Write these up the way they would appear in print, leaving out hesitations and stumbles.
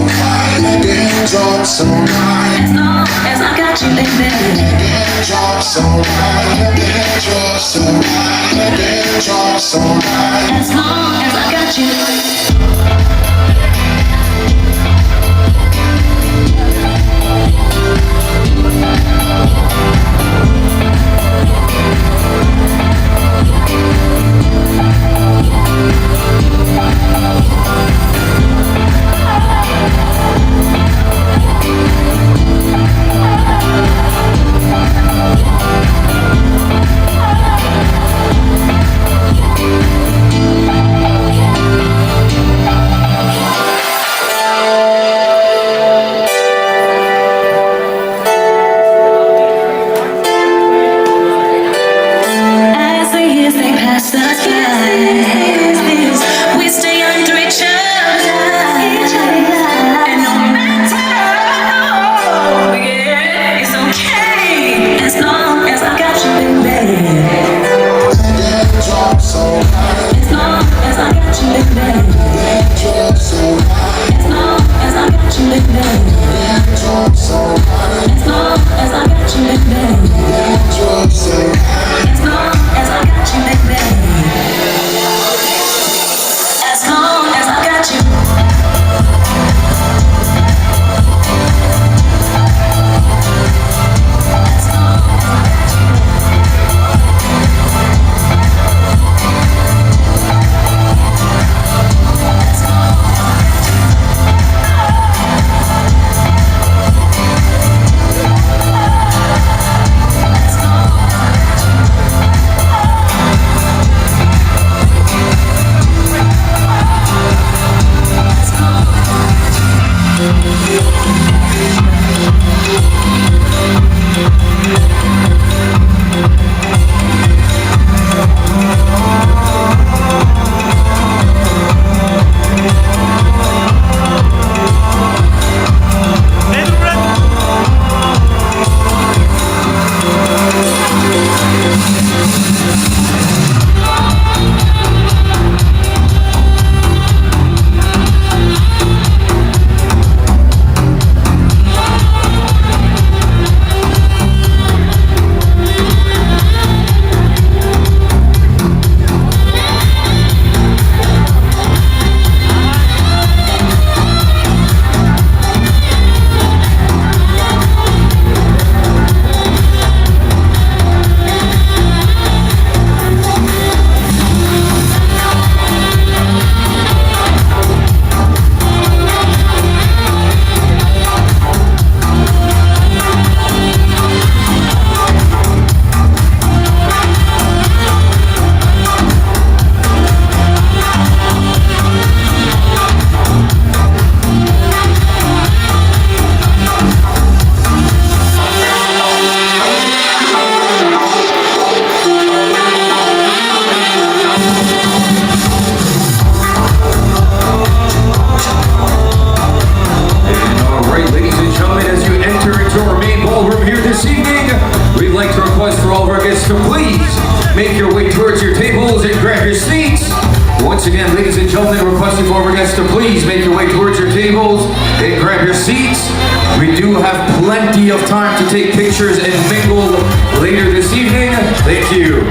high, dance up so high. As long as I got you, baby. Dance up so high, dance up so high, dance up so high. As long as I got you. Make your way towards your tables and grab your seats. Once again, ladies and gentlemen, requesting for our guests to please make your way towards your tables and grab your seats. We do have plenty of time to take pictures and mingle later this evening. Thank you.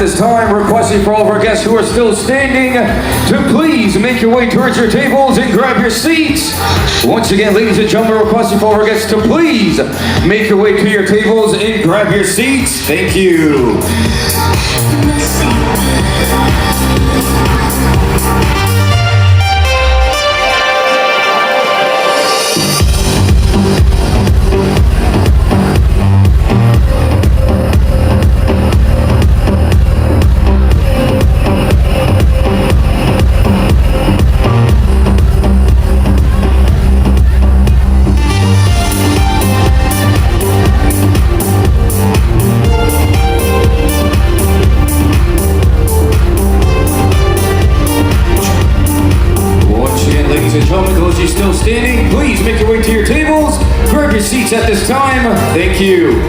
this time, requesting for all of our guests who are still standing to please make your way towards your tables and grab your seats. Once again, ladies and gentlemen, requesting for all of our guests to please make your way to your tables and grab your seats. Thank you. Still standing, please make your way to your tables, grab your seats at this time. Thank you.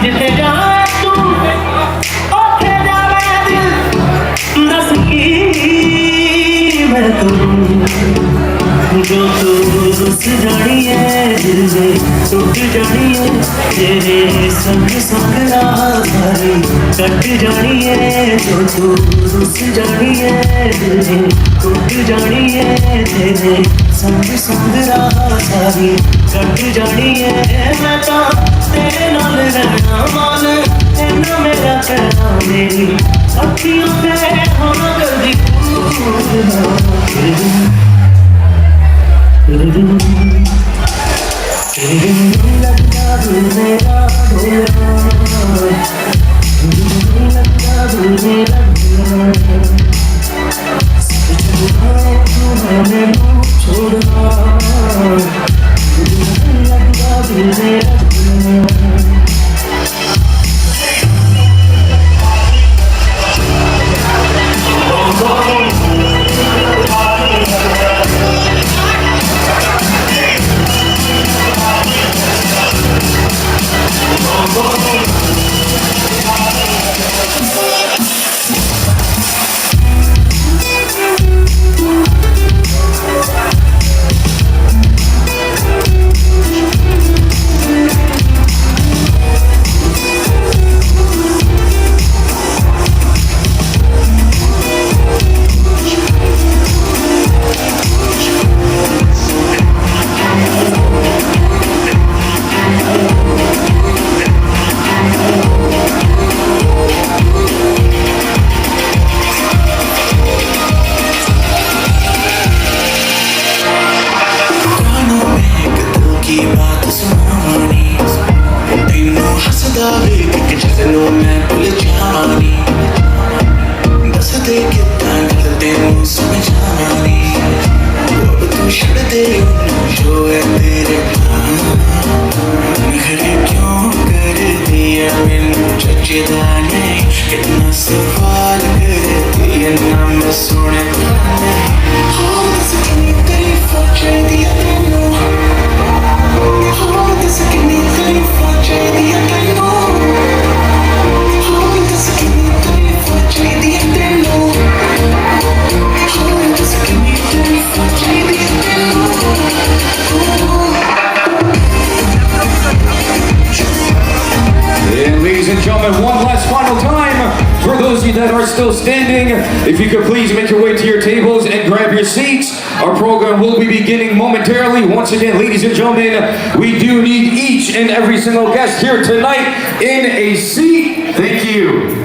जिथे जाए तू ओथे जावे दिल दस की मैं तू जो तू रुस जानी है दिल दे टूट जानी है तेरे संग संग राह सारी कट जानी है जो तू रुस जानी है दिल दे टूट जानी है तेरे संग संग राह सारी कट जानी है मैं तो तेरे नाल रहना मान इन्ना मेरा कहना मेरी अखियों पे हाँ कर दी लगता दिल मेरा मेरा लगता दिल मेरा तू मैंने छोड़ा लगता दिल मेरा कितना सवाल करती है ना मैं सुने One last final time for those of you that are still standing, if you could please make your way to your tables and grab your seats. Our program will be beginning momentarily. Once again, ladies and gentlemen, we do need each and every single guest here tonight in a seat. Thank you.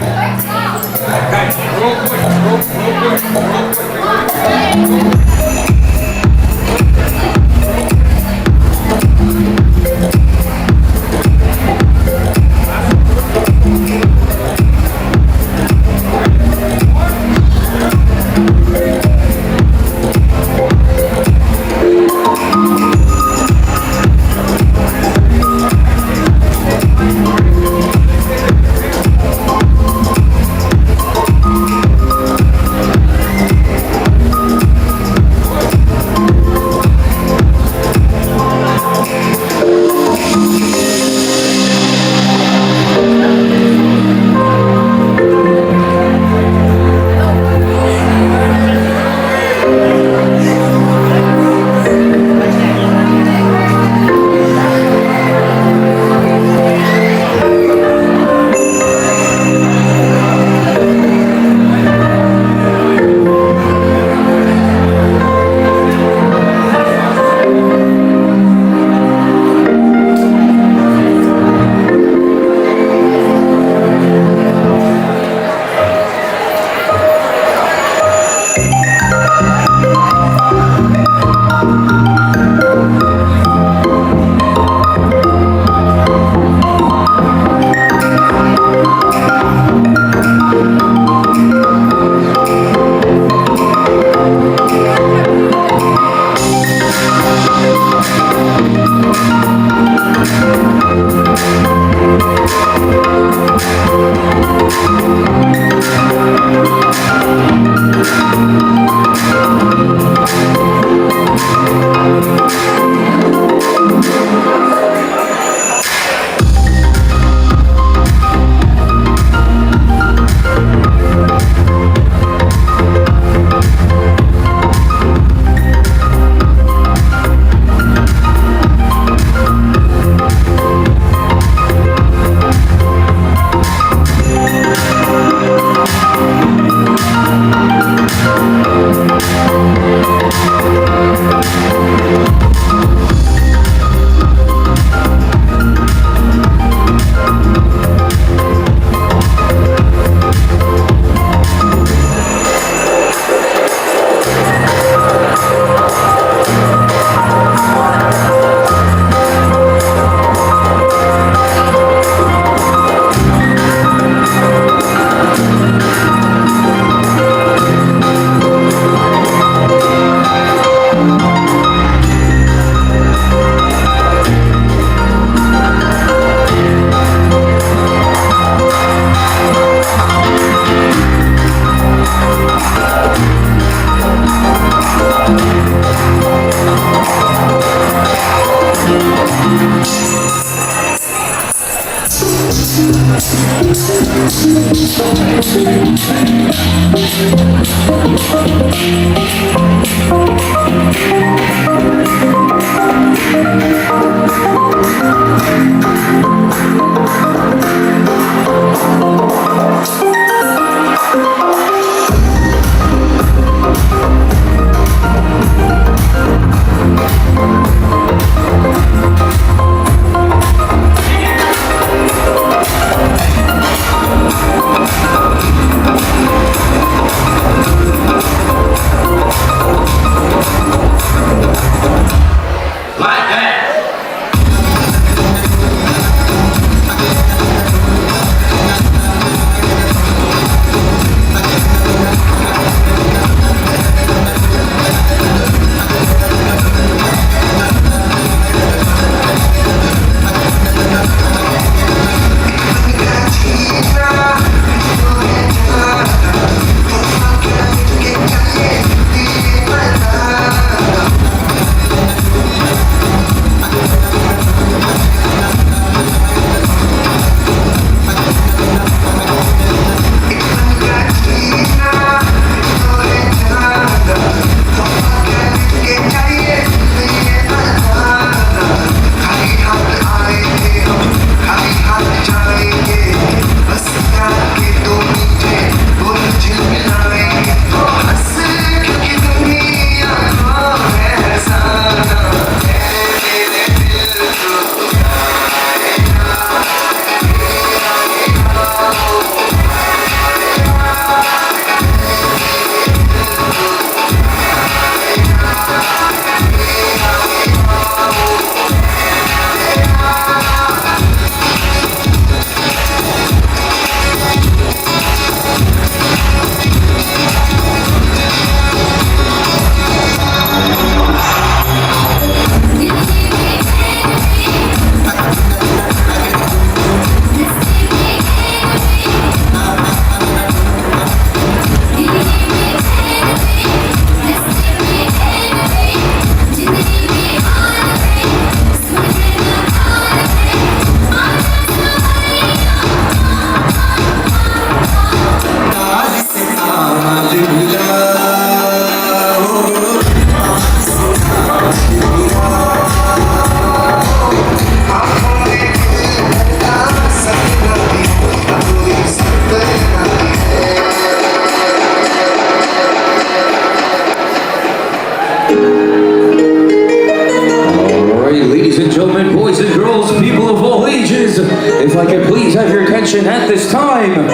If I could please have your attention at this time.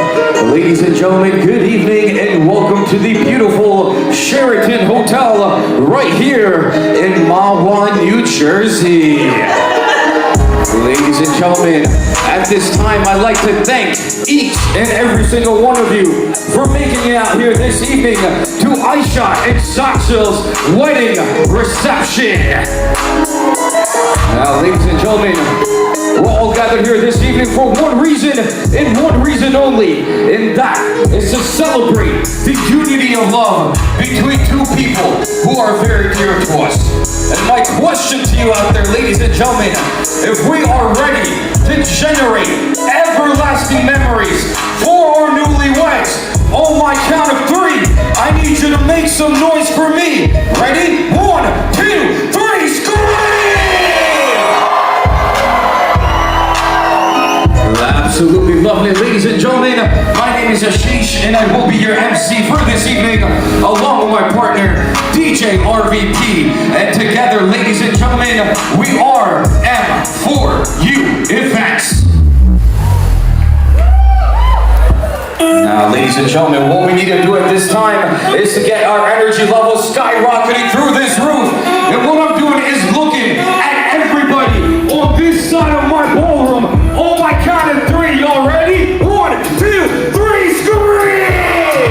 Ladies and gentlemen, good evening and welcome to the beautiful Sheraton Hotel right here in Mahwah, New Jersey. Ladies and gentlemen, at this time I'd like to thank each and every single one of you for making it out here this evening to Aisha and Satshil's wedding reception. Now, ladies and gentlemen, we're all gathered here this evening for one reason and one reason only, and that is to celebrate the unity of love between two people who are very dear to us. And my question to you out there, ladies and gentlemen, if we are ready to generate everlasting memories for our newlyweds, on my count of 3, I need you to make some noise for me. Ready? 1, 2, 3, scream! Absolutely lovely, ladies and gentlemen. My name is Aisha, and I will be your MC for this evening, along with my partner, DJ RVP. And together, ladies and gentlemen, we are M4U Events. Now, ladies and gentlemen, what we need to do at this time is to get our energy levels skyrocketing through this roof. And what I'm doing is looking at everybody on this side of my ballroom. On my count of 3, y'all ready? 1, 2, 3, scream!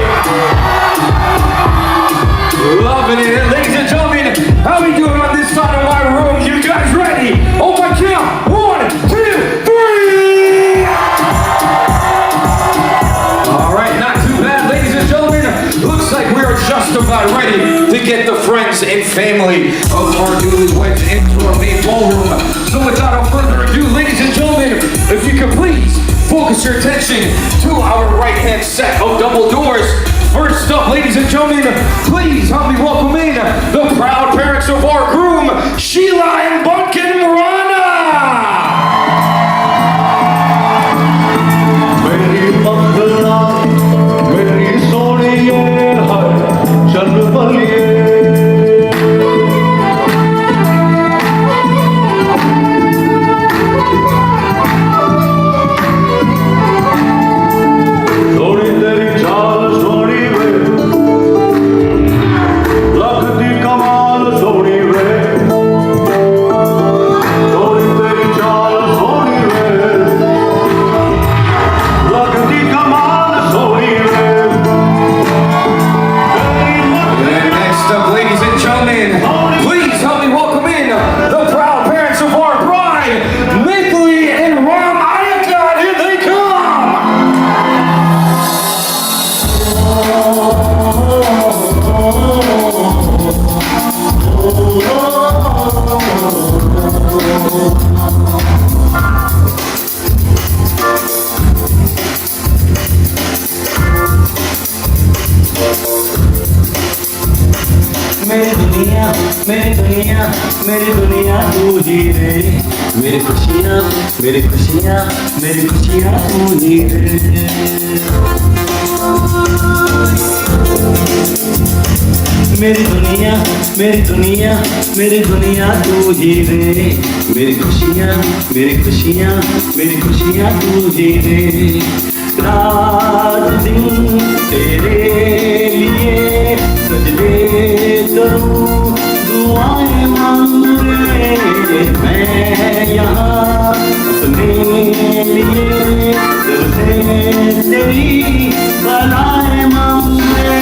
Loving it. Ladies and gentlemen, how we doing on this side of my room? You guys ready? On my count, 1, 2, 3! All right, not too bad, ladies and gentlemen. Looks like we are just about ready to get the friends and family of our newlyweds into our main ballroom. So without further ado, ladies and gentlemen, if you could please focus focus your attention to our right-hand set of double doors. First up, ladies and gentlemen, please help me welcome in the proud parents of our groom, Sheila and Bunkin Rana. मेरी पंखना मेरी सोनिए हर चलबलिए थोड़ी तेरी चाल सोनी वे लगती कमाल सोनी वे थोड़ी तेरी चाल सोनी वे लगती कमाल सोनी वे And next up, ladies and gentlemen, please help me welcome in the proud parents of our bride, Nikley and Ram Ayaka. Here they come. मेरी दुनिया मेरी दुनिया मेरी दुनिया तू ही रे मेरी खुशियाँ मेरी खुशियाँ मेरी खुशियाँ तू ही रे मेरी दुनिया मेरी दुनिया मेरी दुनिया तू ही रे मेरी खुशियाँ मेरी खुशियाँ मेरी खुशियाँ तू ही रे रात दिन तेरे लिए सजदे करूं दुआएं मांगूं रे मैं यहाँ अपने लिए दिल से तेरी बलाएं मांगूं रे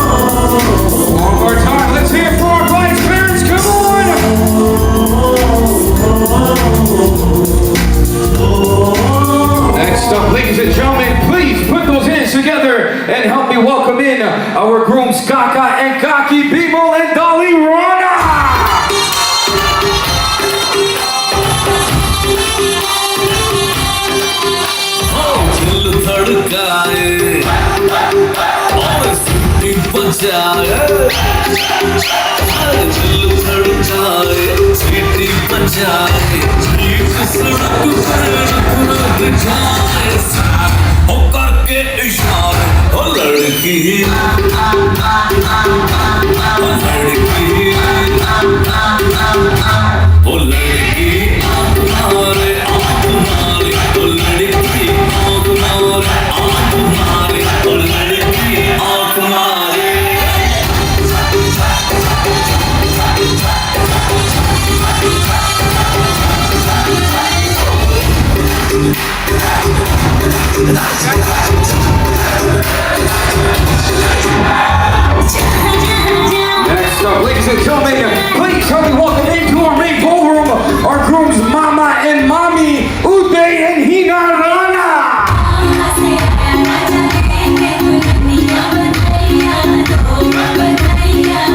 One more time, let's hear it for our bride's parents. Come on. Next up, ladies and gentlemen, please put those hands together and help me welcome in our grooms, Kaka and Kaki, Bimal and Dolly Rana. दिल धड़काए और सीटी बजाए दिल धड़काए सीटी बजाए एक सड़क पर रुक जाए हो करके इशारे हो लड़की हो लड़की हो लड़की तुम्हारे तुम्हारी हो लड़की तुम्हारे तुम्हारी हो लड़की तुम्हारे Next up, ladies and gentlemen, please help me welcome into our main ballroom, our grooms, Mama and Mommy, Uday and Hina Rana.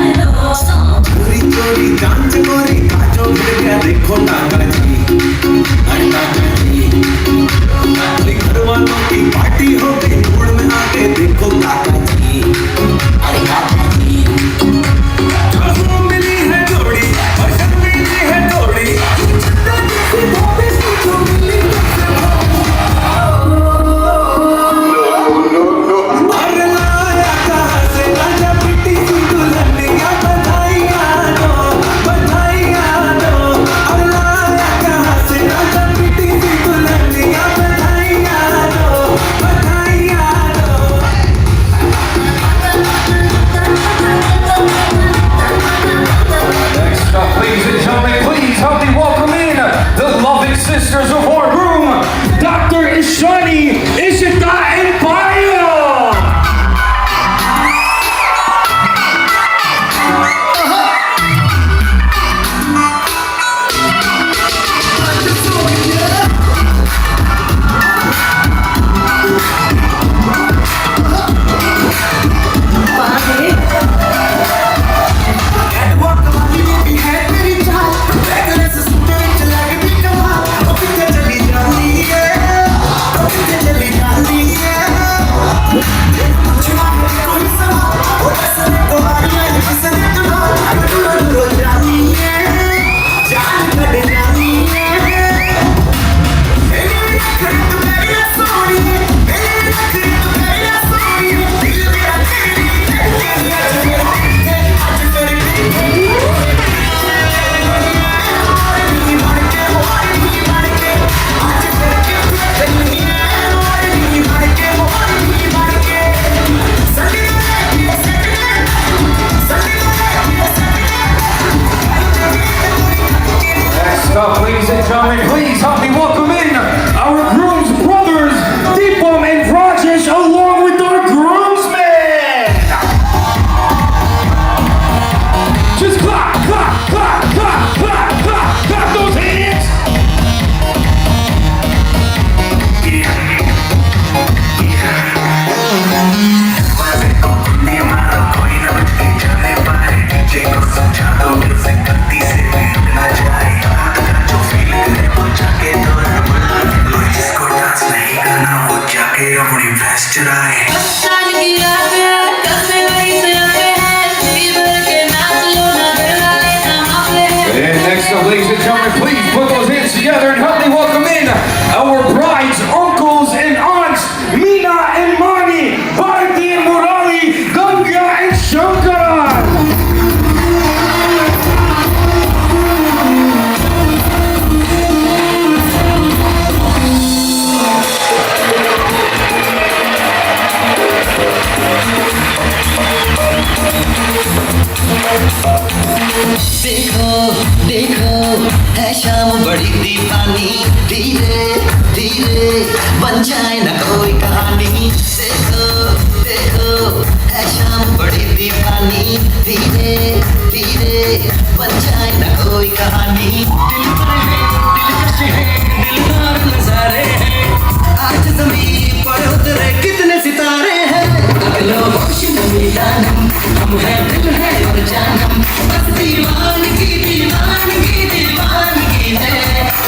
चोरी चोरी कांच गोरी काचो गिर गया देखो काका जी अरे काका जी अरे घर वालों की पार्टी हो गई धूड़ में आके देखो काका जी अरे काका जी जो मिली है जोड़ी और gentlemen, please help me welcome in our groom's brothers, Deepam and Rajesh, along with our groomsmen. Just clap, clap, clap, clap, clap, clap, clap those hands. And next up, ladies and gentlemen, please put those hands together and help me welcome in our bride's uncles and aunts, Meena and Mani, Bharati and Murali, Ganga and Shankar. देखो देखो है शाम बड़ी दीवानी धीरे धीरे बन जाए ना कोई कहानी देखो देखो है शाम बड़ी दीवानी धीरे धीरे बन जाए ना कोई कहानी दिल पर है दिलकश है दिलदार नजारे हैं आज ज़मीन पर उतरे कितने सितारे हैं अगलो खुशी नमी जानम हम हैं दिल है और जानम बस दीवानगी दीवानगी दीवानगी है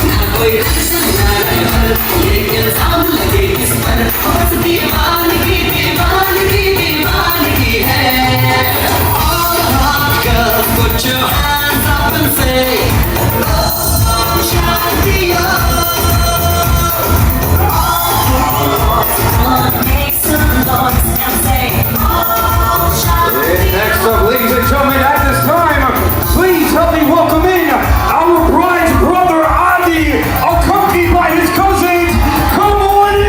ना कोई कसम ना रहमत ये इल्जाम लगे किस पर बस दीवानगी दीवानगी दीवानगी है all hot girls put your hands up and say oh Shanti Make some noise and say, oh, And next up, ladies and gentlemen, at this time, please help me welcome in our bride's brother, Adi, accompanied by his cousins. Come on in!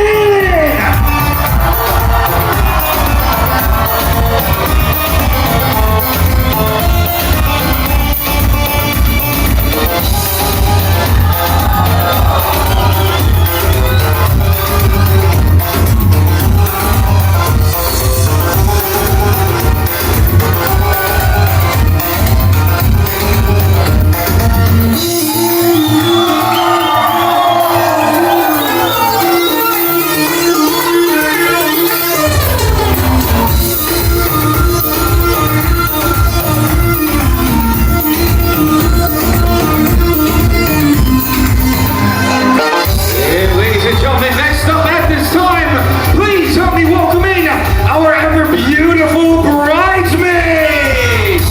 And ladies and gentlemen, next up at this time, please help me welcome in our ever beautiful bridesmaids.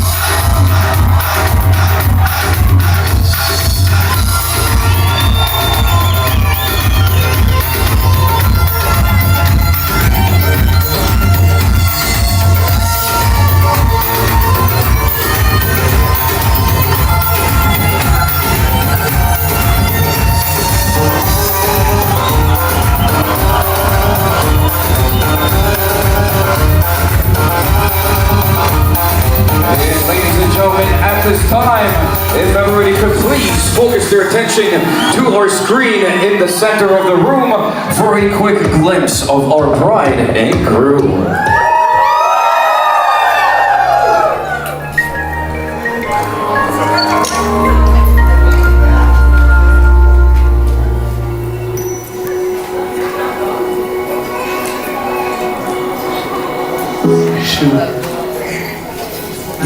And ladies and gentlemen, at this time, if everybody could please focus their attention to our screen in the center of the room for a quick glimpse of our bride and groom.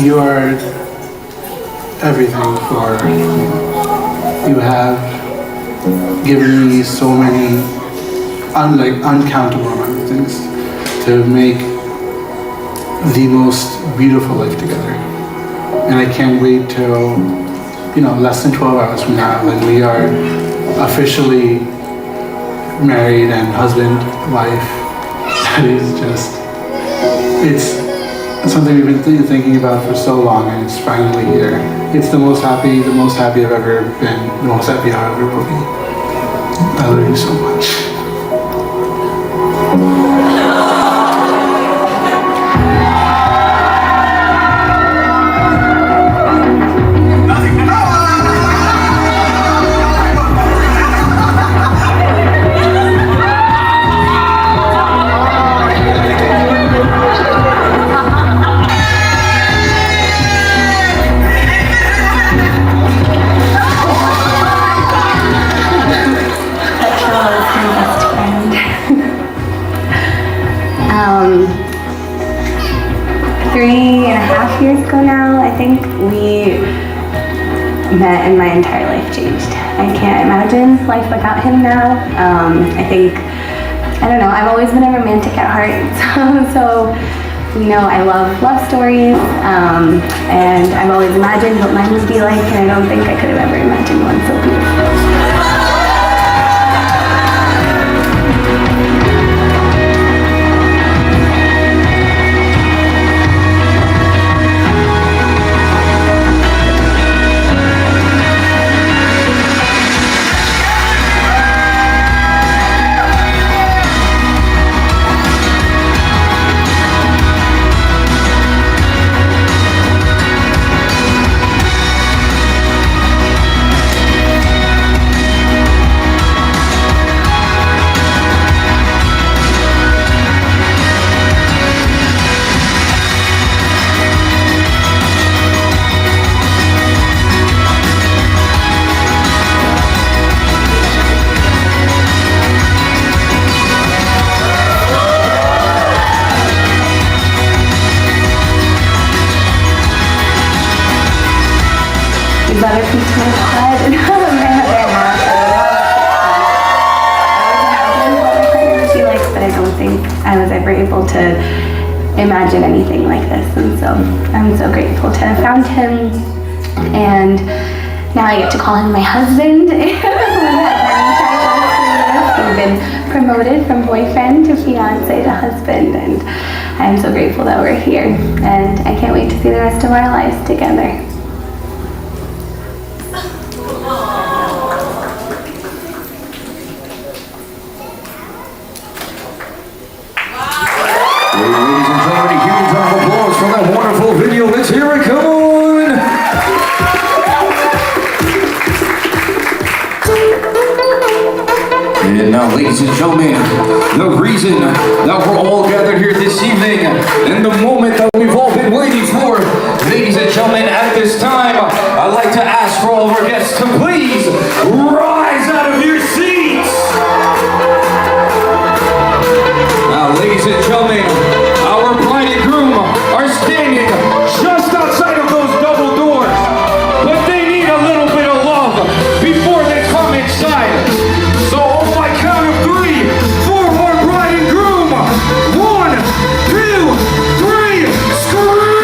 You are everything for me. You have given me so many uncountable amount of things to make the most beautiful life together. And I can't wait till, less than 12 hours from now when we are officially married and husband, wife. That is just, it's something we've been thinking about for so long, and it's finally here. It's the most happy I've ever been, the most happy I ever will be. I love you so much. think we met and my entire life changed. I can't imagine life without him now. I don't know, I've always been a romantic at heart. So you know, I love stories, and I've always imagined what mine would be like, and I don't think I could have ever imagined one so beautiful. Other people had and I but I don't think I was ever able to imagine anything like this, and so I'm so grateful to have found him, and now I get to call him my husband. We've been promoted from boyfriend to fiance to husband, and I'm so grateful that we're here, and I can't wait to see the rest of our lives together. Ladies and gentlemen, a huge round of applause for that wonderful video. Let's hear it, come on! And now, ladies and gentlemen, the reason that we're all gathered here this evening, and the moment that we've all been waiting for, ladies and gentlemen, at this time, I'd like to ask for all of our guests to please rise out of your seats! Now, ladies and gentlemen, our bride and groom are standing just outside of those double doors, but they need a little bit of love before they come inside. So on my count of 3, for our bride and groom, 1, 2, 3, scream!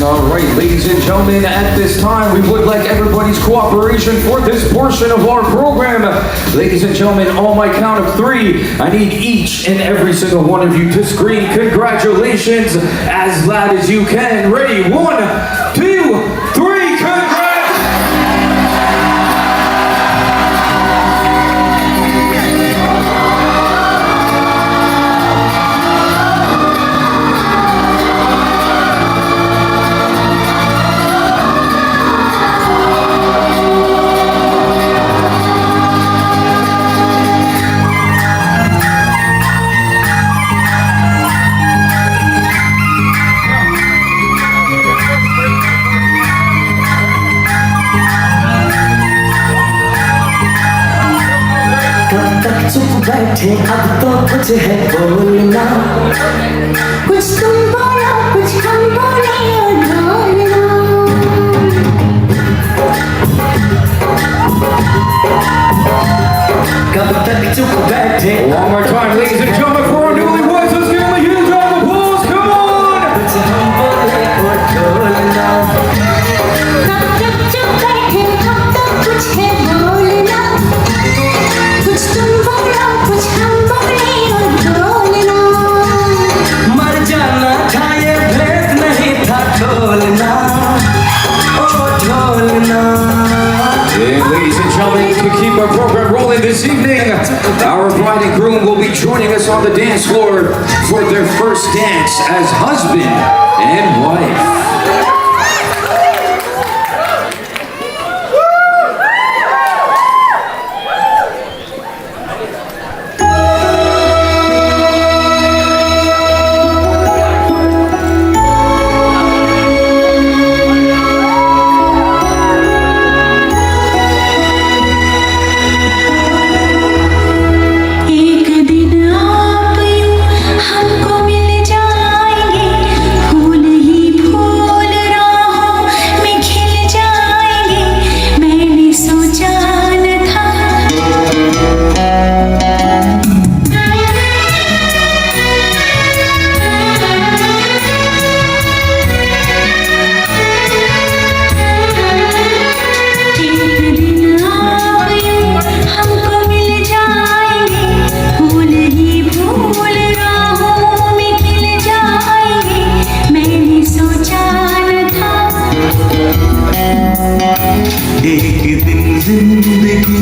All right, ladies and gentlemen, at this time, we would like everybody's cooperation for this portion of our program. Ladies and gentlemen, on my count of 3, I need each and every single one of you to scream congratulations as loud as you can. Ready? 1, 2, 3, congrats! चुप बैठे अब तो कुछ है बोलना कुछ तुम बोलो कुछ हम बोले और ढोलना कब तक चुप बैठे One more time, ladies and gentlemen, for our newlyweds, let's give them a huge round of applause. Come on! कुछ हम बोले और ढोलना कब तक चुप बैठे अब तो कुछ है बोलना कुछ तुम बोलो कुछ हम बोले और ढोलना मर जाना था ये भेद नहीं था ढोलना ओ ढोलना. And ladies and gentlemen, to keep our program rolling this evening, our bride and groom will be joining us on the dance floor for their first dance as husband and wife. एक दिन आप यूं हमको मिल जाएंगे फूल ही फूल राहों में खिल जाएंगे मैंने सोचा न था एक दिन आप यूं हमको मिल जाएंगे फूल ही फूल राहों में खिल जाएंगे मैंने सोचा न था एक दिन जिंदगी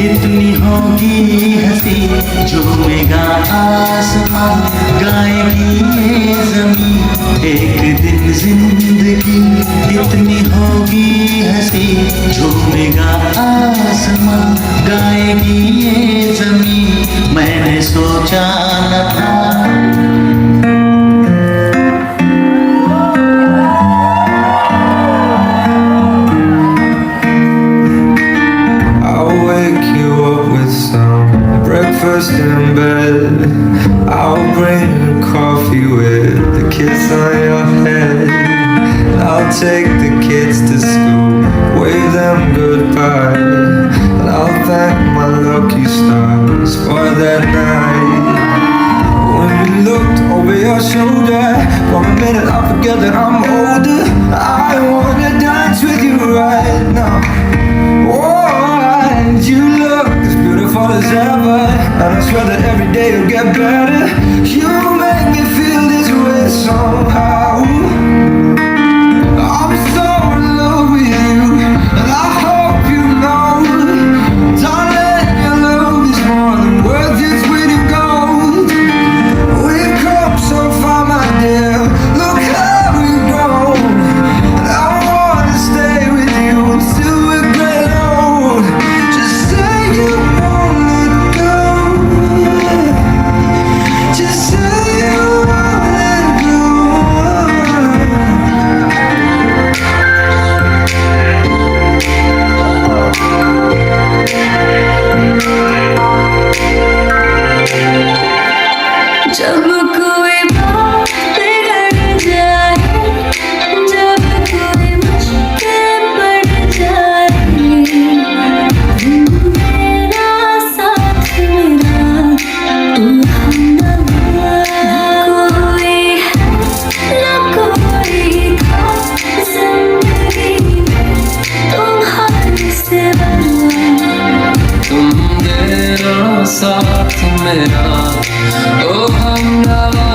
इतनी होगी हंसी झूमेगा आसमां गाएगी ये जमीन एक दिन जिंदगी इतनी होगी हंसी झूमेगा आसमां गाएगी ये जमीन मैंने सोचा न था I'll wake you up with some breakfast in bed. I'll bring you coffee with the kiss on your head. I'll take the kids to school, wave them goodbye. And I'll thank my lucky stars for that night. When we looked over your shoulder, for a minute I forget that I'm older. I wanna dance with you right now. Oh, and you look as beautiful as ever, and I swear that every day you'll get better. You make me feel this way somehow. I'm so in love with you, and I hope you know, darling, your love is more than worth its weight in gold. We've come so far, my dear. Look how we've grown, and I wanna stay with you until we're great old. Just say you won't let go. Just say you won't let go. मेरा ओ हमनवा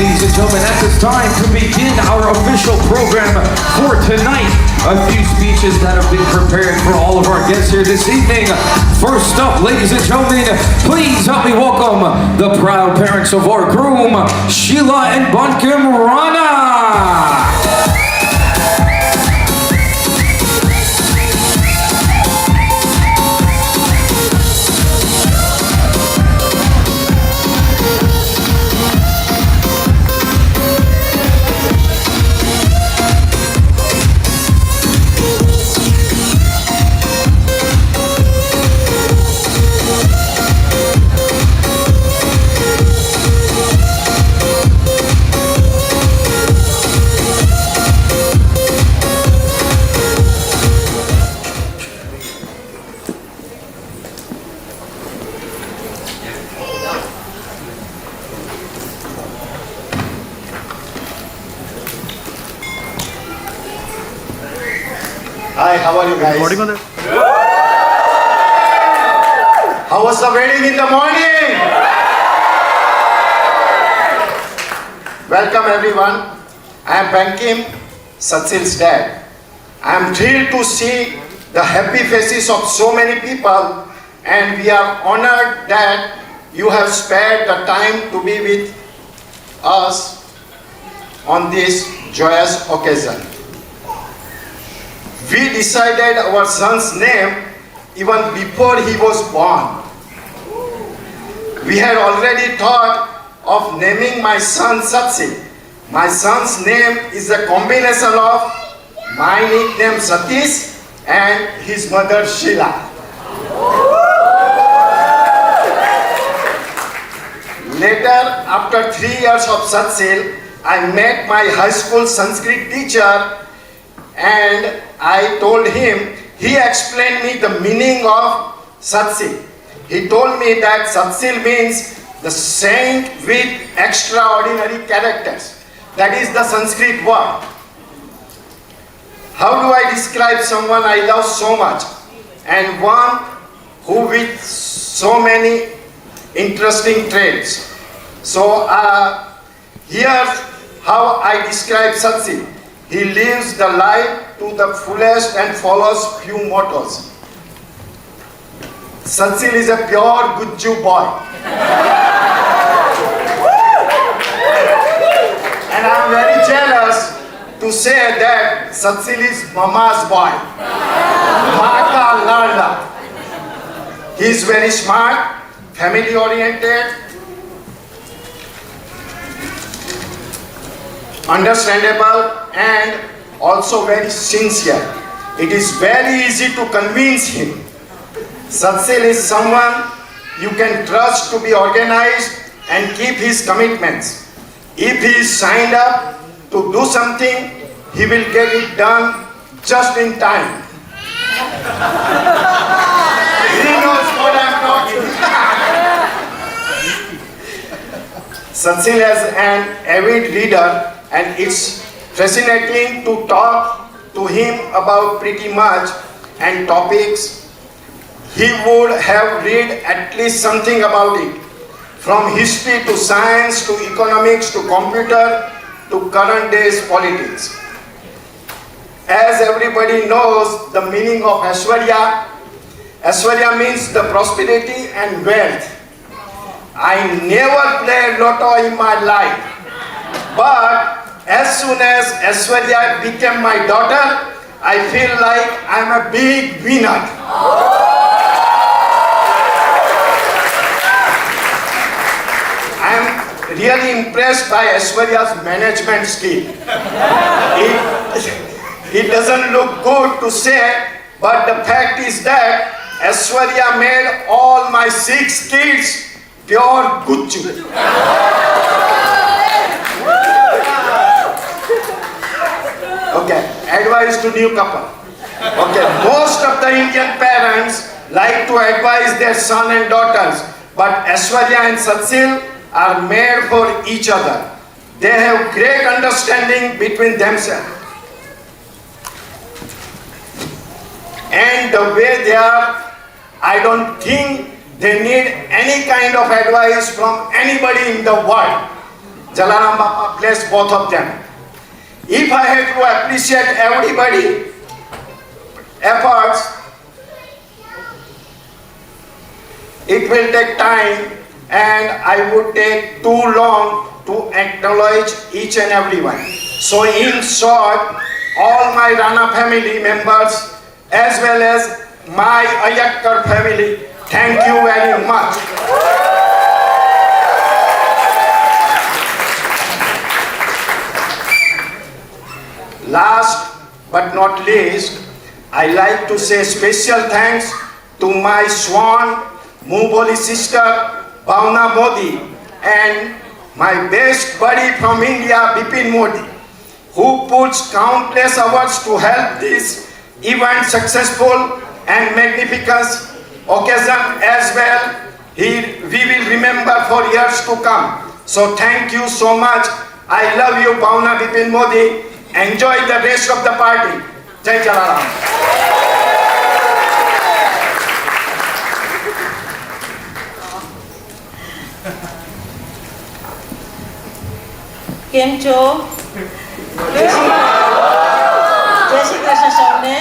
Ladies and gentlemen, at this time to begin our official program for tonight. A few speeches that have been prepared for all of our guests here this evening. First up, ladies and gentlemen, please help me welcome the proud parents of our groom, Sheila and Bunkim Rana. Hi, how are you guys? How was the wedding in the morning? Welcome everyone. I am Bankim, Satshil's dad. I am thrilled to see the happy faces of so many people, and we are honored that you have spared the time to be with us on this joyous occasion. We decided our son's name even before he was born. We had already thought of naming my son Satshil. My son's name is a combination of my nickname Satish and his mother Sheila. Later, after 3 years of Satshil, I met my high school Sanskrit teacher and I told him, he explained me the meaning of Satshil. He told me that Satshil means the saint with extraordinary characters. That is the Sanskrit word. How do I describe someone I love so much and one who with so many interesting traits? So here's how I describe Satshil. He lives the life to the fullest and follows few mottos. Satshil is a pure Gujju boy. And I'm very jealous to say that Satshil is Mama's boy. Mata Larda. He is very smart, family oriented, understandable, and also very sincere. It is very easy to convince him. Satshil is someone you can trust to be organized and keep his commitments. If he is signed up to do something, he will get it done just in time. He knows what I'm talking. Satshil is an avid reader, and it's fascinating to talk to him about pretty much and topics he would have read at least something about it, from history to science to economics to computer to current day's politics. As everybody knows the meaning of Aishwarya, Aishwarya means the prosperity and wealth. I never played lotto in my life, but as soon as Aishwarya became my daughter, I feel like I'm a big winner. I'm really impressed by Aishwarya's management skill. It doesn't look good to say, but the fact is that Aishwarya made all my 6 kids pure Gujju. Okay, advice to new couple. Okay, most of the Indian parents like to advise their son and daughters, but Aishwarya and Satshil are made for each other. They have great understanding between themselves. And the way they are, I don't think they need any kind of advice from anybody in the world. Jalaram Bappa bless both of them. If I had to appreciate everybody's efforts, it will take time and I would take too long to acknowledge each and everyone. So in short, all my Rana family members as well as my Ayakkar family, thank you very much. Last but not least, I like to say special thanks to my swan, Muboli sister, Bhavna Modi, and my best buddy from India, Bipin Modi, who puts countless hours to help this event successful and magnificent occasion as well. We will remember for years to come. So thank you so much. I love you, Bhavna Bipin Modi. Enjoy the rest of the party. Jai Jalaram. કેમ છો? જય શ્રી કૃષ્ણ સૌને.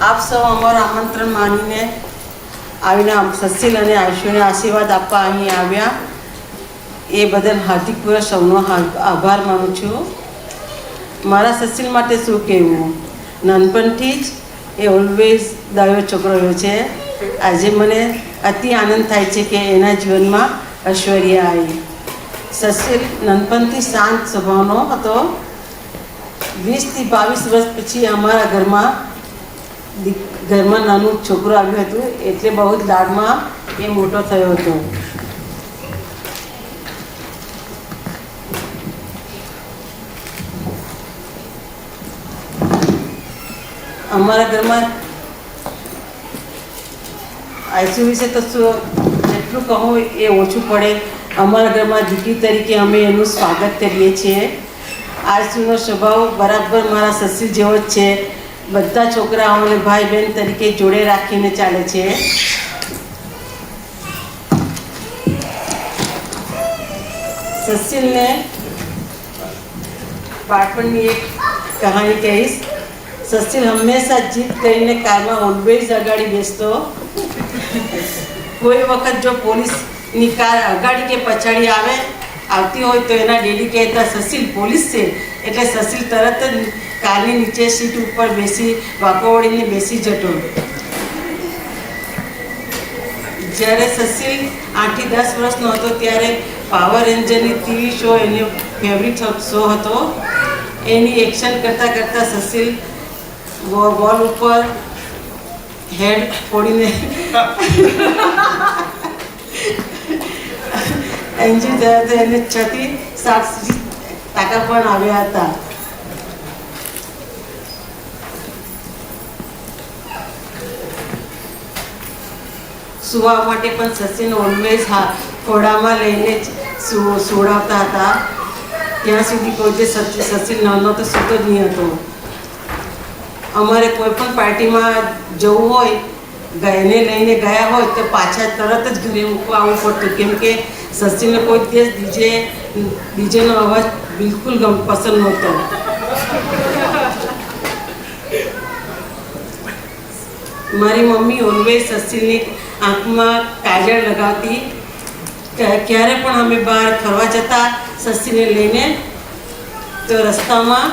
આપ સૌ અમારું આમંત્રણ માનીને આવીને સત્સીલ અને આયુષ્યને આશીર્વાદ આપવા અહીં આવ્યા એ બદલ હાર્દિકપૂર્વક સૌનો આભાર માનું છું. મારા સત્સીલ માટે શું કહેવું, નાનપણથી જ એ ઓલવેઝ દાયો છોકરો રહ્યો છે. આજે મને અતિ આનંદ થાય છે કે એના જીવનમાં ઐશ્વર્યા આવી. સત્સીલ નાનપણથી શાંત સ્વભાવનો હતો. 20 થી 22 વર્ષ પછી અમારા ઘરમાં નાનું છોકરો આવ્યું હતું, એટલે બહુ જ લાડમાં એ મોટો થયો હતો. અમારા ઘરમાં આઈસુ વિશે તો જેટલું કહું એ ઓછું પડે. અમારા ઘરમાં દીકરી તરીકે અમે એનું સ્વાગત કરીએ છીએ. આઈસુનો સ્વભાવ બરાબર મારા સસરી જેવો જ છે. બધા છોકરાઓને ભાઈ બહેન તરીકે જોડે રાખીને ચાલે છે. સસીલને બાળપણની એક કહાની કહીશ. સસીલ હંમેશા જીત કરીને કારમાં ઓલવેઝ અગાડી બેસતો. કોઈ વખત જો પોલીસની કાર અગાડી કે પછાડી આવતી હોય તો એના ડેડી કહેતા સસીલ પોલીસ છે, એટલે સસીલ તરત જ કારની નીચે સીટ ઉપર બેસી વાંકો વળીને બેસી જતો. જ્યારે સસીલ 8 થી 10 વર્ષનો હતો ત્યારે પાવર રેન્જરની ટીવી શો એનો ફેવરિટ શો હતો. એની એક્શન કરતાં કરતાં સસીલ વોલ ઉપર હેડ ફોડીને એન્જિન થયા તો એને 6 થી 7 ટાંકા પણ આવ્યા હતા. સુવા માટે પણ સસીન ઓલવેઝ ખોડામાં લઈને જ સુવડાવતા હતા. ત્યાં સુધી કોઈ જે સસીન નાનો તો સૂતો જ નહીં હતો. અમારે કોઈ પણ પાર્ટીમાં જવું હોય, એને લઈને ગયા હોય તો પાછા તરત જ ઘરે મૂકવા આવવું પડતું, કેમ કે સસીને કોઈ દિવસ ડીજેનો અવાજ બિલકુલ પસંદ નહોતો. મારી મમ્મી ઓલવેઝ સસીલની આંખમાં કાજળ લગાવતી. ક્યારે પણ અમે બહાર ફરવા જતા સસીને લઈને તો રસ્તામાં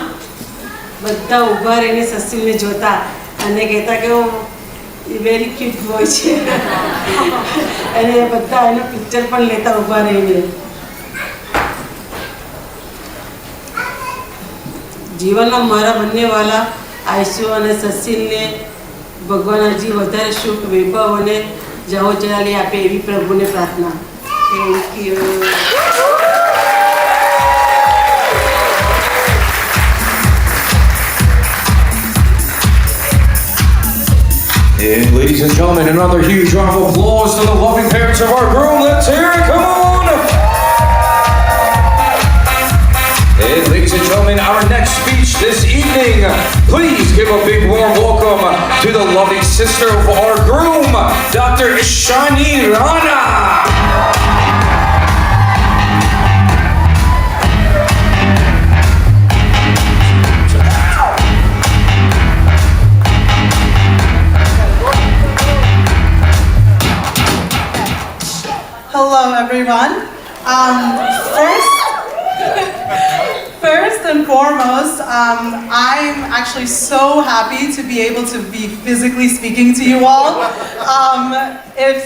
બધા ઊભા રહીને સસીલને જોતા અને કહેતા કે વેરી ક્યુટ બોય છે. અને બધા એનો પિક્ચર પણ લેતા ઊભા રહીને. જીવનમાં મારા બંને વાલા આયશુ અને સસીલને ભગવાન હજી વધારે સુખ, વૈભવ અને જાઓ જલાલી આપે એવી પ્રભુને પ્રાર્થના. Thank you. And ladies and gentlemen, another huge round of applause to the loving parents of our groom. Let's hear it, come on! And ladies and gentlemen, our next speech this evening, please give a big warm welcome to the loving sister of our groom, Dr. Shani Rana. Hello, everyone. First and foremost, I'm actually so happy to be able to be physically speaking to you all. If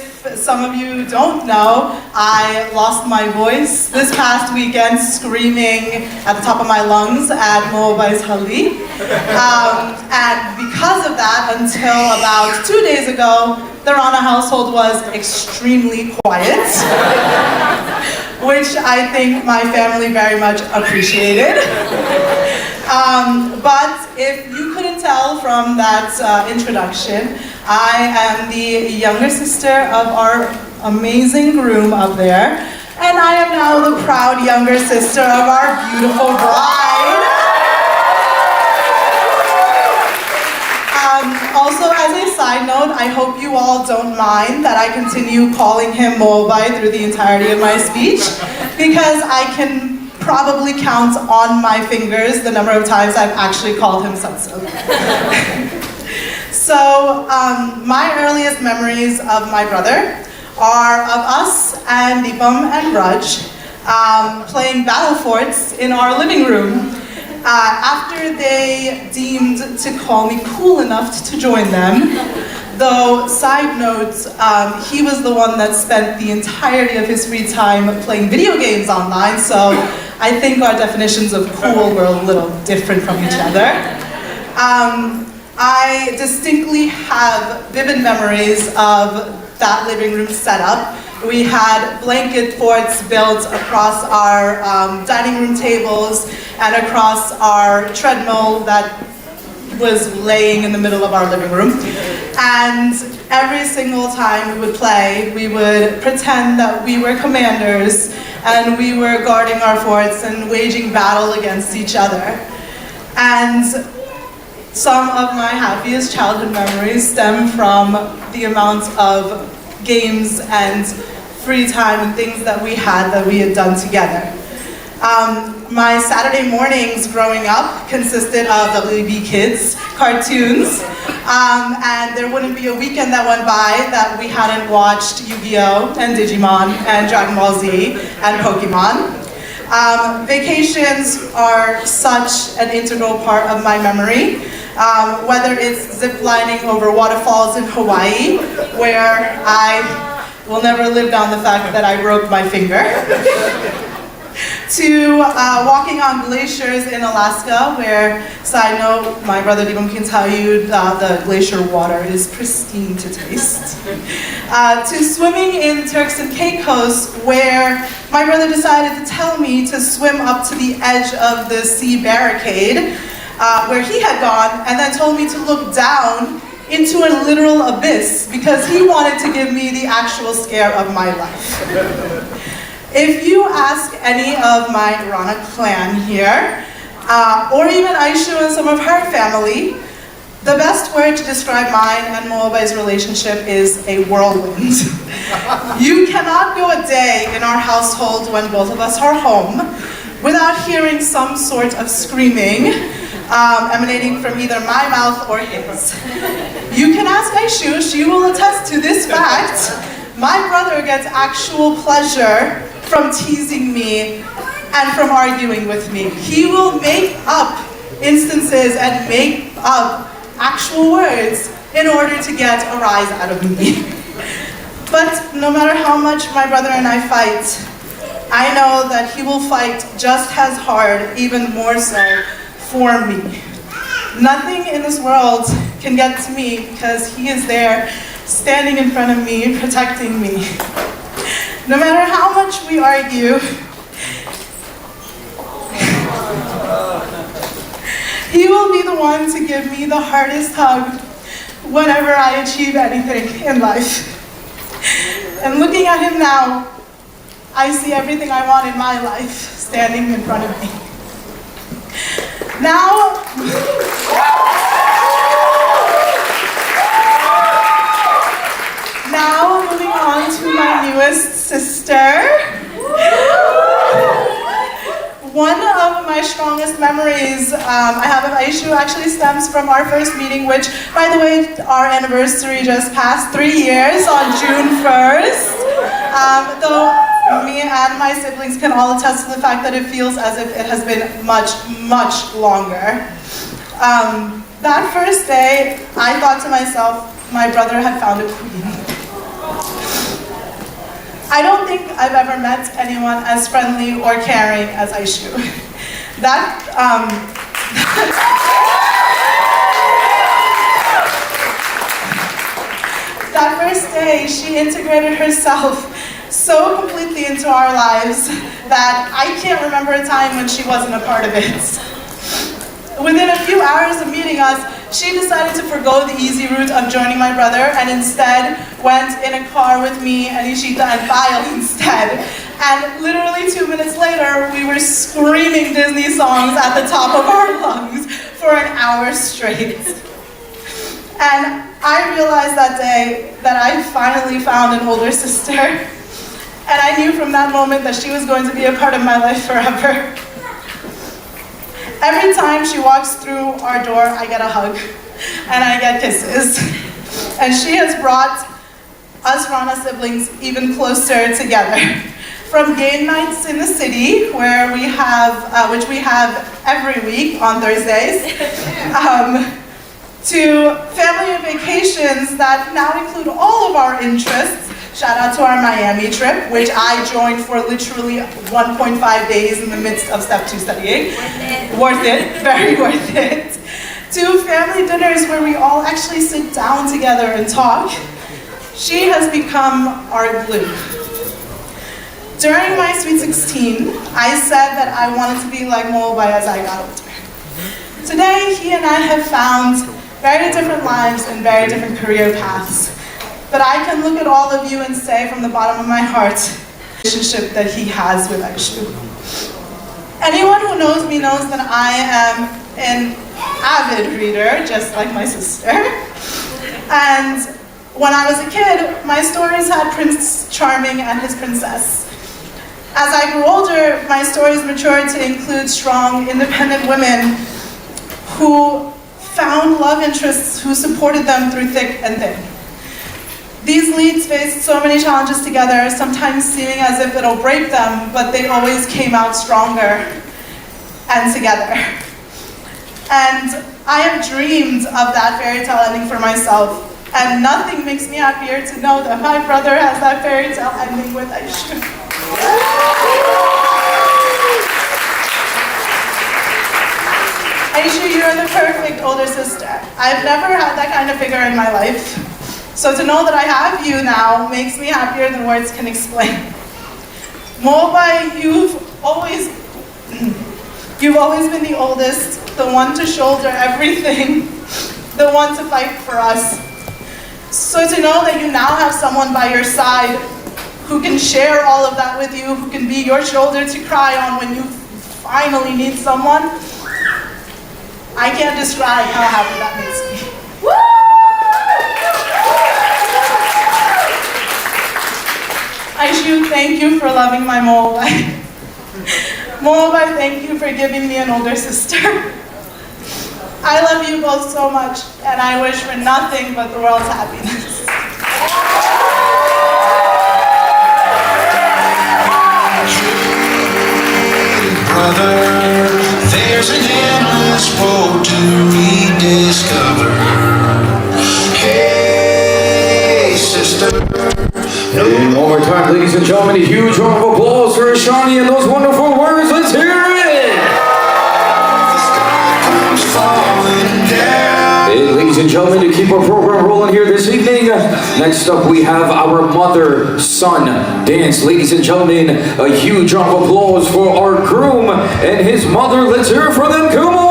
some of you don't know, I lost my voice this past weekend screaming at the top of my lungs at Moabai's Hali. And because of that, until about 2 days ago, the Rana household was extremely quiet, which I think my family very much appreciated. But if you couldn't tell from that introduction, I am the younger sister of our amazing groom up there, and I am now the proud younger sister of our beautiful bride. Also, as a side note, I hope you all don't mind that I continue calling him Moabai through the entirety of my speech, because I can probably count on my fingers the number of times I've actually called him Satshil. So, my earliest memories of my brother are of us and Deepam and Raj playing battle forts in our living room. After they deemed to call me cool enough to join them, though, side note, he was the one that spent the entirety of his free time playing video games online, so I think our definitions of cool were a little different from each other. I distinctly have vivid memories of that living room setup. We had blanket forts built across our dining room tables and across our treadmill that was laying in the middle of our living room. And every single time we would play, we would pretend that we were commanders and we were guarding our forts and waging battle against each other. And some of my happiest childhood memories stem from the amount of games and free time and things that we had done together. My Saturday mornings growing up consisted of WB Kids, cartoons, and there wouldn't be a weekend that went by that we hadn't watched Yu-Gi-Oh! And Digimon and Dragon Ball Z and Pokemon. Vacations are such an integral part of my memory, whether it's zip lining over waterfalls in Hawaii, where I will never live down the fact that I broke my finger, to walking on glaciers in Alaska, where, side note, my brother Deepam can tell you the glacier water is pristine to taste, to swimming in Turks and Caicos, where my brother decided to tell me to swim up to the edge of the sea barricade, where he had gone, and then told me to look down into a literal abyss because he wanted to give me the actual scare of my life. If you ask any of my Rana clan here, or even Aisha and some of her family, the best word to describe mine and Moabai's relationship is a whirlwind. You cannot go a day in our household when both of us are home without hearing some sort of screaming emanating from either my mouth or his. You can ask Aisha, she will attest to this fact. My brother gets actual pleasure from teasing me and from arguing with me. He will make up instances and make up actual words in order to get a rise out of me. But no matter how much my brother and I fight, I know that he will fight just as hard, even more so, for me. Nothing in this world can get to me because he is there, standing in front of me, protecting me. No matter how much we argue, he will be the one to give me the hardest hug whenever I achieve anything in life. And looking at him now, I see everything I want in my life standing in front of me. Now, moving on to my newest sister. One of my strongest memories I have of Aisha actually stems from our first meeting, which, by the way, our anniversary just passed 3 years on June 1st. Though me and my siblings can all attest to the fact that it feels as if it has been much, much longer. That first day, I thought to myself, my brother had found a queen. I don't think I've ever met anyone as friendly or caring as Aisha. That first day, she integrated herself so completely into our lives that I can't remember a time when she wasn't a part of it. Within a few hours of meeting us, she decided to forgo the easy route of joining my brother and instead went in a car with me and Ishita and Payal instead. And literally 2 minutes later, we were screaming Disney songs at the top of our lungs for an hour straight. And I realized that day that I finally found an older sister. And I knew from that moment that she was going to be a part of my life forever. Every time she walks through our door, I get a hug and I get kisses. And she has brought us Rana siblings even closer together. From game nights in the city, where we have, which we have every week on Thursdays, to family vacations that now include all of our interests. Shout out to our Miami trip, which I joined for literally 1.5 days in the midst of Step 2 studying. Worth it, very worth it. To family dinners where we all actually sit down together and talk. She has become our glue. During my Sweet 16, I said that I wanted to be like Moabai as I got older. Today, he and I have found very different lives and very different career paths. But I can look at all of you and say from the bottom of my heart, the relationship that he has with Aisha. Anyone who knows me knows that I am an avid reader, just like my sister. And when I was a kid, my stories had Prince Charming and his princess. As I grew older, my stories matured to include strong, independent women who found love interests who supported them through thick and thin. These leads faced so many challenges together, sometimes seeming as if it'll break them, but they always came out stronger and together. And I have dreamed of that fairy tale ending for myself, and nothing makes me happier to know that my brother has that fairy tale ending with Aisha. Aisha, you're the perfect older sister. I've never had that kind of figure in my life. So to know that I have you now makes me happier than words can explain. Mobai, you've always been the oldest, the one to shoulder everything, the one to fight for us. So to know that you now have someone by your side who can share all of that with you, who can be your shoulder to cry on when you finally need someone, I can't describe how happy that makes me. Aisha, thank you for loving my Mobai. Mobai, thank you for giving me an older sister. I love you both so much, and I wish for nothing but the world's happiness. Brother, there's an endless road to rediscover. Hey, sister. And one more time, ladies and gentlemen, a huge round of applause for Shani and those wonderful words. Let's hear it! And ladies and gentlemen, to keep our program rolling here this evening, next up we have our mother-son dance. Ladies and gentlemen, a huge round of applause for our groom and his mother. Let's hear it for them. Come on!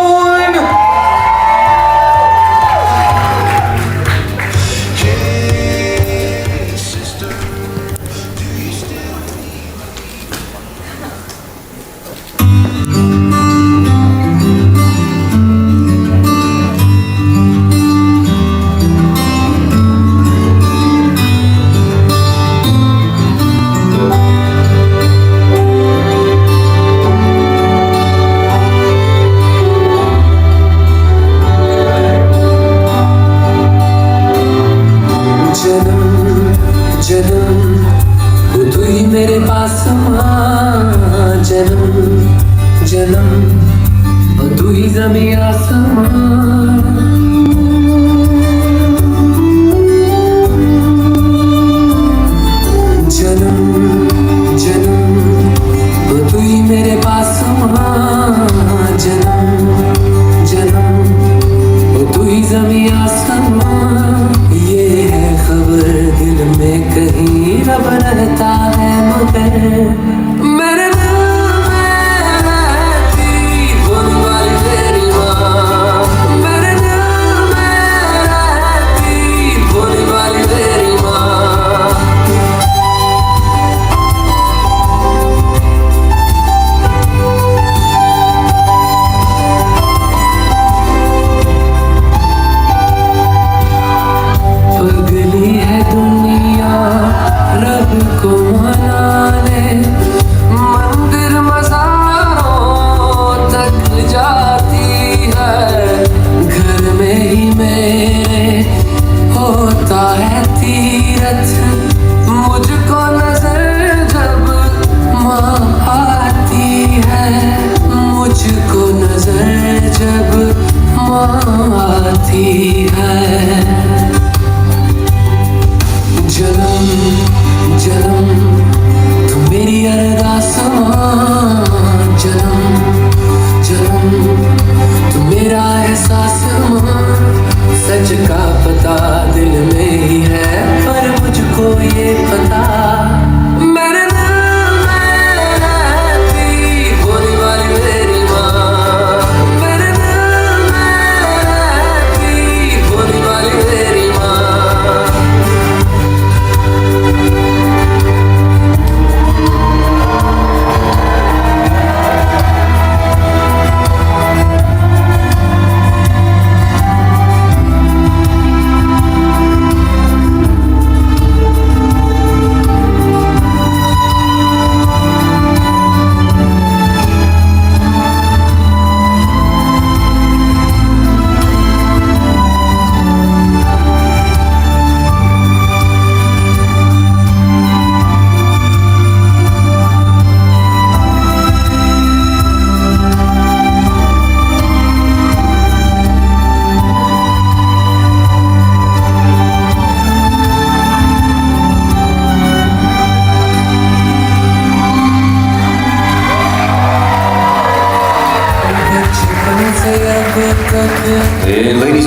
मेरे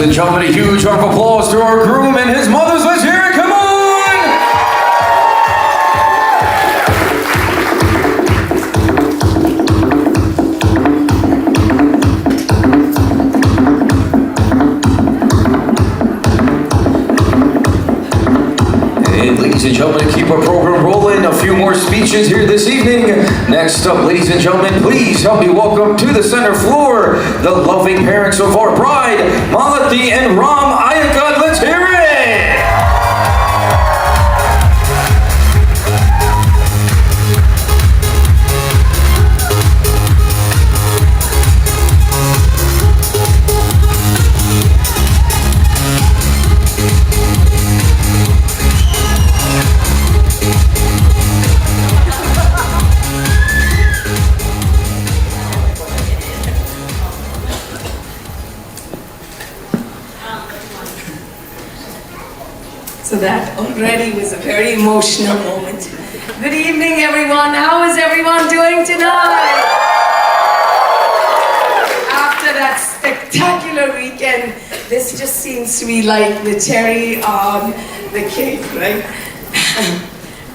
and gentlemen, a huge round of applause to our groom and his mothers. Let's hear it, come on! And ladies and gentlemen, keep our program rolling. A few more speeches here this evening. Next up, ladies and gentlemen, please help me welcome to the center floor the loving parents of our bride, Malati and Ram Ayakad. Let's hear it! So that already was a very emotional moment. Good evening, everyone. How is everyone doing tonight? After that spectacular weekend, this just seems to be like the cherry on the cake, right?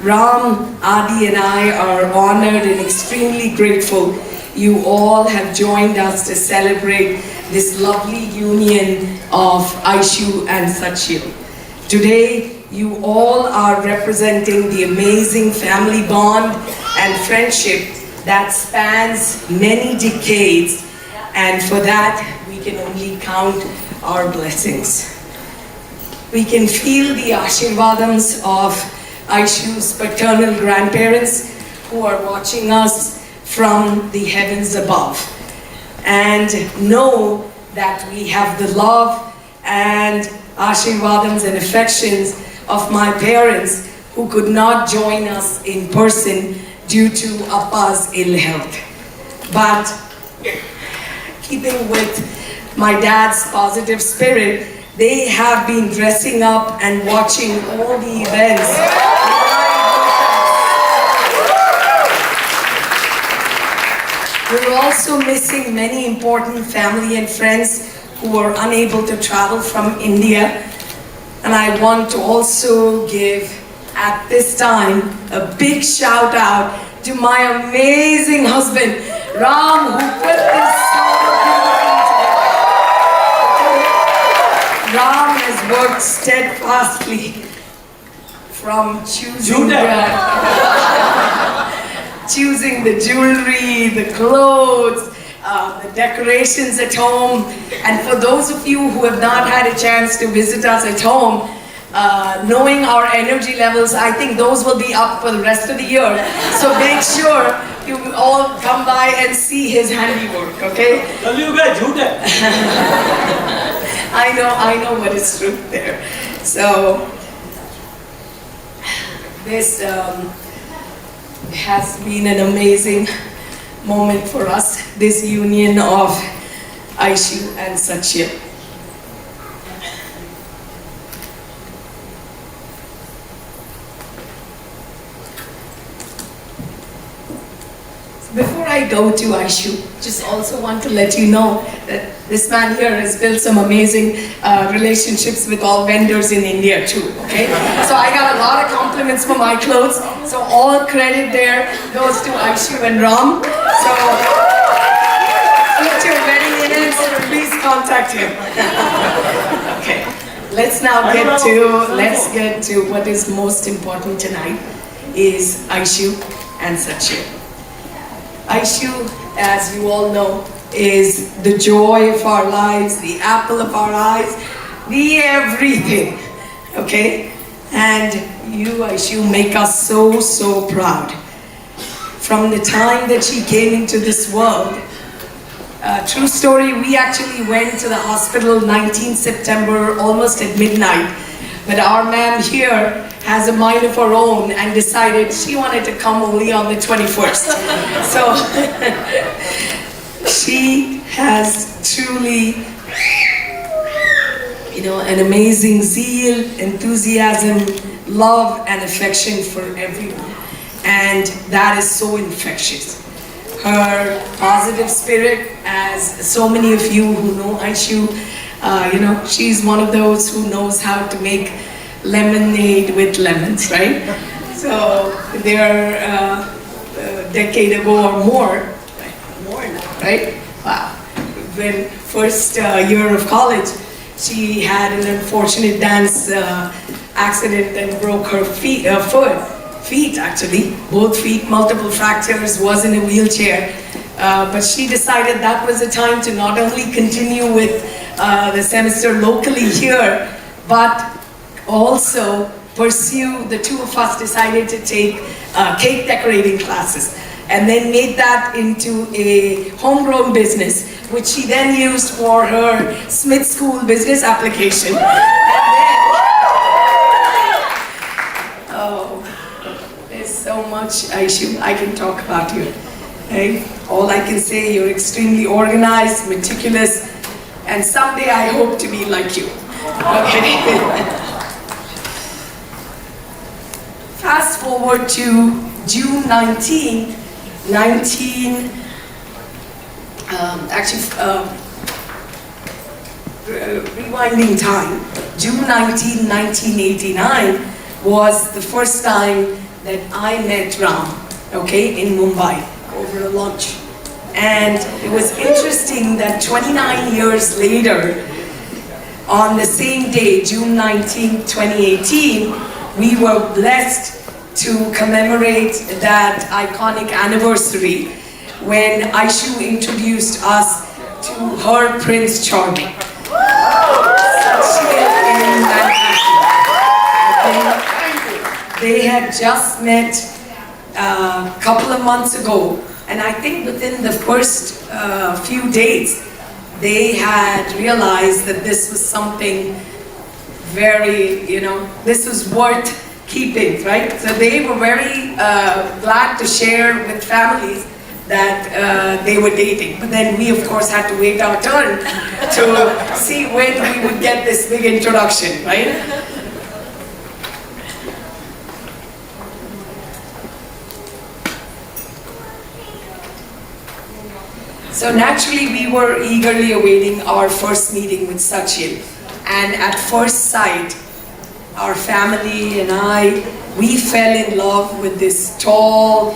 Ram, Adi, and I are honored and extremely grateful you all have joined us to celebrate this lovely union of Aisha and Satshil. Today, you all are representing the amazing family bond and friendship that spans many decades, and for that, we can only count our blessings. We can feel the Ashirvadams of Aishu's paternal grandparents who are watching us from the heavens above, and know that we have the love and Ashirvadams and affections of my parents who could not join us in person due to Appa's ill health. But keeping with my dad's positive spirit, they have been dressing up and watching all the events. We're also missing many important family and friends who were unable to travel from India. And I want to also give, at this time, a big shout out to my amazing husband, Ram, who put this song together. Ram has worked steadfastly from choosing the jewelry, the clothes, the decorations at home. And for those of you who have not had a chance to visit us at home, knowing our energy levels, I think those will be up for the rest of the year. So make sure you all come by and see his handiwork, okay? I know what is truth there. So this has been an amazing moment for us, this union of Aisha and Satshil. Before I go to Aisha, just also want to let you know that this man here has built some amazing relationships with all vendors in India too, okay? So I got a lot of compliments for my clothes, so all credit there goes to Aisha and Ram. So, future wedding events, please contact him. Okay, let's get to what is most important tonight, is Aisha and Satshil. Aisha, as you all know, is the joy of our lives, the apple of our eyes, the everything, okay? And you, Aisha, make us so, so proud. From the time that she came into this world, true story, we actually went to the hospital 19 September, almost at midnight. But our ma'am here has a mind of her own and decided she wanted to come only on the 21st. So she has truly, an amazing zeal, enthusiasm, love, and affection for everyone. And that is so infectious. Her positive spirit, as so many of you who know Aisha She's one of those who knows how to make lemonade with lemons, right? So they're a decade ago or more now, right? Wow. When first year of college, she had an unfortunate dance accident and broke her feet actually, both feet, multiple fractures, was in a wheelchair. But she decided that was the time to not only continue with the semester locally here, but also pursue, the two of us decided to take cake decorating classes, and then made that into a homegrown business, which she then used for her Smith School business application. And then, oh, there's so much, Aisha, I can talk about you. Okay? All I can say, you're extremely organized, meticulous, and someday I hope to be like you. Okay. Fast forward to June 19, rewinding time, June 19, 1989 was the first time that I met Ram, okay, in Mumbai, over a lunch. And it was interesting that 29 years later, on the same day, June 19, 2018, we were blessed to commemorate that iconic anniversary when Aisha introduced us to her Prince Charming. Satshil in Manhattan. They had just met a couple of months ago, and I think within the first few days, they had realized that this was something very, this was worth keeping, right? So they were very glad to share with families that they were dating. But then we, of course, had to wait our turn to see when we would get this big introduction, right? So naturally, we were eagerly awaiting our first meeting with Satshil. And at first sight, our family and I, we fell in love with this tall,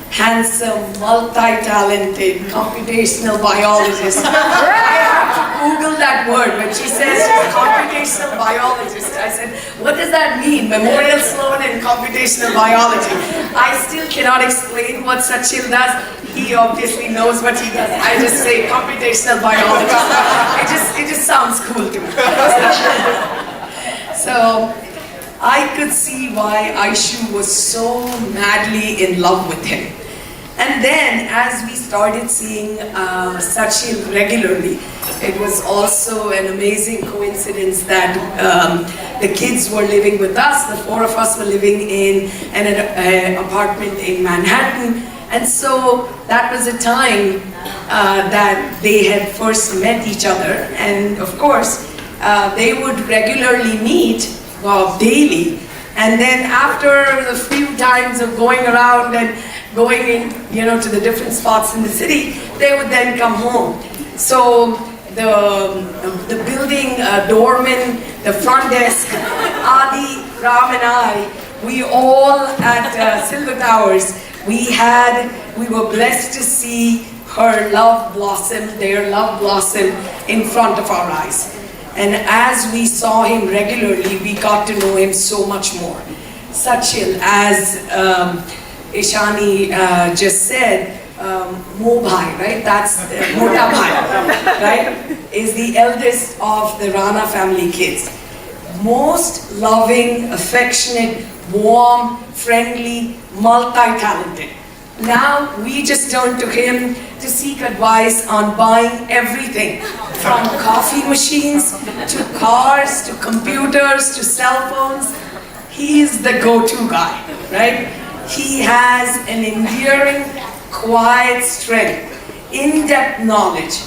handsome, multi-talented computational biologist. I had to Google that word, but she says she's a computational biologist. I said, what does that mean? Memorial Sloan in computational biology. I still cannot explain what Satshil does. He obviously knows what he does. I just say computational biologist. It just sounds cool to me. So I could see why Aisha was so madly in love with him. And then as we started seeing Satshil regularly, it was also an amazing coincidence that the kids were living with us. The four of us were living in an apartment in Manhattan. And so that was a time that they had first met each other. And of course, they would regularly meet, daily. And then after the few times of going around and going in, to the different spots in the city, they would then come home. So the building doorman, the front desk, Adi, Ram and I, we all at Silver Towers, we were blessed to see her love blossom, their love blossom in front of our eyes. And as we saw him regularly, we got to know him so much more. Satshil, as Ishani just said, Mobhai, right? That's Mota Bhai, right? Is the eldest of the Rana family kids. Most loving, affectionate, warm, friendly, multi-talented. Now we just turn to him to seek advice on buying everything from coffee machines to cars to computers to cell phones. He's the go-to guy, right? He has an endearing, quiet strength, in-depth knowledge.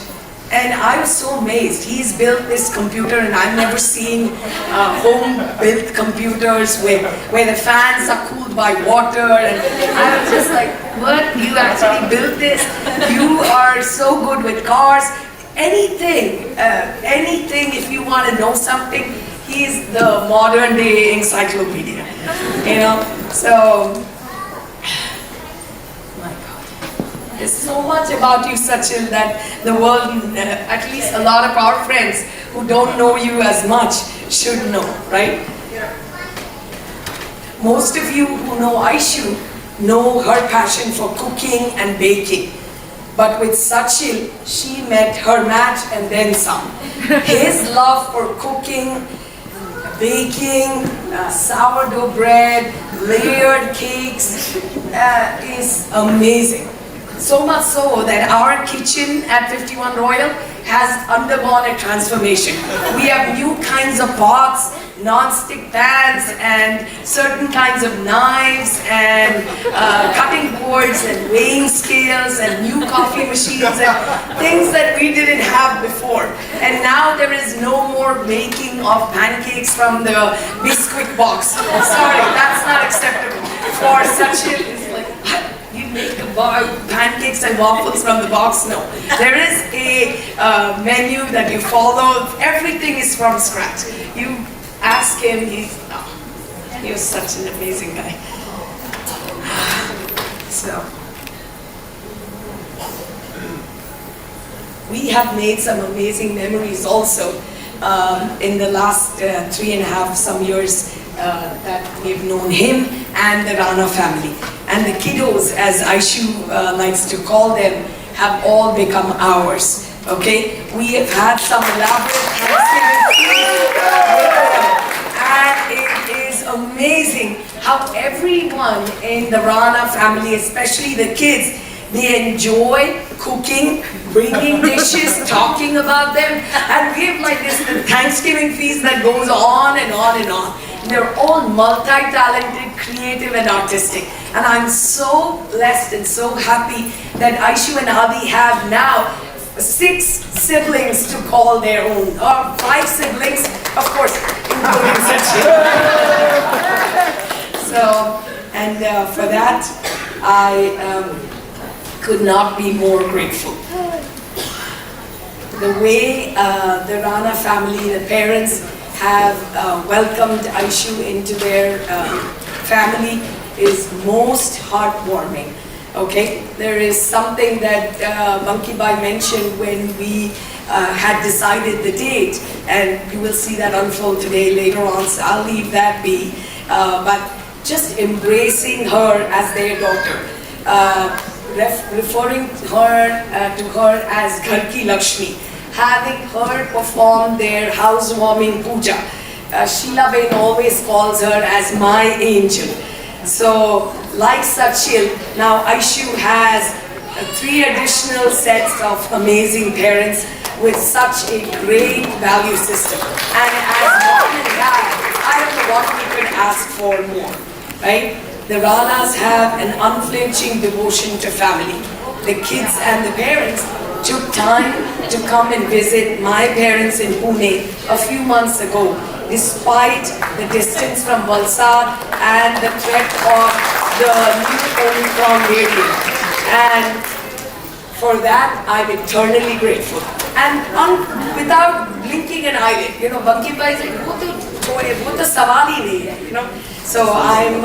And I was so amazed. He's built this computer, and I've never seen home-built computers where the fans are cooled by water. And I was just like, what? You actually built this? You are so good with cars. anything, if you want to know something, he's the modern day encyclopedia, you know. So, my God, there's so much about you, Satshil, that the world, at least a lot of our friends who don't know you as much, should know, right? Most of you who know Aisha know her passion for cooking and baking. But with Satshil, she met her match and then some. His love for cooking, baking, sourdough bread, layered cakes is amazing. So much so that our kitchen at 51 Royal has undergone a transformation. We have new kinds of pots, non-stick pans, and certain kinds of knives, and cutting boards, and weighing scales, and new coffee machines, and things that we didn't have before. And now there is no more making of pancakes from the biscuit box. Sorry, that's not acceptable. For Satshil, it's like, what? You make pancakes and waffles from the box? No. There is a menu that you follow. Everything is from scratch. You ask him, he's such an amazing guy. So, we have made some amazing memories also in the last 3.5 years that we've known him and the Rana family. And the kiddos, as Aisha likes to call them, have all become ours. Okay? We have had some elaborate Thanksgiving and it is amazing how everyone in the Rana family, especially the kids, they enjoy cooking, bringing dishes, talking about them, and we have like this Thanksgiving feast that goes on and on and on. They're all multi-talented, creative and artistic. And I'm so blessed and so happy that Aisha and Adi have now 6 siblings to call their own, or 5 siblings, of course, including Satshil. So, and for that, I could not be more grateful. The way the Rana family, the parents, have welcomed Aisha into their family is most heartwarming. Okay, there is something that Monkey Bai mentioned when we had decided the date, and you will see that unfold today later on, so I'll leave that be. But just embracing her as their daughter, referring to her as Ghar Ki Lakshmi, having her perform their housewarming puja. Sheila Bain always calls her as my angel. So, like Satshil, now Aisha has 3 additional sets of amazing parents with such a great value system. And as mom and dad, I don't know what we could ask for more, right? The Ranas have an unflinching devotion to family. The kids and the parents took time to come and visit my parents in Pune a few months ago, despite the distance from Valsad and the threat of the new Omicron variant. And for that, I'm eternally grateful. And without blinking an eyelid, you know, Monkey Bai said, wo to sawal hi nahi hai, you know. So I'm...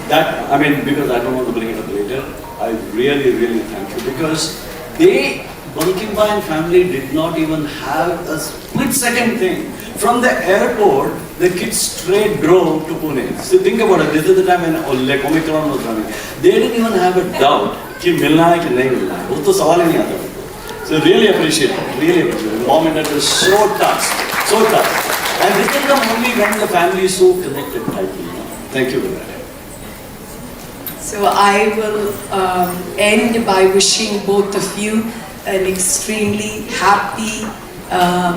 That, I mean, because I don't want to bring it up later, I really, really thank you, because Bankim Bai and family did not even have a split-second thing. From the airport, the kids straight drove to Pune. So think about it, this is the time when Omicron was running. They didn't even have a doubt कि मिलना है कि नहीं मिलना है, वो तो सवाल ही नहीं आता उनको. So really appreciate it, really appreciate it. Mom and dad were so touched, so touched. And this will come only when the family is so connected tightly. Thank you very much. So I will end by wishing both of you an extremely happy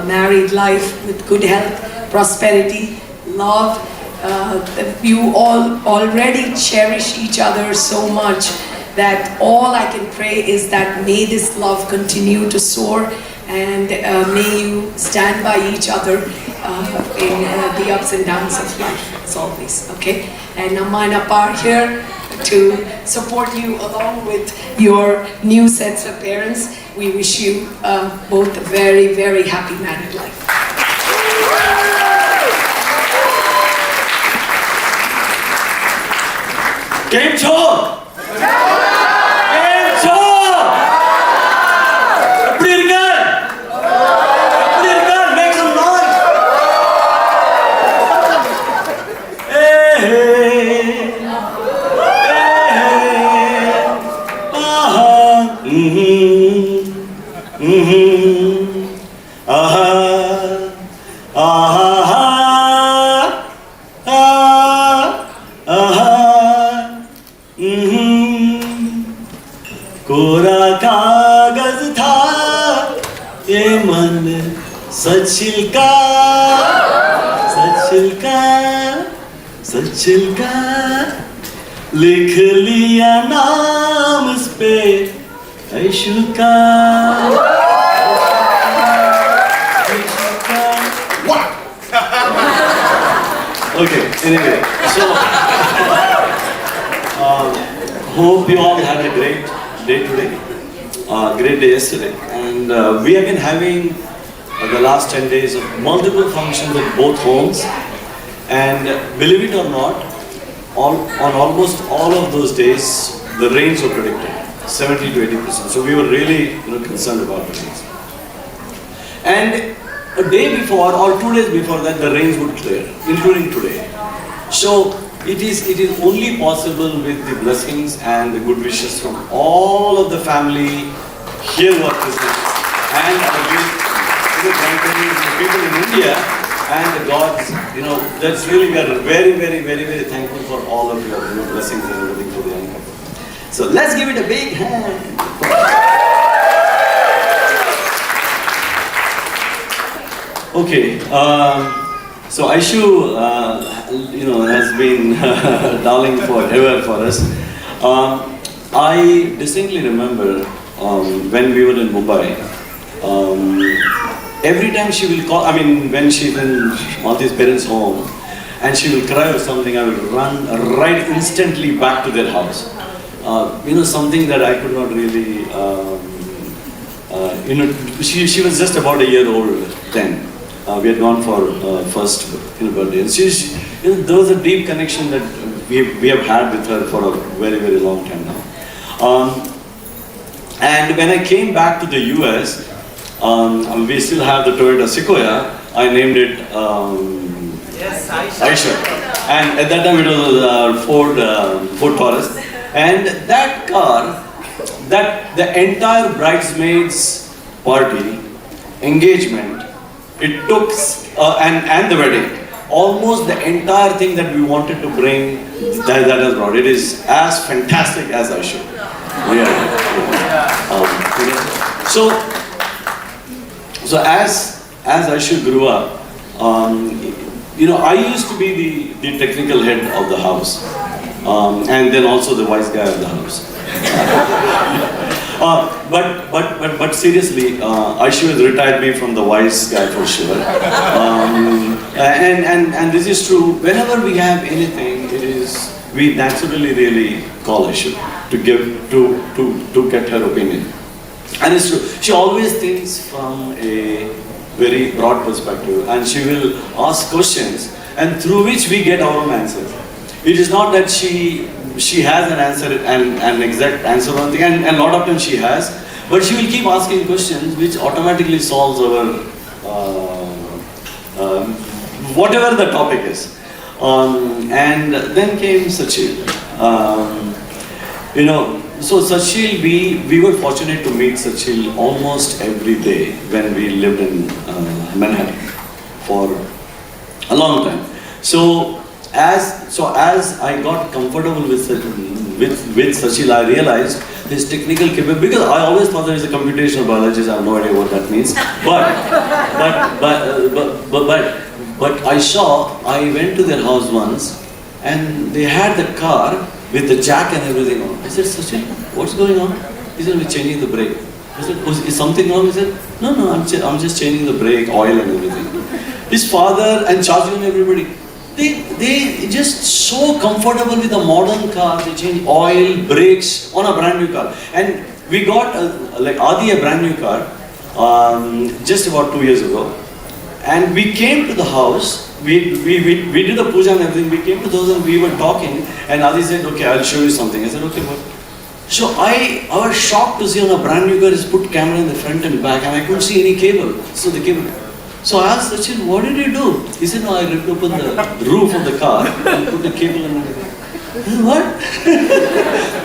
married life with good health, prosperity, love. You all already cherish each other so much that all I can pray is that may this love continue to soar, and may you stand by each other in the ups and downs of life as always, okay? And Amma and Appa are here to support you along with your new sets of parents. we wish you both a very, very happy married life. Game show! कोरा कागज था ये मन सचिल का सचिल का सचिल का लिख लिया नाम इस पे आयशु का Okay, anyway, so hope you all had a great day today, great day yesterday, and we have been having the last 10 days of multiple functions at both homes, and believe it or not, on almost all of those days, the rains were predicted, 70 to 80%. So we were really concerned about the rains. And a day before or 2 days before that, the rains would clear, including today. So it is only possible with the blessings and the good wishes from all of the family here who are present, and the people in India and the gods. That's really, we are very, very, very, very thankful for all of your blessings and everything for the young couple. So let's give it a big hand. Okay, so Aishu, has been darling forever for us. I distinctly remember when we were in Mumbai, every time she will call, when she's in Malti's parents' home, and she will cry or something, I will run right instantly back to their house. Something that I could not really, she was just about a year old then. We had gone for first birthday. And there was a deep connection that we have had with her for a very, very long time now. And when I came back to the US, we still have the Toyota Sequoia. I named it Aisha. And at that time it was a Ford Taurus. And that car, that the entire bridesmaids party, engagement, it took, and the wedding, almost the entire thing that we wanted to bring, that has brought. It is as fantastic as Aisha. So as Aisha grew up, I used to be the technical head of the house, and then also the wise guy of the house. But seriously, Aisha has retired me from the wise guy for sure. And this is true. Whenever we have anything, we naturally really call Aisha to get her opinion. And it's true. She always thinks from a very broad perspective, and she will ask questions, and through which we get our own answers. It is not that she has an answer and an exact answer on thing, and a lot of times she has, but she will keep asking questions which automatically solves our whatever the topic is. And then came Satshil. So Satshil, we were fortunate to meet Satshil almost every day when we lived in Manhattan for a long time. So as I got comfortable with Satshil, I realized his technical capability, because I always thought there is a computational biologist. I have no idea what that means. But I went to their house once, and they had the car with the jack and everything on. I said, Satshil, what's going on? He said, we're changing the brake. I said, is something wrong? He said, no, I'm just changing the brake, oil and everything. His father and Chachi and everybody, they just so comfortable with a modern car. They change oil, brakes on a brand new car. And we got like Adi a brand new car just about 2 years ago, and we came to the house. We did the puja and everything. We came to the house and we were talking, and Adi said, "Okay, I'll show you something." I said, "Okay, what?" So I was shocked to see on a brand new car is put camera in the front and back, and I couldn't see any cable. So the cable. So I asked Satshil, "What did you do?" He said, "No, I ripped open the roof of the car and put the cable in." I said, "What?"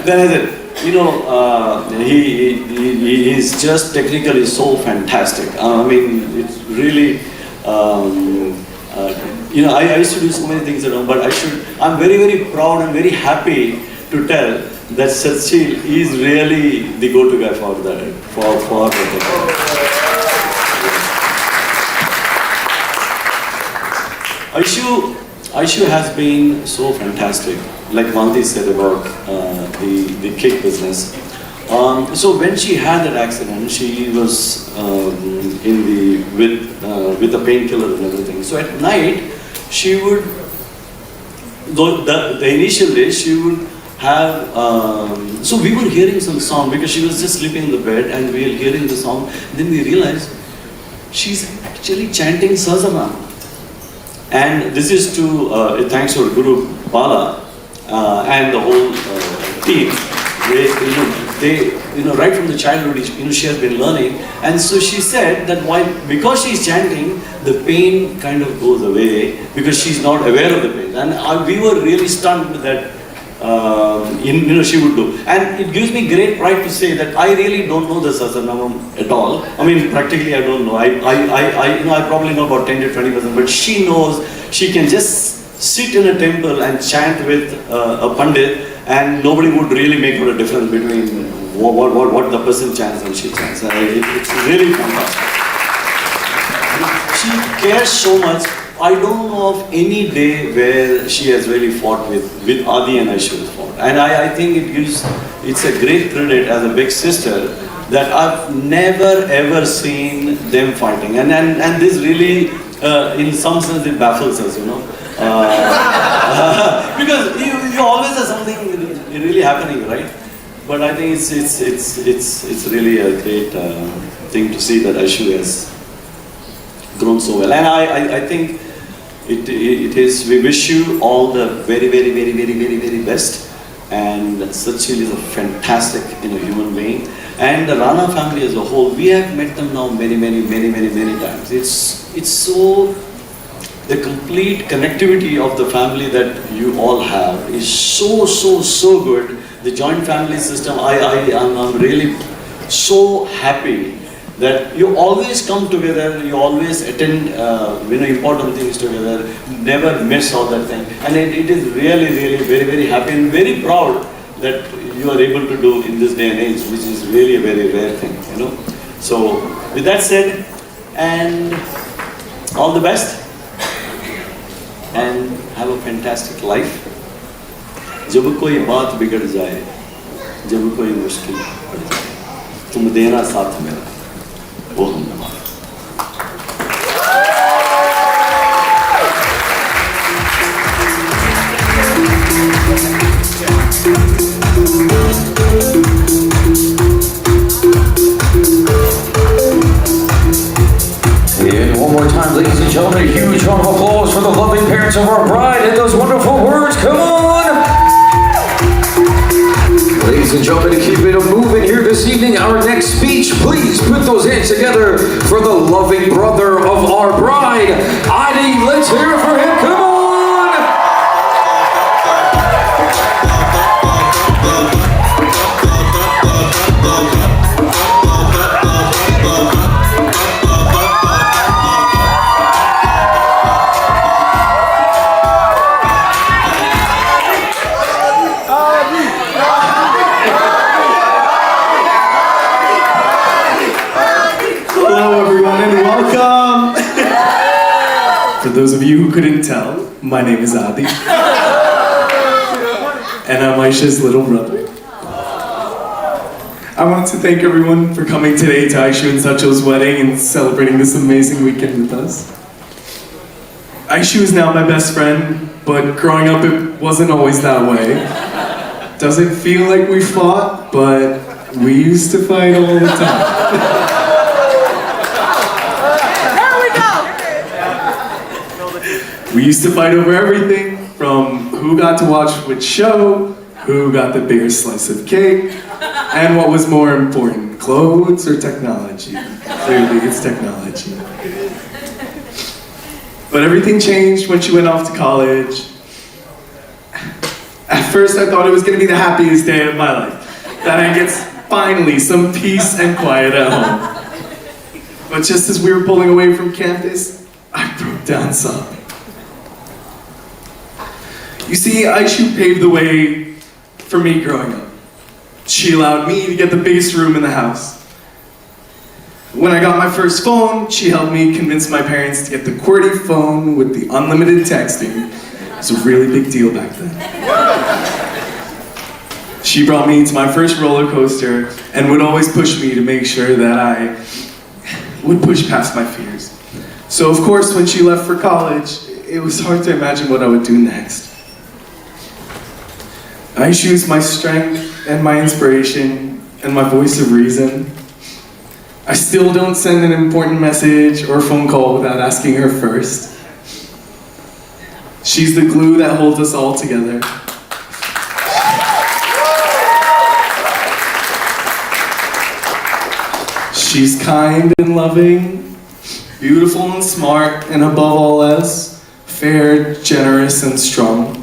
Then I said, "You know, he is just technically so fantastic. I mean, it's really." You know, I used to do so many things at home, but I'm very, very proud and very happy to tell that Satshil is really the go-to guy for that, for Aisha has been so fantastic, like Manti said about the cake business. So when she had that accident, she was with the painkiller and everything. So at night, she would, the initial days, she would have, so we were hearing some song because she was just sleeping in the bed and we were hearing the song. Then we realized she's actually chanting Sahasranam. And this is to, thanks to Guru Bala and the whole team. They, right from the childhood, she has been learning. And so she said that because she's chanting, the pain kind of goes away because she's not aware of the pain. And we were really stunned that, she would do. And it gives me great pride to say that I really don't know the Sahasranamam at all. I mean, practically I don't know. I probably know about 10 to 20%, but she knows. She can just sit in a temple and chant with a pandit, and nobody would really make out a difference between what the person chants and she chants. It's really fantastic. She cares so much. I don't know of any day where she has really fought with Adi and Aisha has fought. And I think it's a great credit as a big sister that I've never ever seen them fighting. And this really, in some sense, it baffles us, because you always have something really happening, right? But I think it's really a great thing to see that Aisha has grown so well. And I think it is, we wish you all the very, very, very, very, very, very best. And Satshil is a fantastic human being. And the Rana family as a whole, we have met them now many, many, many, many, many times. It's so, the complete connectivity of the family that you all have is so, so, so good. The joint family system, I'm really so happy that you always come together, you always attend important things together, never miss all that thing. And it is really, really very, very happy and very proud that you are able to do in this day and age, which is really a very rare thing, So with that said, and all the best, and have a fantastic life. जब कोई बात बिगड़ जाए, जब कोई मुश्किल पड़ जाए, तुम देना साथ मेरा, वो हम नमाज़। And one more time, ladies and gentlemen, a huge round of applause for the loving parents of our bride and those wonderful words. Come on! Ladies and gentlemen, to keep it moving here this evening, our next speech, please put those hands together for the loving brother of our bride, Adi. Let's hear it for him. Come on! For those of you who couldn't tell, my name is Adi. And I'm Aisha's little brother. I want to thank everyone for coming today to Aisha and Satshil's wedding and celebrating this amazing weekend with us. Aisha is now my best friend, but growing up it wasn't always that way. Doesn't feel like we fought, but We used to fight all the time. We used to fight over everything, from who got to watch which show, who got the bigger slice of cake, and what was more important, clothes or technology? Clearly, it's technology. But everything changed when she went off to college. At first, I thought it was going to be the happiest day of my life, that I get finally some peace and quiet at home. But just as we were pulling away from campus, I broke down sobbing. You see, Aisha paved the way for me growing up. She allowed me to get the biggest room in the house. When I got my first phone, she helped me convince my parents to get the QWERTY phone with the unlimited texting. It was a really big deal back then. She brought me to my first roller coaster and would always push me to make sure that I would push past my fears. So of course, when she left for college, it was hard to imagine what I would do next. Aisha is my strength and my inspiration and my voice of reason. I still don't send an important message or phone call without asking her first. She's the glue that holds us all together. She's kind and loving, beautiful and smart, and above all else, fair, generous, and strong.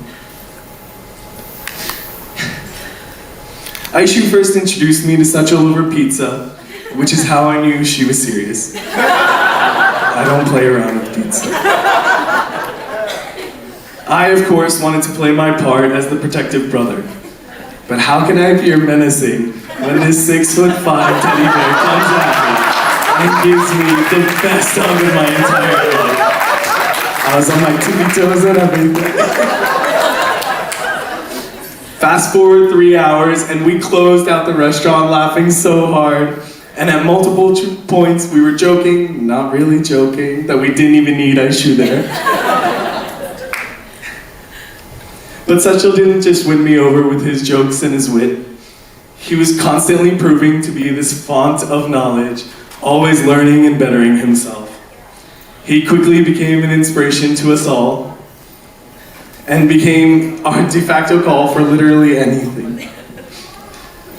Aisha first introduced me to Satshil over pizza, which is how I knew she was serious. I don't play around with pizza. I, of course, wanted to play my part as the protective brother. But how can I appear menacing when this 6'5" teddy bear comes at me and gives me the best hug of my entire life? I was on my tippy toes and everything. Fast forward 3 hours, and we closed out the restaurant laughing so hard. And at multiple points, we were joking, not really joking, that we didn't even need Aisha there. But Satshil didn't just win me over with his jokes and his wit. He was constantly proving to be this font of knowledge, always learning and bettering himself. He quickly became an inspiration to us all, and became our de facto call for literally anything.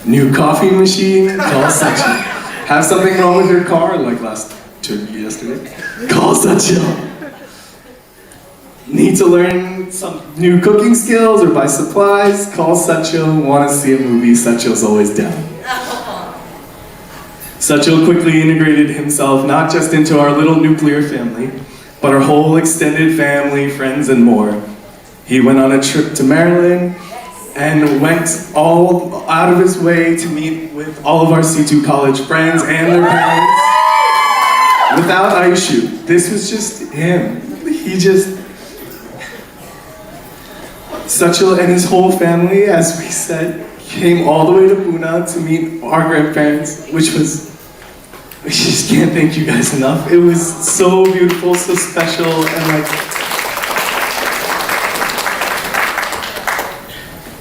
New coffee machine, call Satshil. Have something wrong with your car, like yesterday, call Satshil. Need to learn some new cooking skills or buy supplies, call Satshil. Want to see a movie, Satshil's always down. Satshil quickly integrated himself not just into our little nuclear family, but our whole extended family, friends, and more. He went on a trip to Maryland and went all out of his way to meet with all of our C2 college friends and their parents. Without Aisha, this was just him. Satshil and his whole family, as we said, came all the way to Pune to meet our grandparents, which was, I just can't thank you guys enough. It was so beautiful, so special, and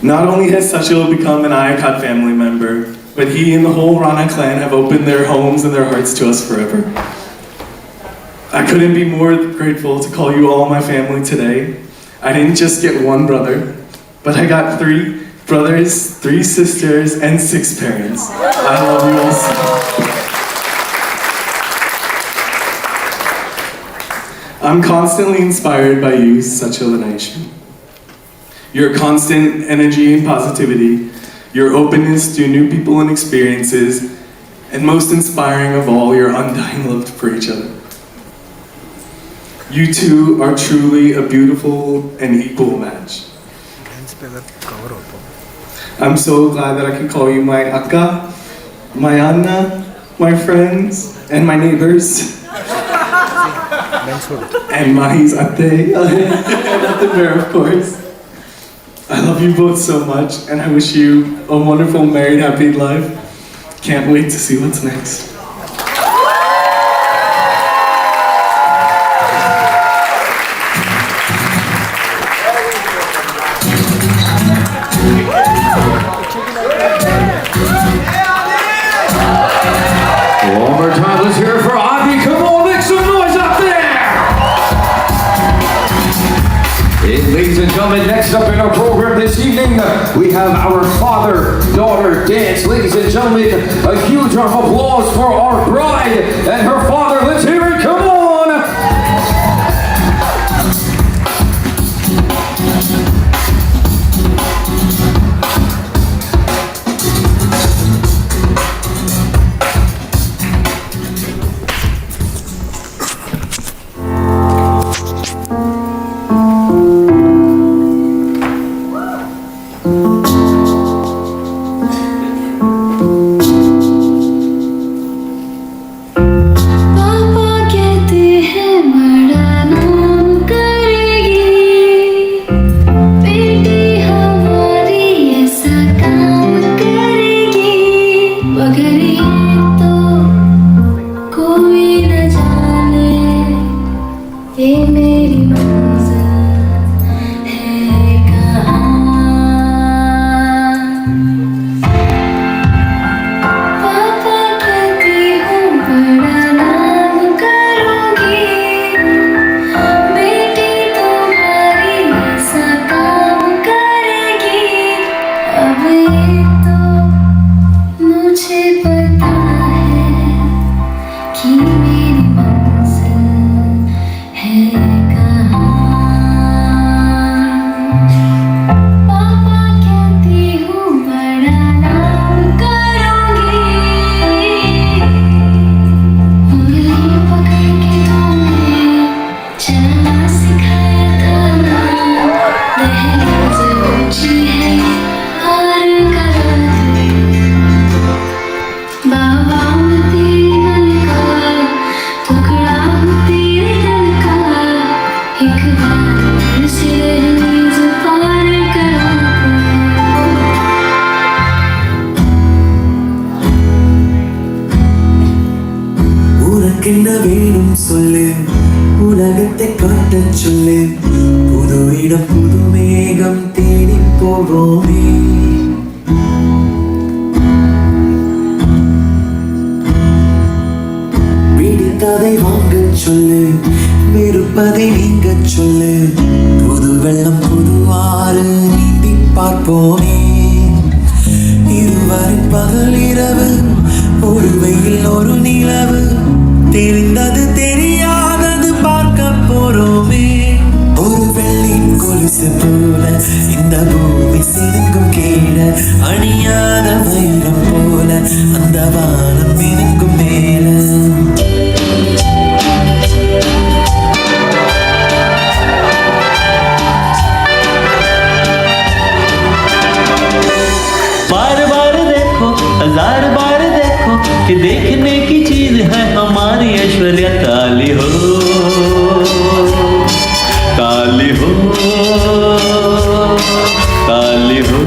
not only has Satshil become an IACOT family member, but he and the whole Rana clan have opened their homes and their hearts to us forever. I couldn't be more grateful to call you all my family today. I didn't just get one brother, but I got 3 brothers, 3 sisters, and 6 parents. I love you all so much. I'm constantly inspired by you, Satshil and Aisha. Your constant energy and positivity, your openness to new people and experiences, and most inspiring of all, your undying love for each other. You two are truly a beautiful and equal match. I'm so glad that I can call you my akka, my Anna, my friends, and my neighbors. And Mahi's ate, not the bear, of course. I love you both so much, and I wish you a wonderful married, happy life. Can't wait to see what's next. And ladies and gentlemen, next up in our program this evening, we have our father-daughter dance. Ladies and gentlemen, a huge round of applause for our bride and her father. Let's hear it, come on! உனக்கென்ன வேணும் சொல்லு உலகத்தை காட்டச் சொல்லு புது இடம் புது மேகம் தேடி போவோமே பிடித்ததை வாங்கச் சொல்லு வெறுப்பதை நீங்கச் சொல்லு புது வெள்ளம் புது ஆறு நீந்தி பார்ப்போமே இருவரின் பகல் இரவு ஒரு வெயில் ஒரு நிலவு தெரிந்தது தெரியாதது பார்க்க போறோமே ஒரு வெள்ளின் கொலுசு போல இந்த பூமி சினுங்கும் கீழே அணியாத வைரம் போல அந்த வானம் மினுங்கும் மேல बार बार देखो हजार बार देखो कि देखने की चीज है हमारी ऐश्वर्या काली हो काली हो काली हो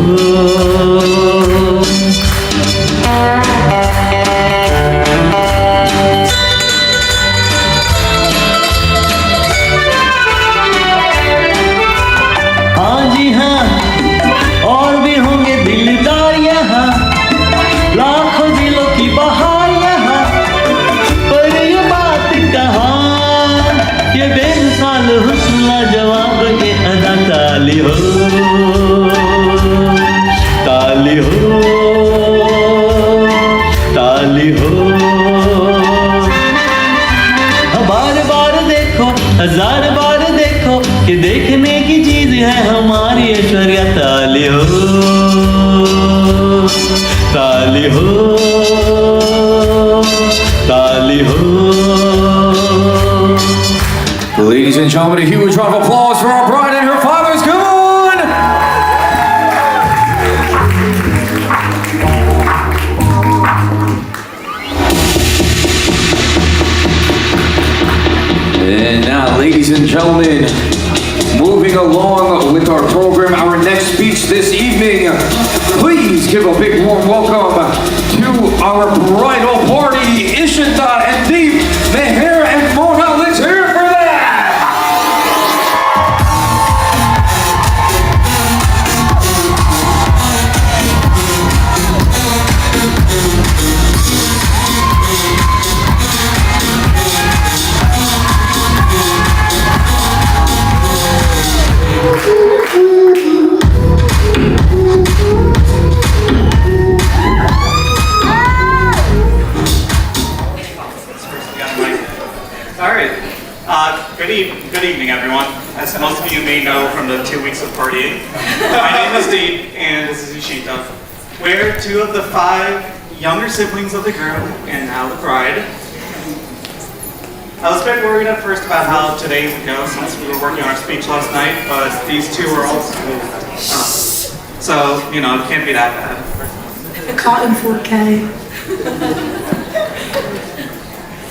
हाँ जी हाँ और भी होंगे दिलदार यहाँ लाखों दिलों की बहार यहाँ पर ये बात कहाँ ये बेमिसाल हुस्न जवाब के अदा काली हो काली हो काली हो बार बार देखो हजार बार देखो कि देखने की चीज है हमारी ऐश्वर्या काली हो काली हो काली हो Ladies and gentlemen, a huge round of applause for our bride and her fathers. Come on! And now, ladies and gentlemen, moving along with our program, our next speech this evening, please give a big warm welcome to our bridal party, Aisha and Deep, Meher and Mona. Let's hear it for that! Good evening, everyone. As most of you may know from the 2 weeks of partying, my name is Deep, and this is Ishita. We're two of the 5 younger siblings of the groom, and now the bride. I was a bit worried at first about how today would go since we were working on our speech last night, but these two were also so, you know, it can't be that bad. I caught in 4K.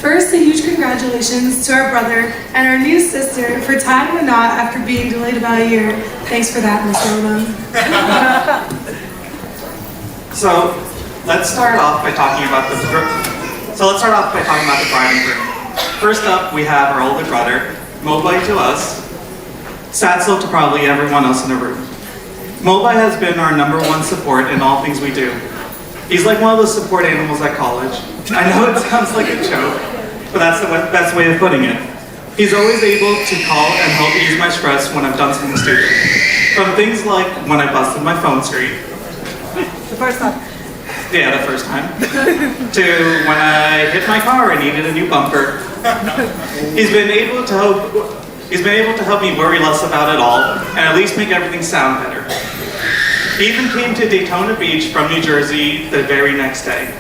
First, a huge congratulations to our brother and our new sister for tying the knot after being delayed about a year. Thanks for that, Miss Rhoda. So let's start off by talking about the bride and groom. First up, we have our older brother, Mobai to us, Satshil to probably everyone else in the room. Mobai has been our #1 support in all things we do. He's like one of those support animals at college. I know it sounds like a joke, but that's the best way of putting it. He's always able to call and help ease my stress when I've done something stupid. From things like when I busted my phone screen. The first time. Yeah, the first time. To when I hit my car and needed a new bumper. He's been able to help me worry less about it all and at least make everything sound better. He even came to Daytona Beach from New Jersey the very next day.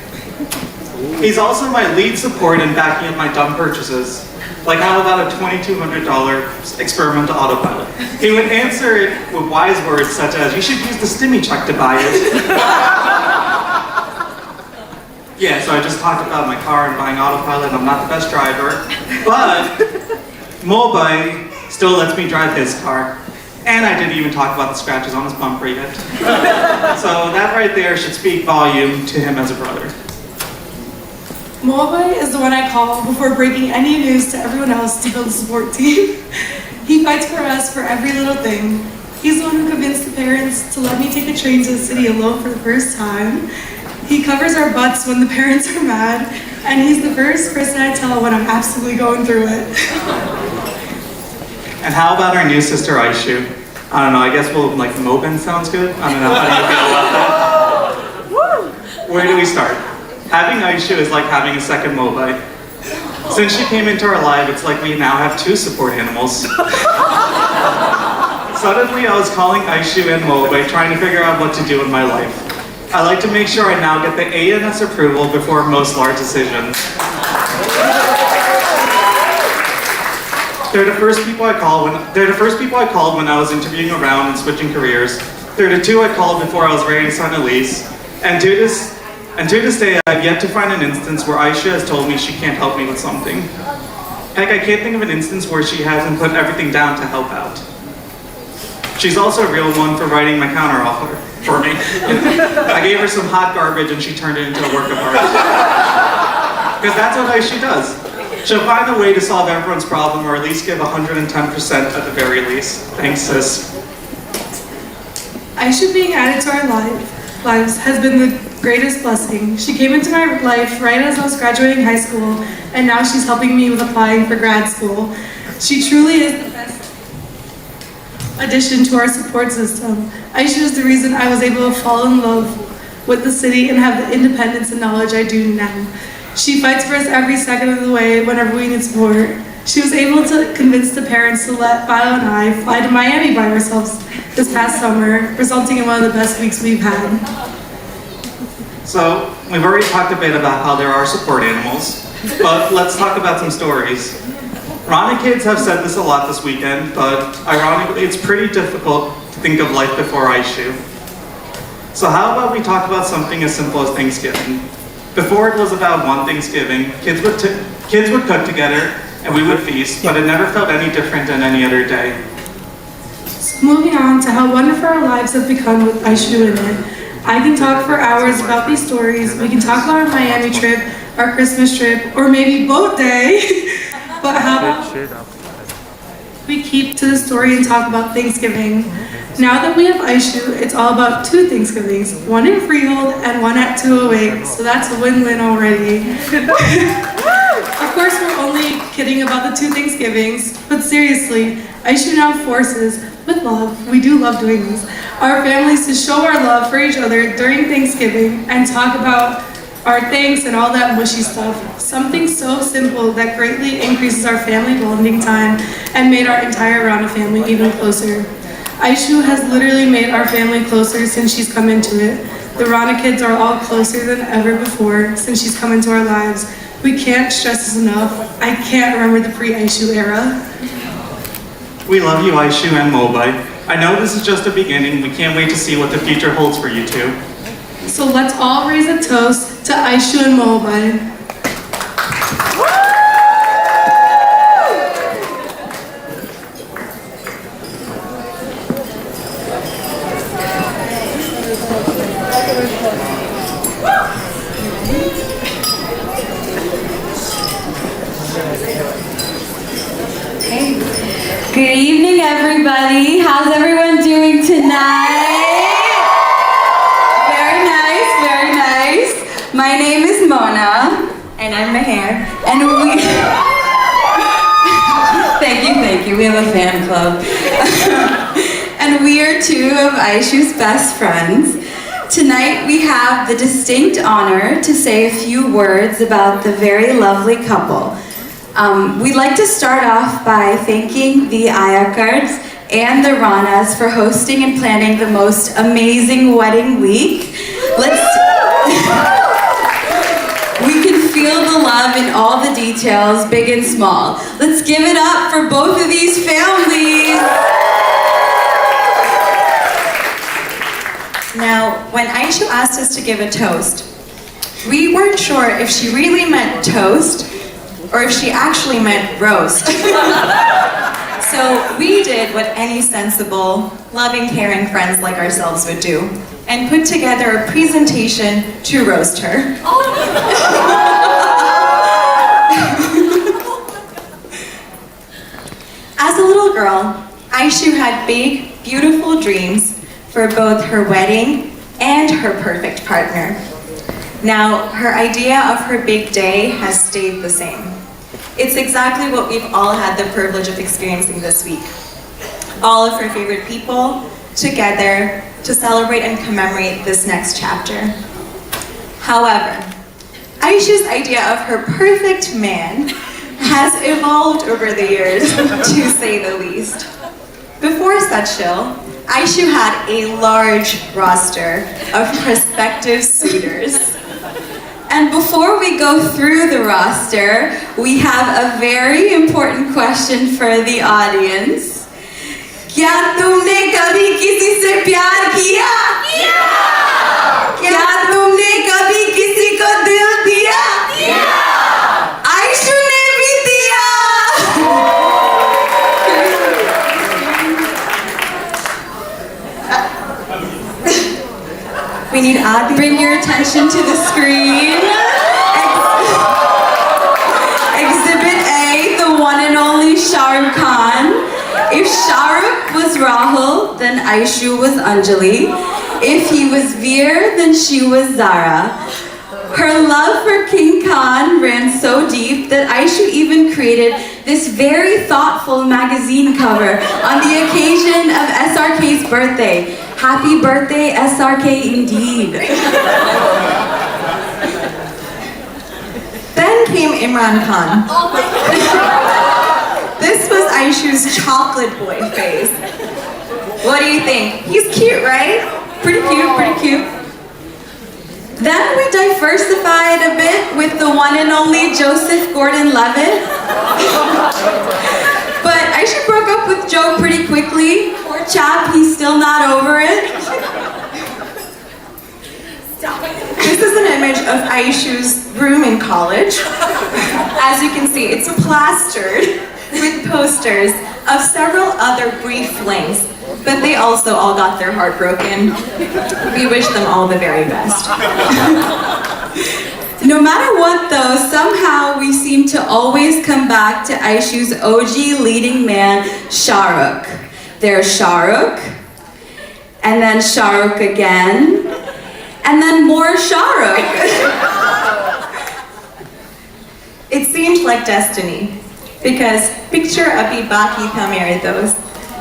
He's also my lead support in backing up my dumb purchases. Like how about a $2,200 experimental autopilot? He would answer it with wise words such as, "You should use the stimmy check to buy it." Yeah, so I just talked about my car and buying autopilot. I'm not the best driver, but Mobai still lets me drive his car. And I didn't even talk about the scratches on his bumper yet. So that right there should speak volume to him as a brother. Mobai is the one I call before breaking any news to everyone else to build a support team. He fights for us for every little thing. He's the one who convinced the parents to let me take a train to the city alone for the first time. He covers our butts when the parents are mad, and he's the first person I tell when I'm absolutely going through it. And how about our new sister, Aisha? I don't know, I guess Mobin sounds good? I don't know, how do you feel about that? Where do we start? Having Aisha is like having a second Mobai. Since she came into our life, it's like we now have 2 support animals. Suddenly, I was calling Aisha and Mobai trying to figure out what to do in my life. I like to make sure I now get the ANS approval before most large decisions. They're the first people I called when I was interviewing around and switching careers. They're the 2 I called before I was ready to sign a lease. And to this day, I've yet to find an instance where Aisha has told me she can't help me with something. Heck, I can't think of an instance where she hasn't put everything down to help out. She's also a real one for writing my counteroffer for me. I gave her some hot garbage and she turned it into a work of art. Because that's what Aisha does. She'll find a way to solve everyone's problem or at least give 110% at the very least. Thanks, sis. Aisha being added to our lives has been the greatest blessing. She came into my life right as I was graduating high school, and now she's helping me with applying for grad school. She truly is the best addition to our support system. Aisha is the reason I was able to fall in love with the city and have the independence and knowledge I do now. She fights for us every second of the way whenever we need support. She was able to convince the parents to let Philo and I fly to Miami by ourselves this past summer, resulting in one of the best weeks we've had. So, we've already talked a bit about how there are support animals, but let's talk about some stories. Ron and kids have said this a lot this weekend, but ironically, it's pretty difficult to think of life before Aisha. So how about we talk about something as simple as Thanksgiving? Before it was about one Thanksgiving, kids would cook together and we would feast, but it never felt any different than any other day. So moving on to how wonderful our lives have become with Aisha in it. I can talk for hours about these stories. We can talk about our Miami trip, our Christmas trip, or maybe boat day. But how about we keep to the story and talk about Thanksgiving? Now that we have Aisha, it's all about 2 Thanksgivings, one in Freehold and one at 208, so that's a win-win already. Of course, we're only kidding about the 2 Thanksgivings, but seriously, Aisha now forces, with love, we do love doing this, our families to show our love for each other during Thanksgiving and talk about our thanks, and all that mushy stuff. Something so simple that greatly increases our family bonding time and made our entire Rana family even closer. Aisha has literally made our family closer since she's come into it. The Rana kids are all closer than ever before since she's come into our lives. We can't stress this enough. I can't remember the pre-Aisha era. We love you, Aisha and Mobai. I know this is just a beginning. We can't wait to see what the future holds for you two. So let's all raise a toast to Aisha and Mobai. Good evening, everybody. How's everyone doing tonight? Very nice, very nice. My name is Mona, and I'm Meher, and we... Thank you, we have a fan club. And we are two of Aisha's best friends. Tonight we have the distinct honor to say a few words about the very lovely couple. We'd like to start off by thanking the Ayakards and the Ranas for hosting and planning the most amazing wedding week. We can feel the love in all the details, big and small. Let's give it up for both of these families. Now, when Aisha asked us to give a toast, we weren't sure if she really meant toast or if she actually meant roast. So we did what any sensible, loving, caring friends like ourselves would do, and put together a presentation to roast her. As a little girl, Aisha had big, beautiful dreams for both her wedding and her perfect partner. Now, her idea of her big day has stayed the same. It's exactly what we've all had the privilege of experiencing this week. All of her favorite people together to celebrate and commemorate this next chapter. However, Aisha's idea of her perfect man has evolved over the years, to say the least. Before Satshil, Aisha had a large roster of prospective suitors. And before we go through the roster, we have a very important question for the audience. क्या तुमने कभी किसी से प्यार किया? क्या तुमने कभी किसी को दिल दिया? आयशु ने भी दिया। We need Adi. Bring your attention to the screen. Exhibit A, the one and only Shah Rukh Khan. If Shah Rukh was Rahul, then Aisha was Anjali. If he was Veer, then she was Zara. Her love for King Khan ran so deep that Aisha even created this very thoughtful magazine cover on the occasion of SRK's birthday. Happy birthday, SRK, indeed. Then came Imran Khan. This was Aisha's chocolate boy phase. What do you think? He's cute, right? Pretty cute, pretty cute. Then we diversified a bit with the one and only Joseph Gordon-Levitt. But Aisha broke up with Joe pretty quickly. Poor chap, he's still not over it. This is an image of Aisha's room in college. As you can see, it's plastered with posters of several other brief flings, but they also all got their heart broken. We wish them all the very best. No matter what though, somehow we seem to always come back to Aisha's OG leading man, Shah Rukh. There's Shah Rukh, and then Shah Rukh again, and then more Shah Rukh. It seemed like destiny, because picture abhi baki tha mere dost.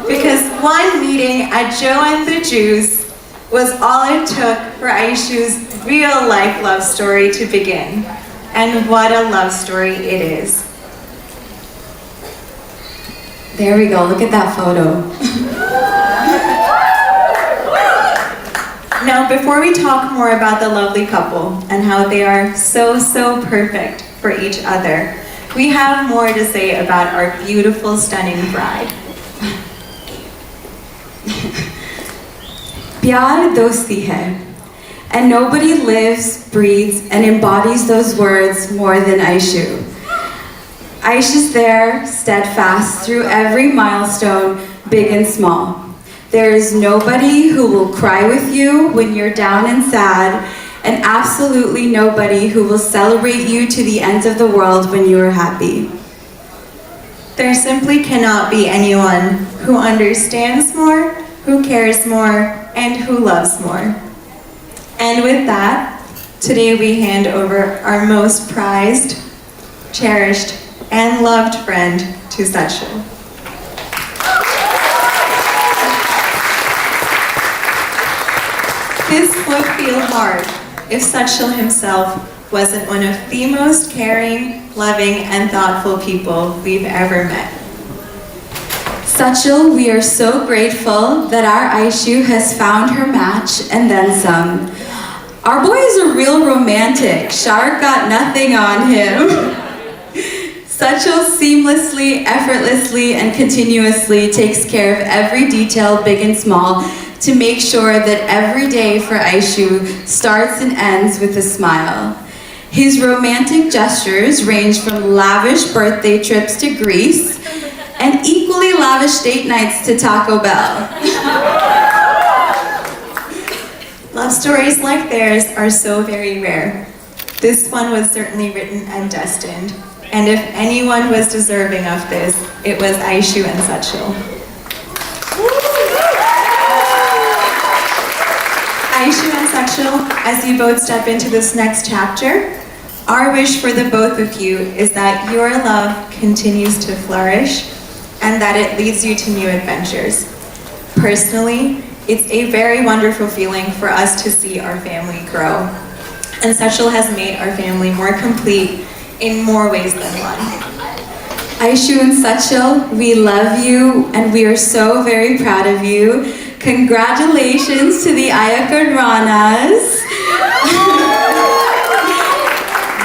Because one meeting at Joe and the Juice, was all it took for Aishu's real life love story to begin. And what a love story it is. There we go, look at that photo. Now, before we talk more about the lovely couple and how they are so perfect for each other, we have more to say about our beautiful, stunning bride. Pyar dosti hai, and nobody lives, breathes, and embodies those words more than Aishu. Aisha's there, steadfast through every milestone, big and small. There is nobody who will cry with you when you're down and sad, and absolutely nobody who will celebrate you to the ends of the world when you are happy. There simply cannot be anyone who understands more, who cares more, and who loves more. And with that, today we hand over our most prized, cherished, and loved friend to Satshil. This would feel hard if Satshil himself wasn't one of the most caring, loving, and thoughtful people we've ever met. Satshil, we are so grateful that our Aishu has found her match and then some. Our boy is a real romantic. Shark got nothing on him. Satshil seamlessly, effortlessly, and continuously takes care of every detail, big and small, to make sure that every day for Aishu starts and ends with a smile. His romantic gestures range from lavish birthday trips to Greece and equally lavish date nights to Taco Bell. Love stories like theirs are so very rare. This one was certainly written and destined. And if anyone was deserving of this, it was Aishu and Satshil. Aishu and Satshil, as you both step into this next chapter, our wish for the both of you is that your love continues to flourish and that it leads you to new adventures. Personally, it's a very wonderful feeling for us to see our family grow. And Satshil has made our family more complete in more ways than one. Aishu and Satshil, we love you and we are so very proud of you. Congratulations to the Ayakar Ranas.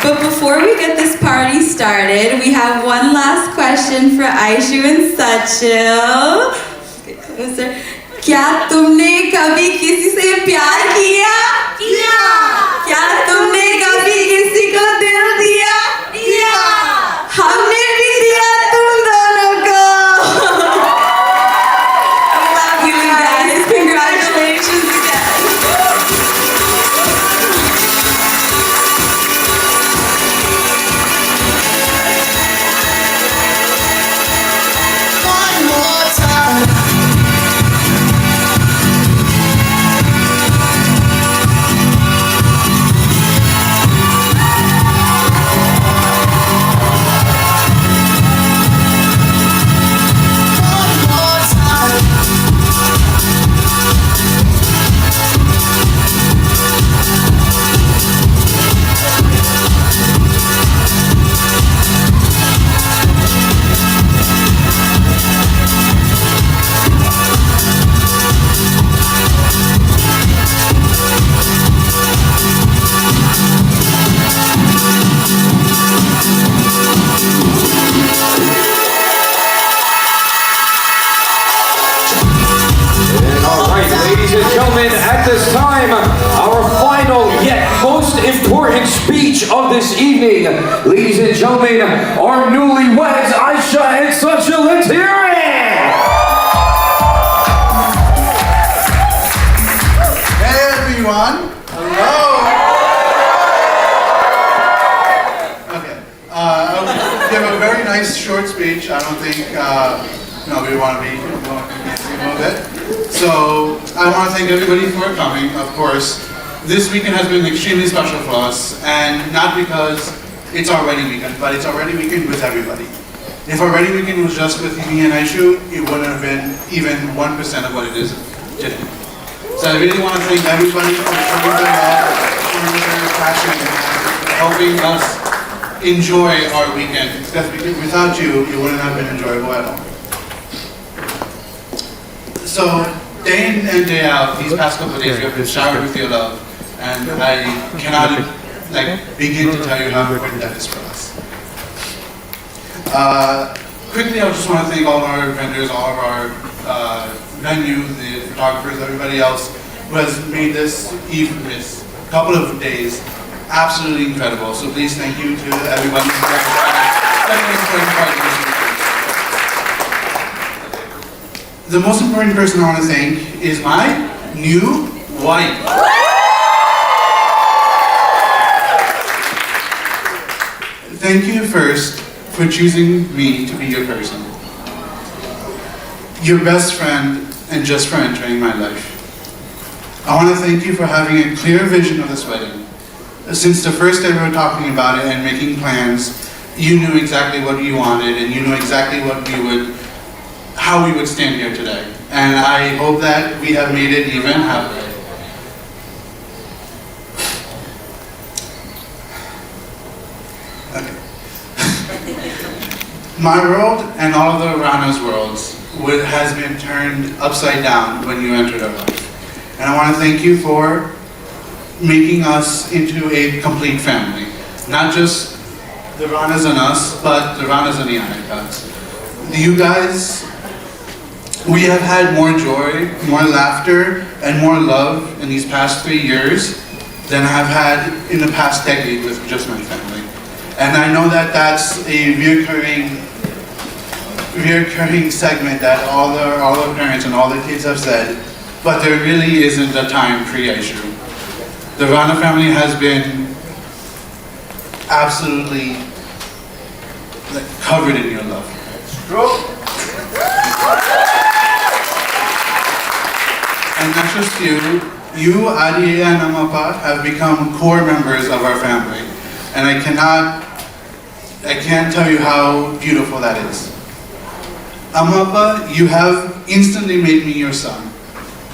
But before we get this party started, we have one last question for Aishu and Satshil. क्या तुमने कभी किसी से प्यार किया? किया। क्या तुमने कभी किसी को दिल दिया? दिया। हमने भी दिया तुम दोनों को। Love you guys. Congratulations again. One more time. At this time, our final yet most important speech of this evening. Ladies and gentlemen, our newlyweds, Aisha and Satshil, let's hear it! Hey everyone! Hello! Okay, I'll give a very nice short speech. I don't think we want to be a little bit. So I want to thank everybody for coming, of course. This weekend has been extremely special for us, and not because it's our wedding weekend, but it's our wedding weekend with everybody. If our wedding weekend was just with me and Aishu, it wouldn't have been even 1% of what it is today. So I really want to thank everybody for showing their love, showing their passion, and helping us enjoy our weekend. Because without you, it wouldn't have been enjoyable at all. So day in and day out, these past couple of days, you have been showered with your love, and I cannot begin to tell you how important that is for us. Quickly, I just want to thank all of our vendors, all of our venue, the photographers, everybody else who has made this couple of days absolutely incredible. So please thank you to everybody for such an important part of this weekend. The most important person I want to thank is my new wife. Thank you first for choosing me to be your person. Your best friend and just for entering my life. I want to thank you for having a clear vision of this wedding. Since the first day we were talking about it and making plans, you knew exactly what you wanted and you knew exactly how we would stand here today. And I hope that we have made it even happier. My world and all of the Rana's worlds has been turned upside down when you entered our life. And I want to thank you for making us into a complete family. Not just the Ranas and us, but the Ranas and the Anikas. You guys, we have had more joy, more laughter, and more love in these past 3 years than I've had in the past decade with just my family. And I know that that's a reoccurring segment that all the parents and all the kids have said, but there really isn't a time pre-Aisha. The Rana family has been absolutely covered in your love. And not just you, Adi and Amapa, have become core members of our family. And I can't tell you how beautiful that is. Amapa, you have instantly made me your son,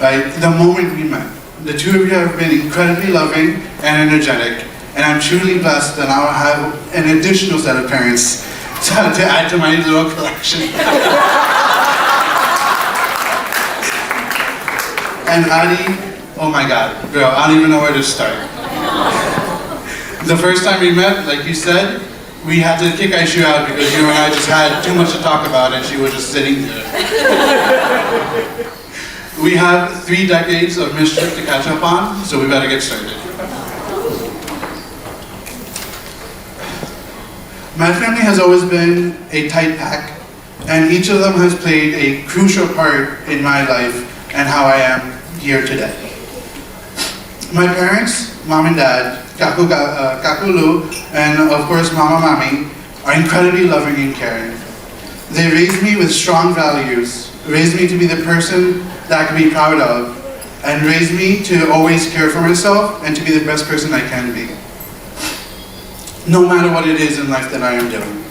right? The moment we met. The two of you have been incredibly loving and energetic, and I'm truly blessed that I'll have an additional set of parents to add to my little collection. And Adi, oh my God, bro, I don't even know where to start. The first time we met, like you said, we had to kick Aisha out because you and I just had too much to talk about and she was just sitting there. We have 3 decades of mischief to catch up on, so we better get started. My family has always been a tight pack, and each of them has played a crucial part in my life and how I am here today. My parents, mom and dad, Kakulu, and of course Mama Mami, are incredibly loving and caring. They raised me with strong values, raised me to be the person that I can be proud of, and raised me to always care for myself and to be the best person I can be. No matter what it is in life that I am doing.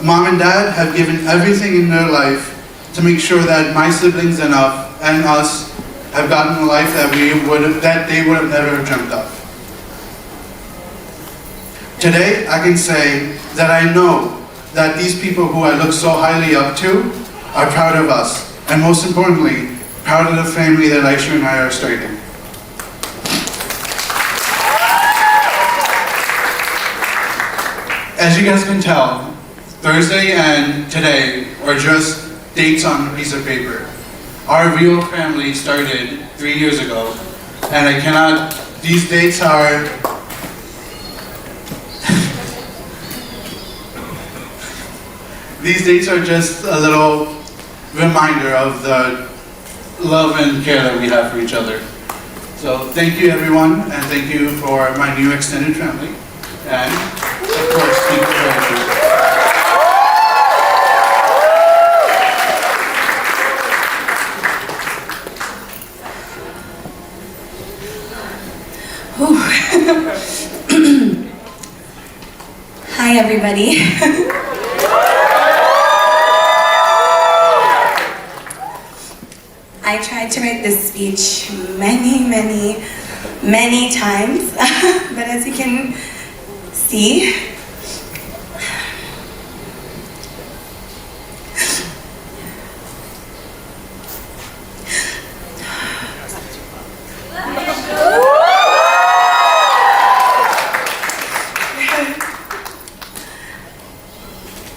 Mom and Dad have given everything in their life to make sure that my siblings and us have gotten a life that they would have never dreamt of. Today, I can say that I know that these people who I look so highly up to are proud of us, and most importantly, proud of the family that Aisha and I are starting. As you guys can tell, Thursday and today are just dates on a piece of paper. Our real family started 3 years ago, and these dates are, these dates are just a little reminder of the love and care that we have for each other. So thank you everyone, and thank you for my new extended family. And of course, thank you for everything. Hi everybody. I tried to write this speech many times, but as you can see,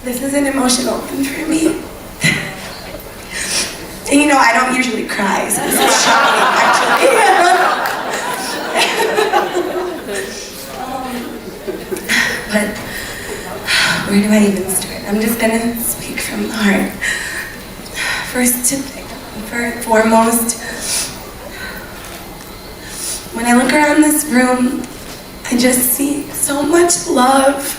this is an emotional one for me. And you know, I don't usually cry, so this is shocking, actually. But where do I even start? I'm just gonna speak from the heart. First and foremost, when I look around this room, I just see so much love.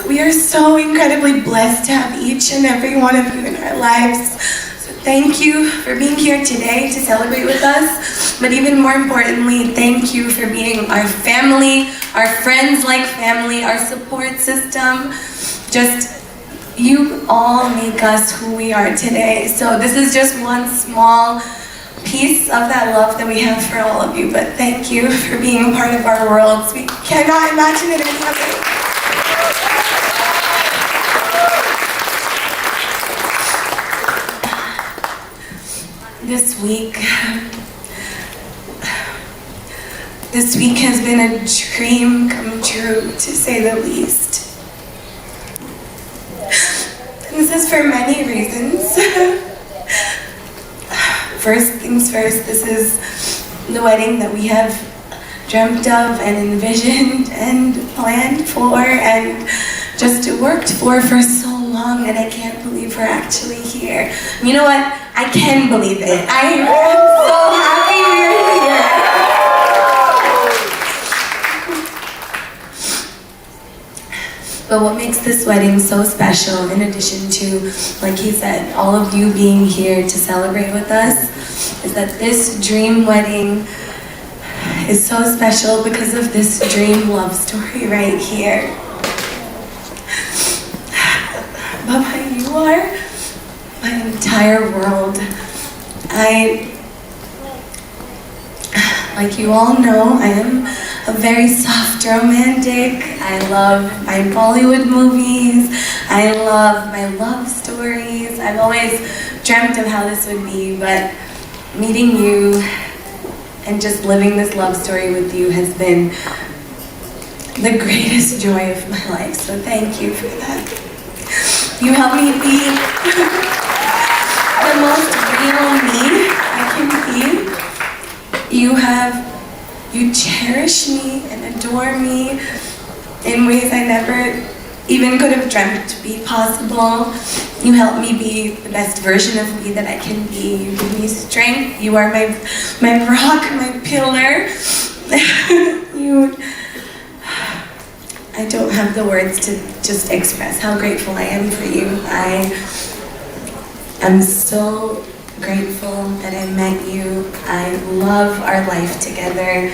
We are so incredibly blessed to have each and every one of you in our lives. So thank you for being here today to celebrate with us. But even more importantly, thank you for being our family, our friends like family, our support system. Just, you all make us who we are today. So this is just one small piece of that love that we have for all of you. But thank you for being a part of our worlds. We cannot imagine it any other way. This week has been a dream come true, to say the least. And this is for many reasons. First things first, this is the wedding that we have dreamt of and envisioned and planned for and just worked for so long, and I can't believe we're actually here. You know what? I can believe it. I am so happy we're here. But what makes this wedding so special, in addition to, like he said, all of you being here to celebrate with us, is that this dream wedding is so special because of this dream love story right here. Baba, you are my entire world. Like you all know, I am a very soft romantic. I love my Bollywood movies. I love my love stories. I've always dreamt of how this would be, but meeting you and just living this love story with you has been the greatest joy of my life, so thank you for that. You help me be the most real me I can be. You cherish me and adore me in ways I never even could have dreamt to be possible. You help me be the best version of me that I can be. You give me strength. You are my rock, my pillar. I don't have the words to just express how grateful I am for you. I'm so grateful that I met you. I love our life together.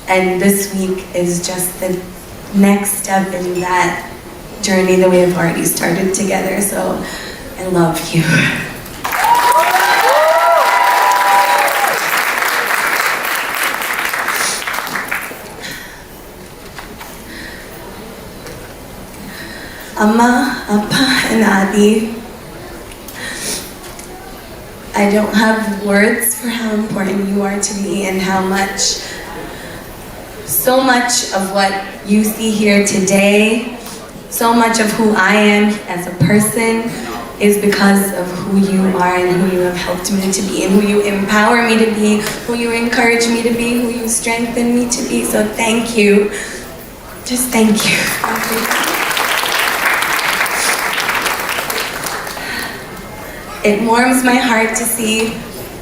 And this week is just the next step in that journey that we have already started together. So I love you. Amma, Appa, and Adi, I don't have words for how important you are to me and how much, so much of what you see here today, so much of who I am as a person is because of who you are and who you have helped me to be and who you empower me to be, who you encourage me to be, who you strengthen me to be. So thank you. Just thank you. It warms my heart to see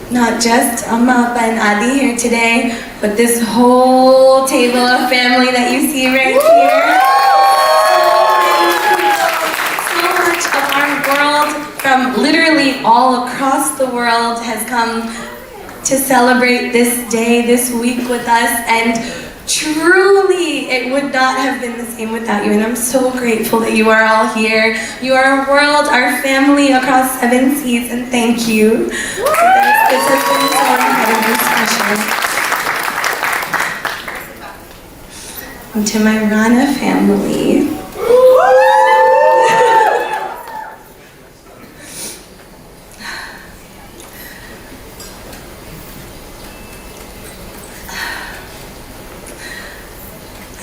not just Amma, Appa, and Adi here today, but this whole table of family that you see right here. So much of our world, from literally all across the world, has come to celebrate this day, this week with us, and Truly, it would not have been the same without you, and I'm so grateful that you are all here. You are our world, our family across 7 seas, and thank you. This has been so incredibly special. And to my Rana family,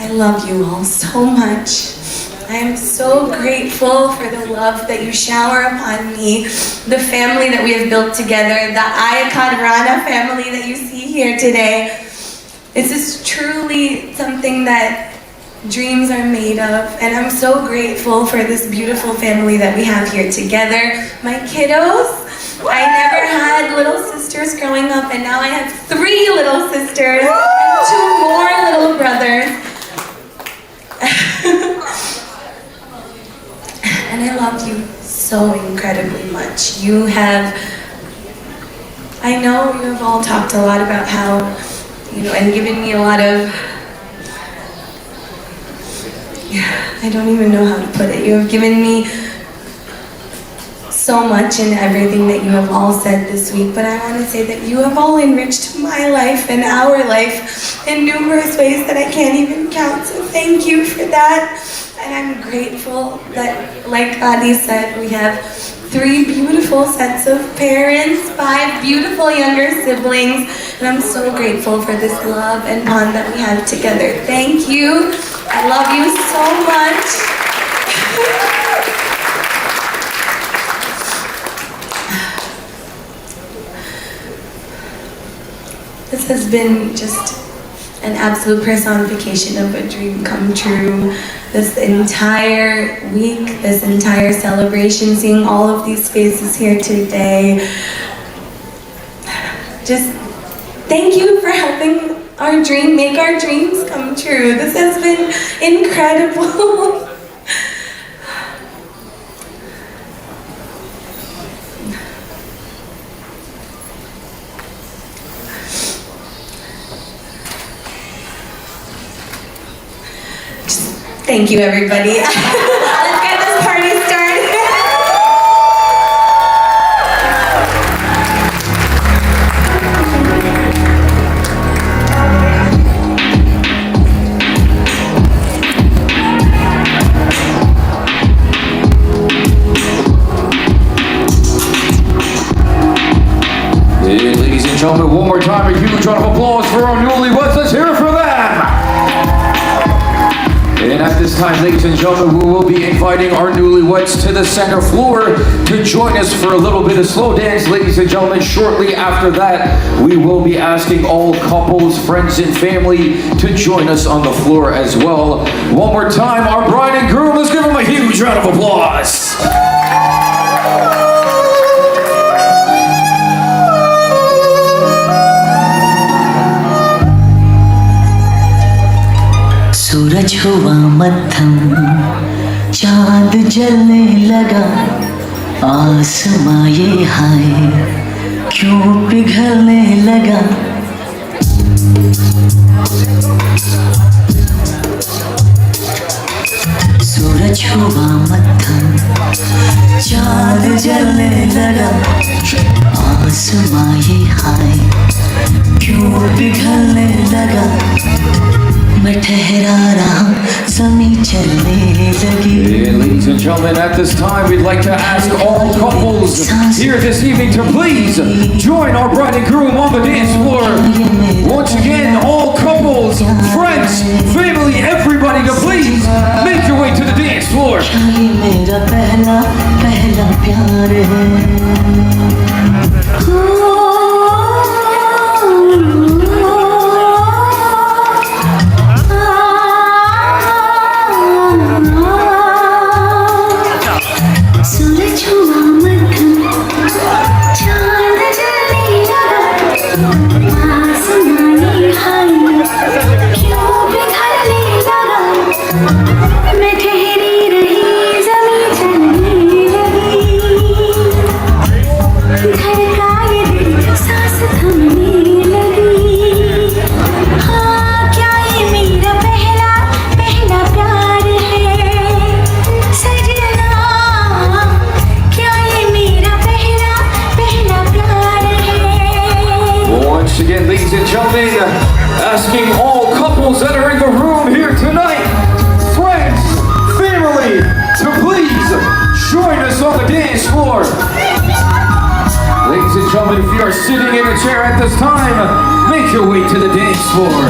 I love you all so much. I am so grateful for the love that you shower upon me, the family that we have built together, the Icon Rana family that you see here today. This is truly something that dreams are made of, and I'm so grateful for this beautiful family that we have here together. My kiddos, I never had little sisters growing up, and now I have 3 little sisters and 2 more little brothers. And I love you so incredibly much. You have, I know you have all talked a lot about how, and given me a lot of, I don't even know how to put it. You have given me so much in everything that you have all said this week, but I want to say that you have all enriched my life and our life in numerous ways that I can't even count, so thank you for that. And I'm grateful that, like Adi said, we have 3 beautiful sets of parents, 5 beautiful younger siblings, and I'm so grateful for this love and bond that we have together. Thank you. I love you so much. This has been just an absolute personification of a dream come true. This entire week, this entire celebration, seeing all of these faces here today. Just thank you for helping make our dreams come true. This has been incredible. Thank you, everybody. Let's get this party started. And ladies and gentlemen, one more time, a huge round of applause for our newlyweds. Let's hear it for them. And at this time, ladies and gentlemen, we will be inviting our newlyweds to the center floor to join us for a little bit of slow dance. Ladies and gentlemen, shortly after that, we will be asking all couples, friends, and family to join us on the floor as well. One more time, our bride and groom, let's give them a huge round of applause. सूरज हुआ मध्यम चांद जलने लगा आसमां ये हाय क्यों पिघलने लगा सूरज हुआ मध्यम चांद जलने लगा आसमां ये हाय क्यों पिघलने लगा मैं ठहरा रहा ज़मीं चलने लगी. And ladies and gentlemen, at this time, we'd like to ask all couples here this evening to please join our bride and groom on the dance floor. Once again, all couples, friends, family, everybody to please make your way to the dance floor. ये मेरा पहला पहला प्यार है. Okay. ladies and gentlemen, asking all couples that are in the room here tonight, friends, family, to please join us on the dance floor. Ladies and gentlemen, if you are sitting in a chair at this time, make your way to the dance floor.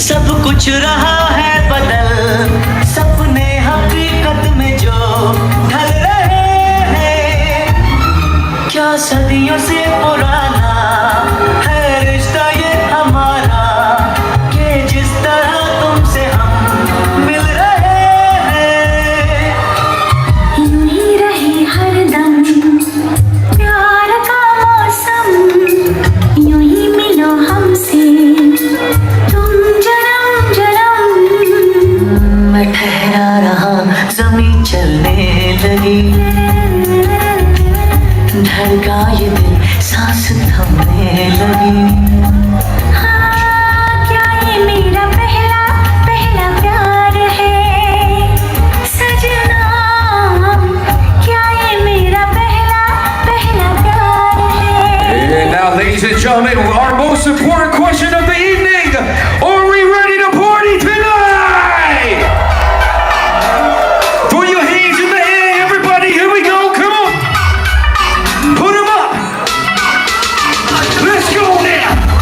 सब कुछ रहा है बदल, सपने हकीकत में जो ढल रहे हैं, क्या सदियों से पुराना है रिश्ता ये हमारा, कि जिस तरह तुमसे हम मिल रहे हैं, यूं ही रहे हरदम प्यार का मौसम, यूं ही मिलो हमसे मैं ठहरा रहा ज़मीं चलने लगी, धड़का ये दिल सांस थमने लगी। हाँ, क्या ये मेरा पहला प्यार है सजना, क्या ये मेरा पहला प्यार है। And now, ladies and gentlemen, our most important question of the evening, are we ready to party tonight? Put your hands in the air, everybody, here we go, come on. Put them up. Let's go now.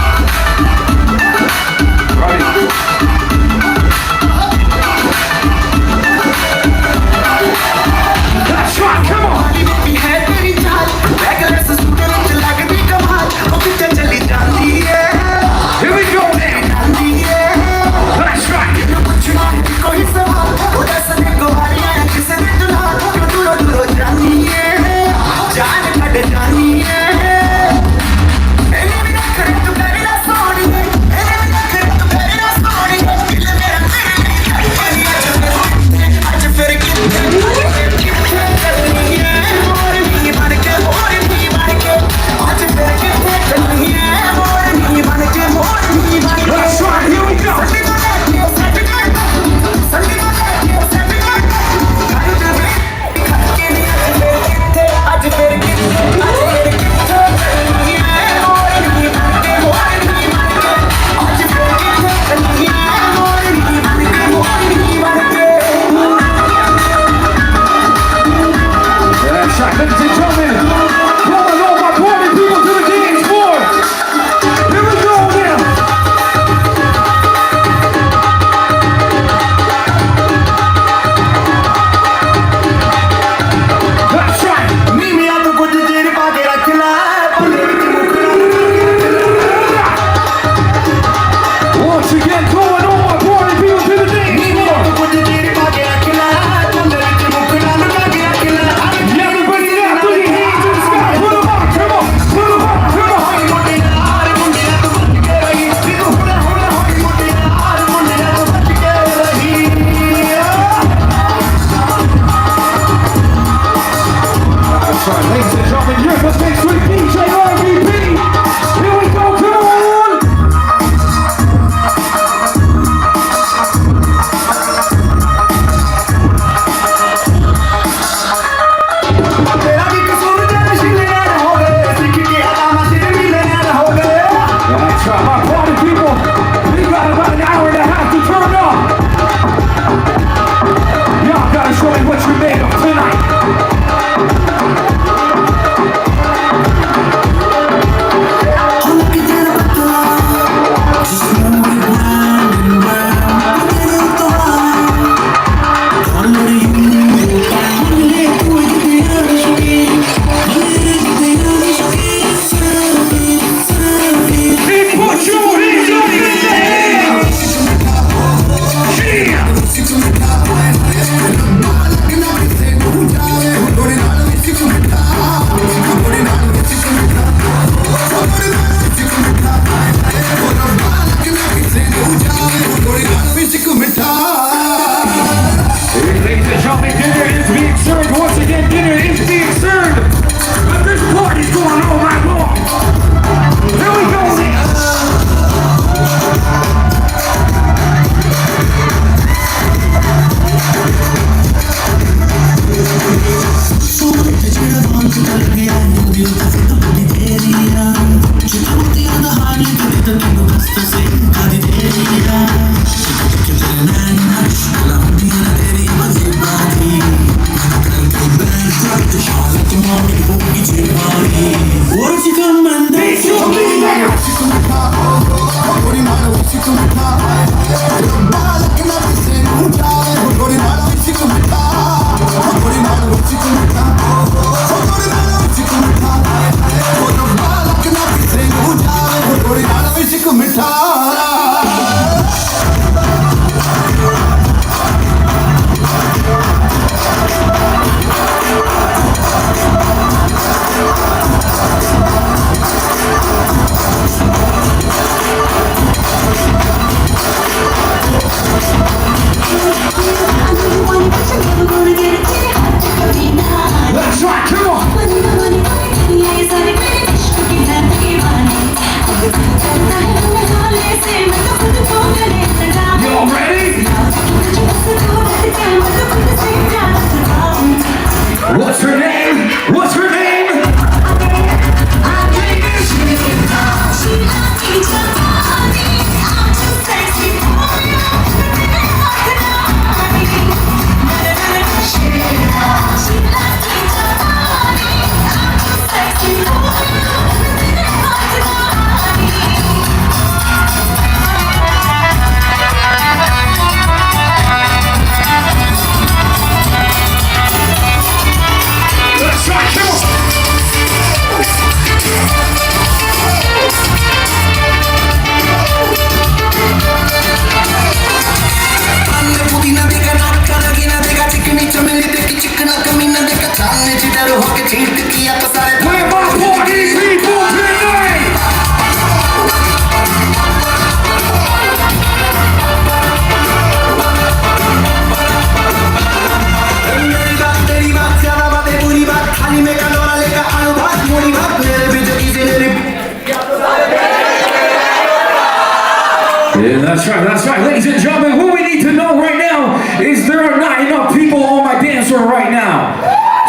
That's right. Ladies and gentlemen, what we need to know right now is there are not enough people on my dance floor right now.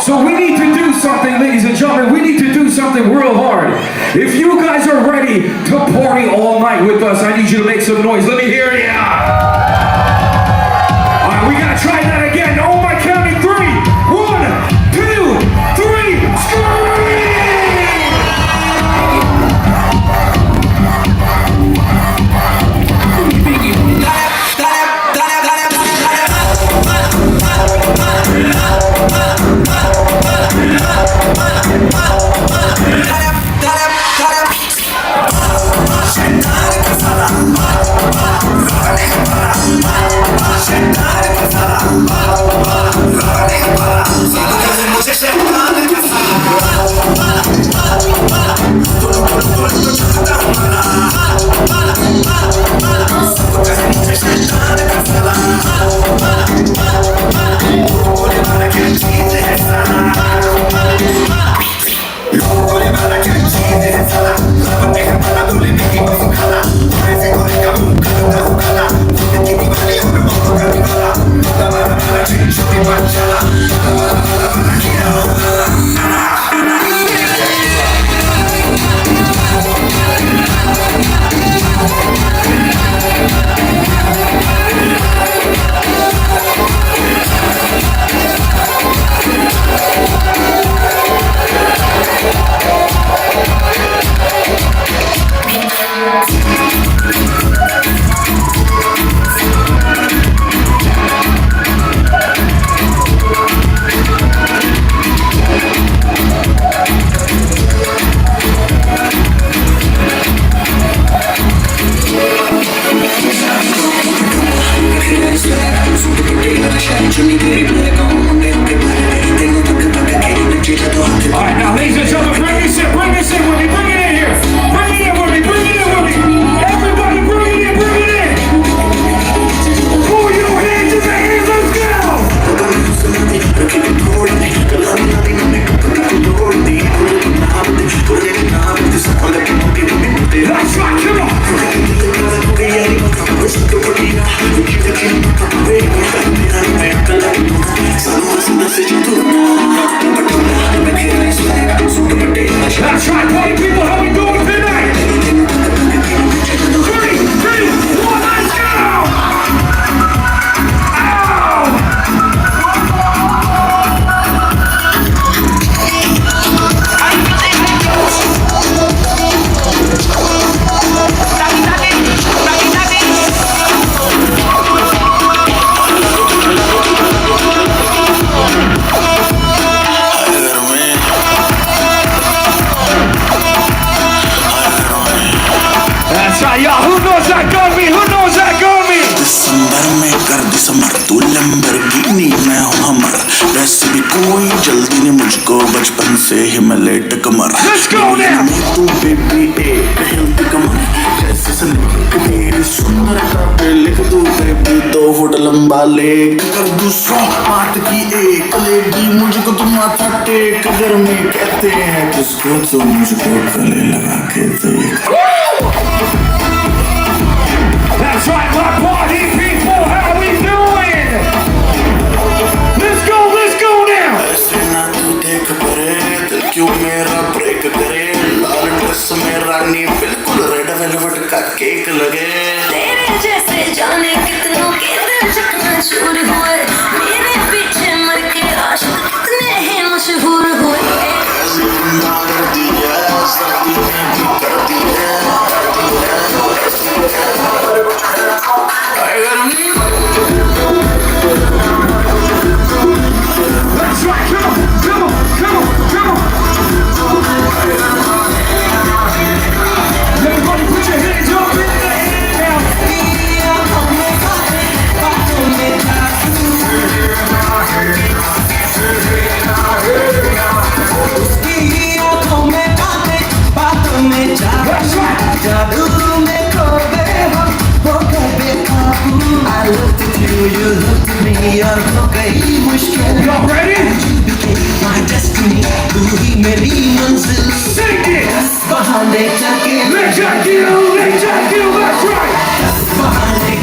So we need to do something, ladies and gentlemen. We need to do something real hard. If you guys are ready to party all night with us, I need you to make some noise. Let me hear ya. All right, we gotta try that again. On my counting 3. 1, 2, 3, scream! Alright, now ladies and gentlemen, bring this in with me, bring it in here. Bring it in with me. Everybody bring it in. Pull your hands in the air, let's go! That's right, come on! That's right, party people, how we doing tonight? 3, 2, 1, let's go! That's right, y'all. Who knows that got me? दिसंबर में कर दिसंबर तू Lamborghini मैं हूँ हमर वैसे भी कोई जल्दी ने मुझको बचपन से ही मैं लेट कमर तू बेबी एक हिलती कमर जैसे सनक मेरी सुंदरता पे लिख दूँ बेबी 2 फुट लंबा लेक कर दूँ 100 बात की एक लेगी मुझको तुम माथा टेक गर्मी कहते हैं किसको तो मुझको गले लगा के देख That's right, my party people, how we doing? Let's go now! ऐसे ना तू देख परे दिल क्यों मेरा ब्रेक करे लाल ड्रेस में रानी बिल्कुल रेड वेलवेट का केक लगे तेरे जैसे जाने कितनों के दिल चकनाचूर हुए मेरे पीछे मर के आशिक कितने हैं मशहूर हुए ऐसे ठंडा कर दिया सर्दी में भी कर दिया That's right, come on! Everybody put your hands up in the air now! That's right! I looked at you, you looked at me, और हो गई मुश्किल Y'all ready? You became my destiny, तू ही मेरी मंजिल Sing it! बहाने जाके Let's jack you, that's right! बहाने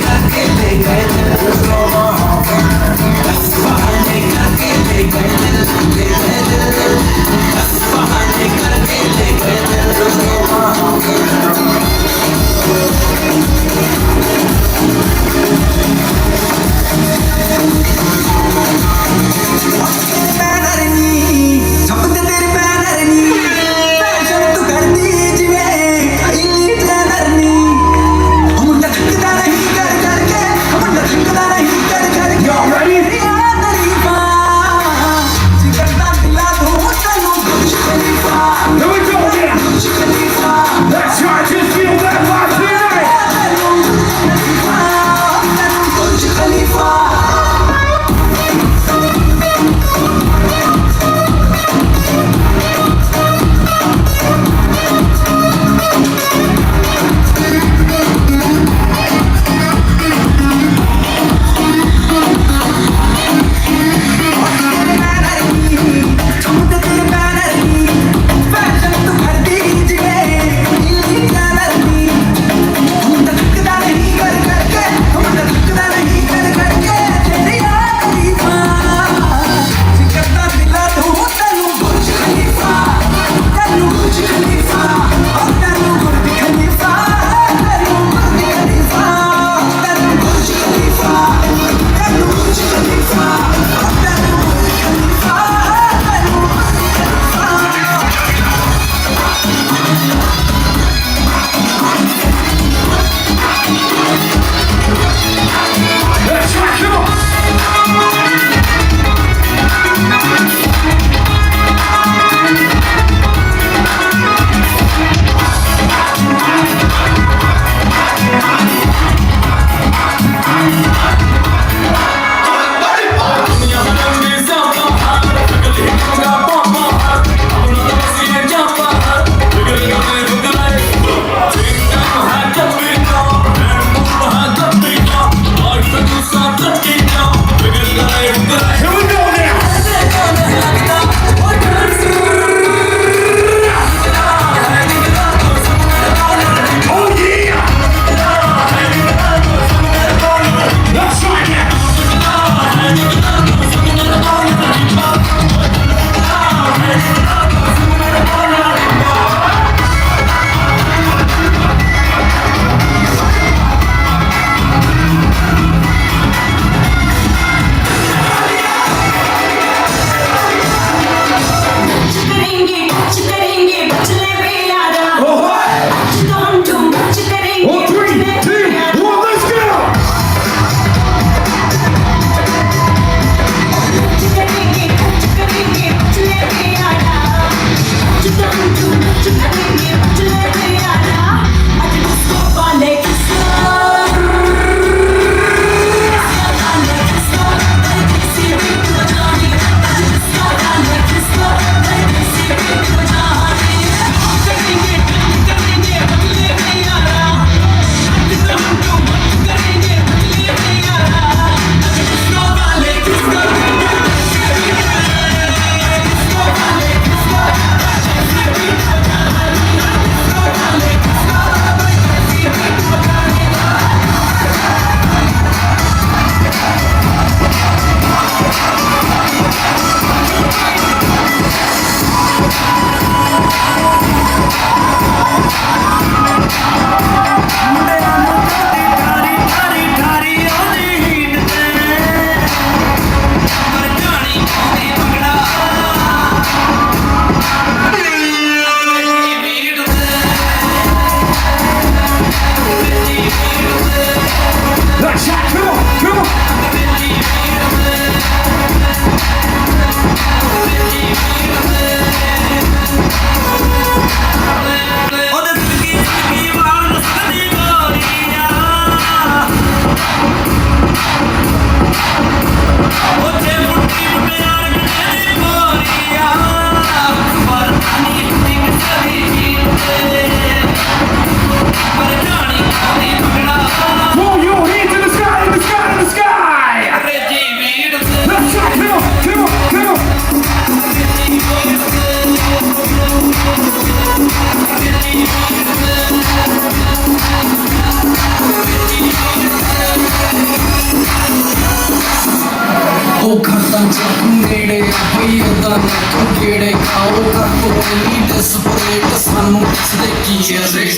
ਉਹ ਖੜਦਾ ਚੱਕ ਨੇੜੇ ਬਈ ਉਹਦਾ ਨਾ ਕਿਹੜੇ ਖਾਓ ਕਰ ਕੋਈ ਡਿਸਪਰੇਟ ਸਾਨੂੰ ਦੱਸਦੇ ਕੀ ਹੈ ਰੇਟ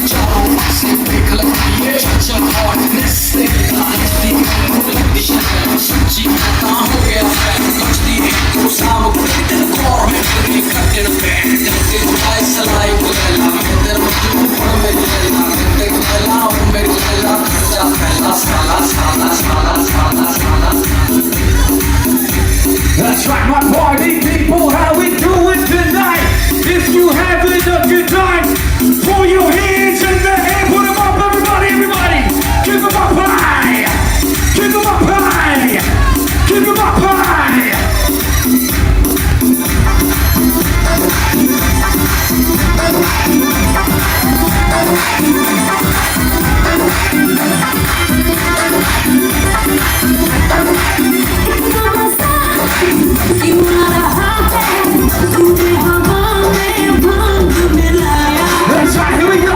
ਚਾਹੋ ਸੇ ਦੇਖ ਲੱਗੀ ਚਾਚਾ ਹਾਰਡਨੈਸ ਤੇ ਆਸਤੀ ਸੱਚੀ ਤਾਂ ਹੋ ਗਿਆ ਮੱਛਦੀ ਇੱਕ ਸਾਮ ਕੋਈ ਕੋਰ ਮੈਂ ਕਰੀ ਕੱਟਣ ਬੈਠ ਤੇ ਆਈ ਸਲਾਈ ਬੁਲਾ ਮੇਰੇ ਮੱਥੂ ਪਰ ਮੇਰੇ ਨਾਲ ਤੇ ਗਲਾ ਮੇਰੇ ਗਲਾ ਜਾ ਪਹਿਲਾ ਸਾਲਾ That's right, my party people, how we doing tonight? If you having a good time, throw your hands in the air, put them up, everybody, everybody. Give them up high, give them up high, give them up high. That's right, here we go.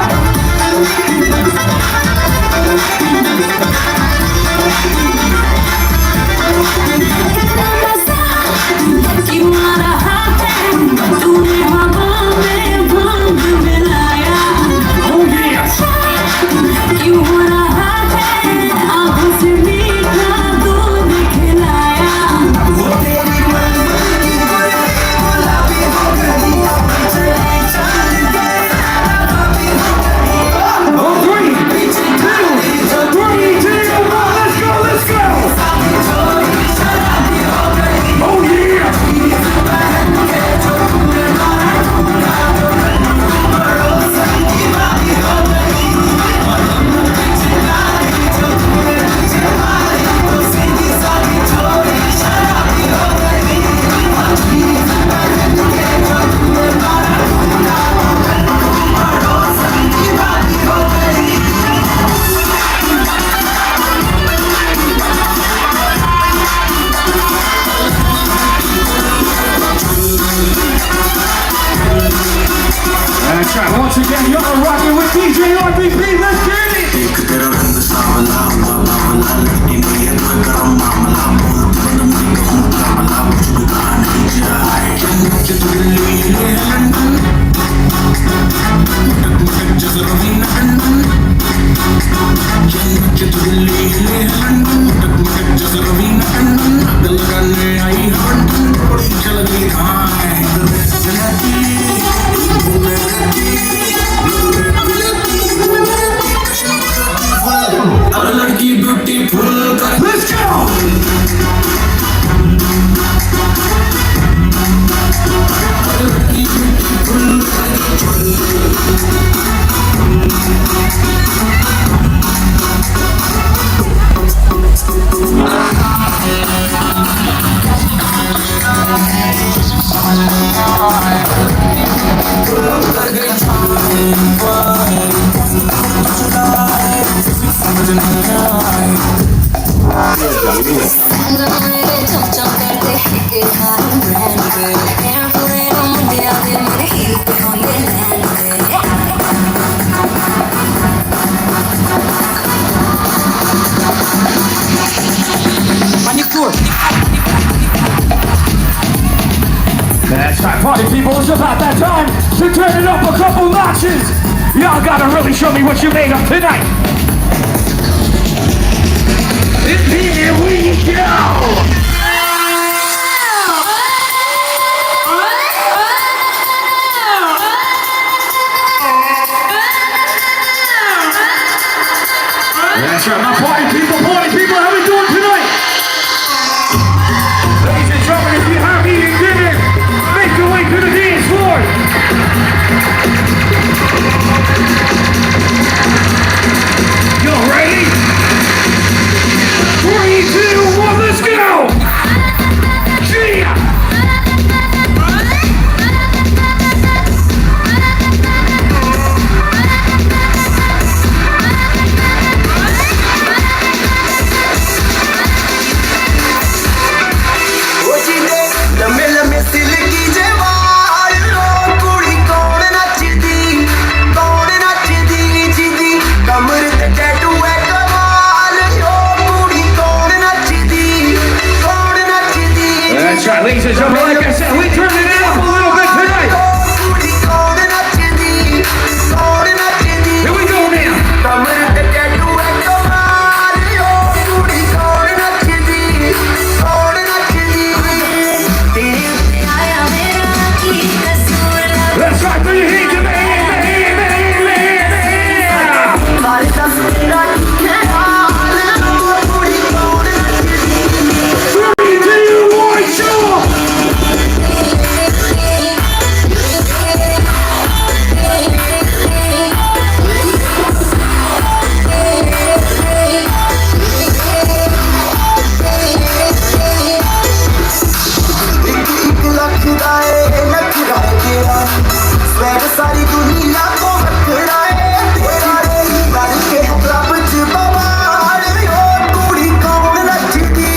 That's right, once again, y'all are rocking with DJ RBP, let's get it! एक तेरा रंग सावला बाबा वाला लड़की में ये तो गरम मामला बोल बंद मैं कहूँ कामला कुछ बिगाड़ नहीं जाए कि तू दिल्ली ले लंदन मुटक मुटक जैसे रवीना टंडन कि तू दिल्ली ले लंदन मुटक मुटक जैसे रवीना टंडन दिल लगाने आई हंटन बड़ी चल गई हाय जलाती अब लड़की ब्यूटीफुल कर Let's go! That's right, party people, it's about that time to turn it up a couple notches. Y'all gotta really show me what you made of tonight. Here we go! That's right, my party people, how we doing tonight? Ladies and gentlemen, if you have eaten dinner, make your way to the dance floor. Y'all ready? 3, 2, 1, let's go! Yeah! Silkie जे वाल लो कुड़ी कौन नचदी ladies and gentlemen. Like I said, we turned it up a little bit tonight. Here we go now. Let's rock for your hands in the सारी दुनिया को हकड़ाए तेरा रे लड़ के रब च बवाल ओ कुड़ी कौन नचदी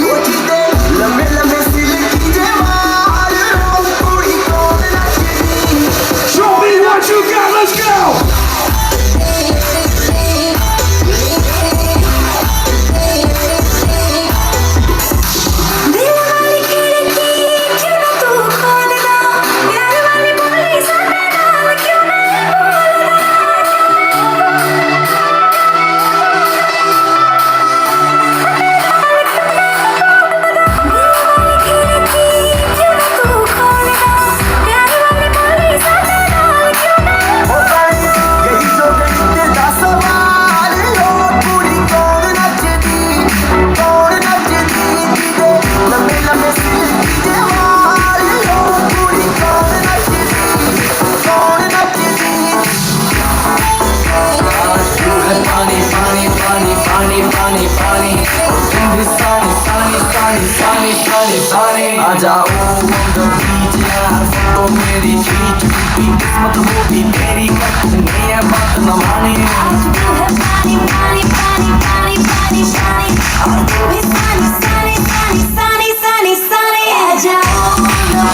ओ जिदे लम्बे लम्बे सिल्की जे वाल ओ कुड़ी कौन नचदी Show me what you got, let's go! आ जाओ फोटो मेरी खींच टूटी किस्मत होगी तेरी कटनी है बात न माने आ जाओ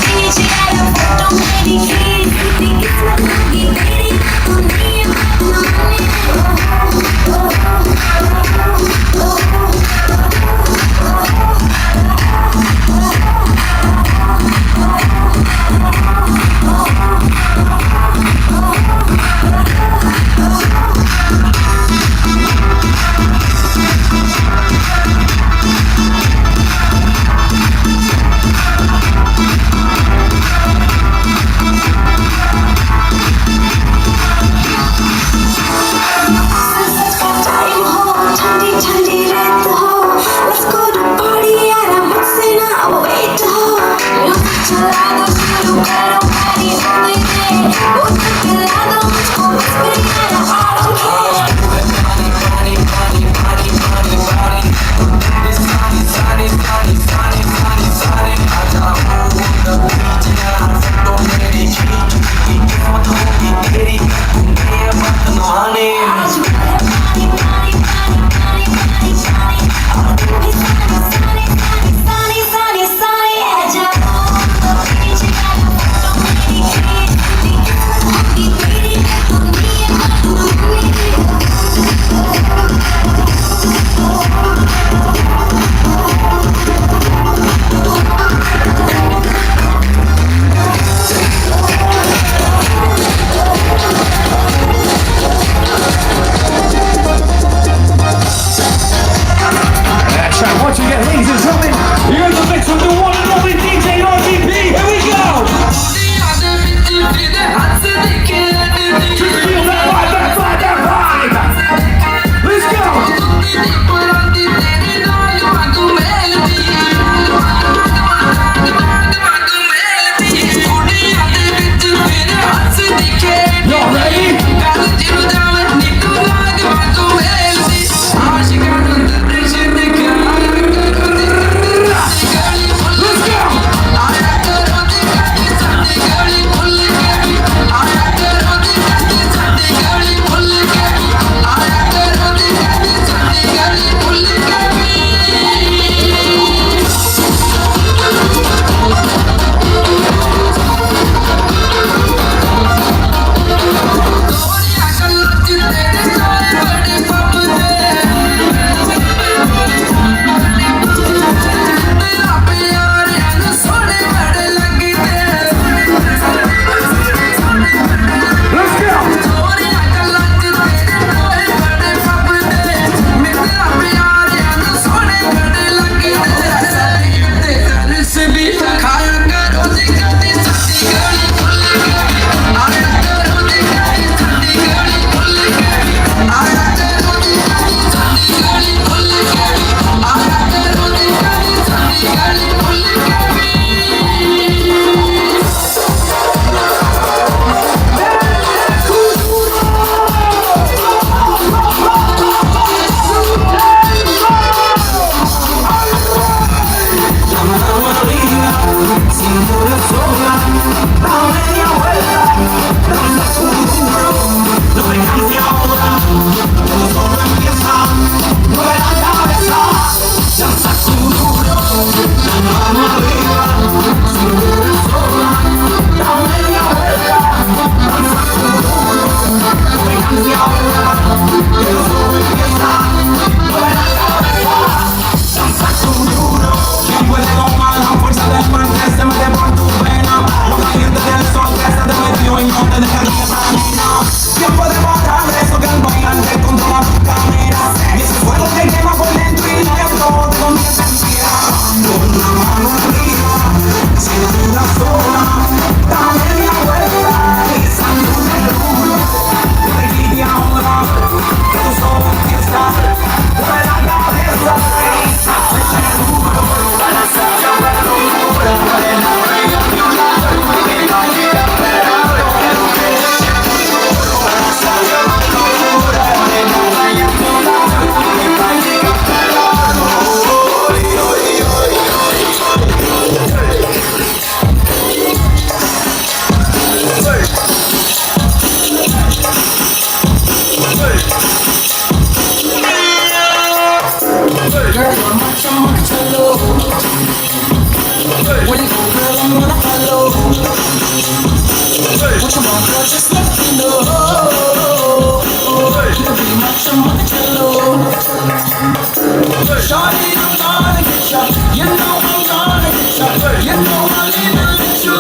बीच यार फोटो मेरी खींच टूटी किस्मत होगी तेरी कटनी है बात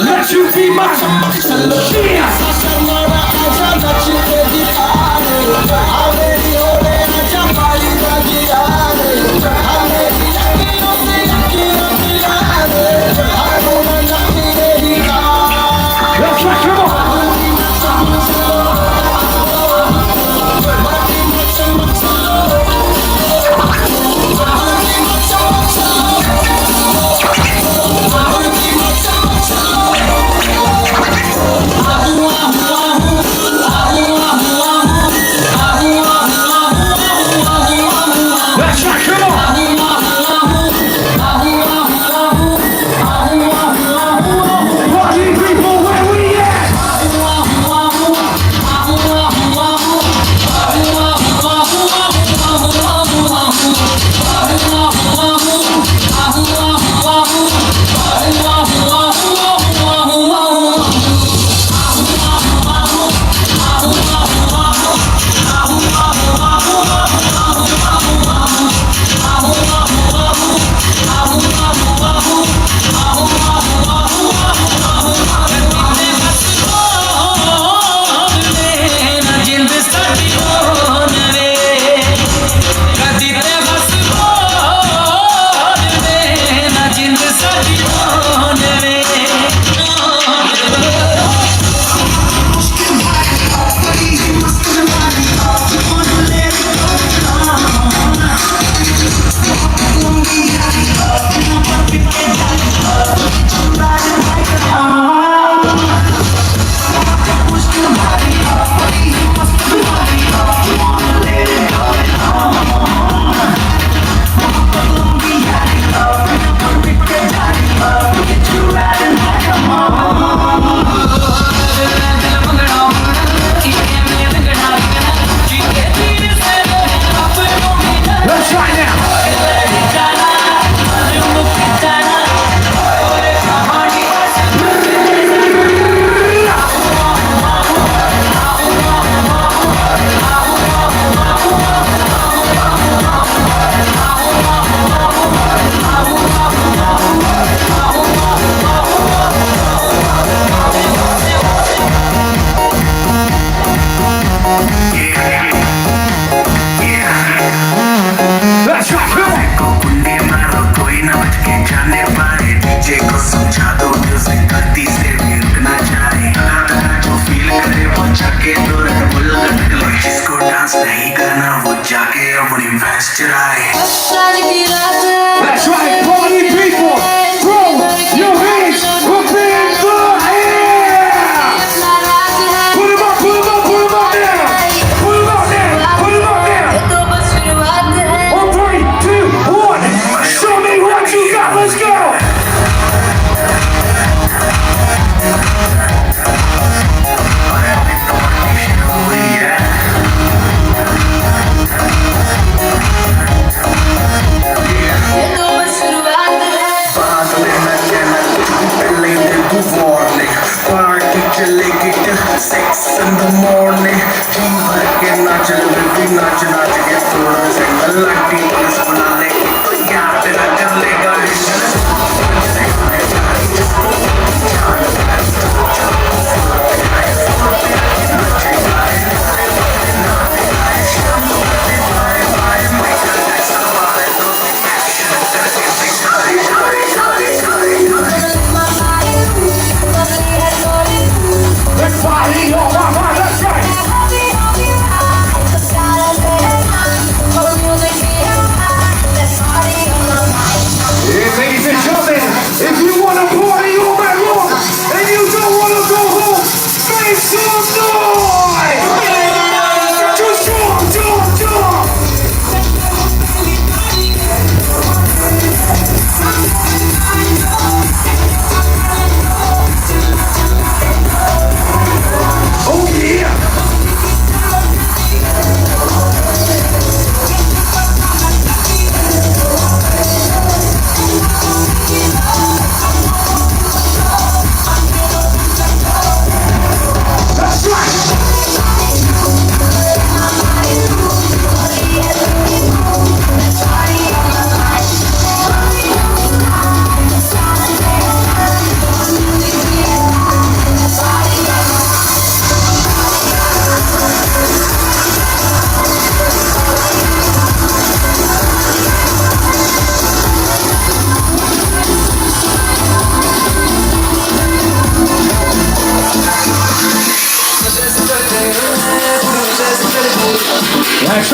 Let you be my That's right, party people! Throw your hands up in the air! Put them up, put them up, put them up now! Put them up now, put them up now! On 3, 2, 1, show me what you got, let's go! Sex in the morning, team भर के नाच लगी नाच नाच के थोड़ा single Lati police बुला ले यहाँ पे ना कर लेगा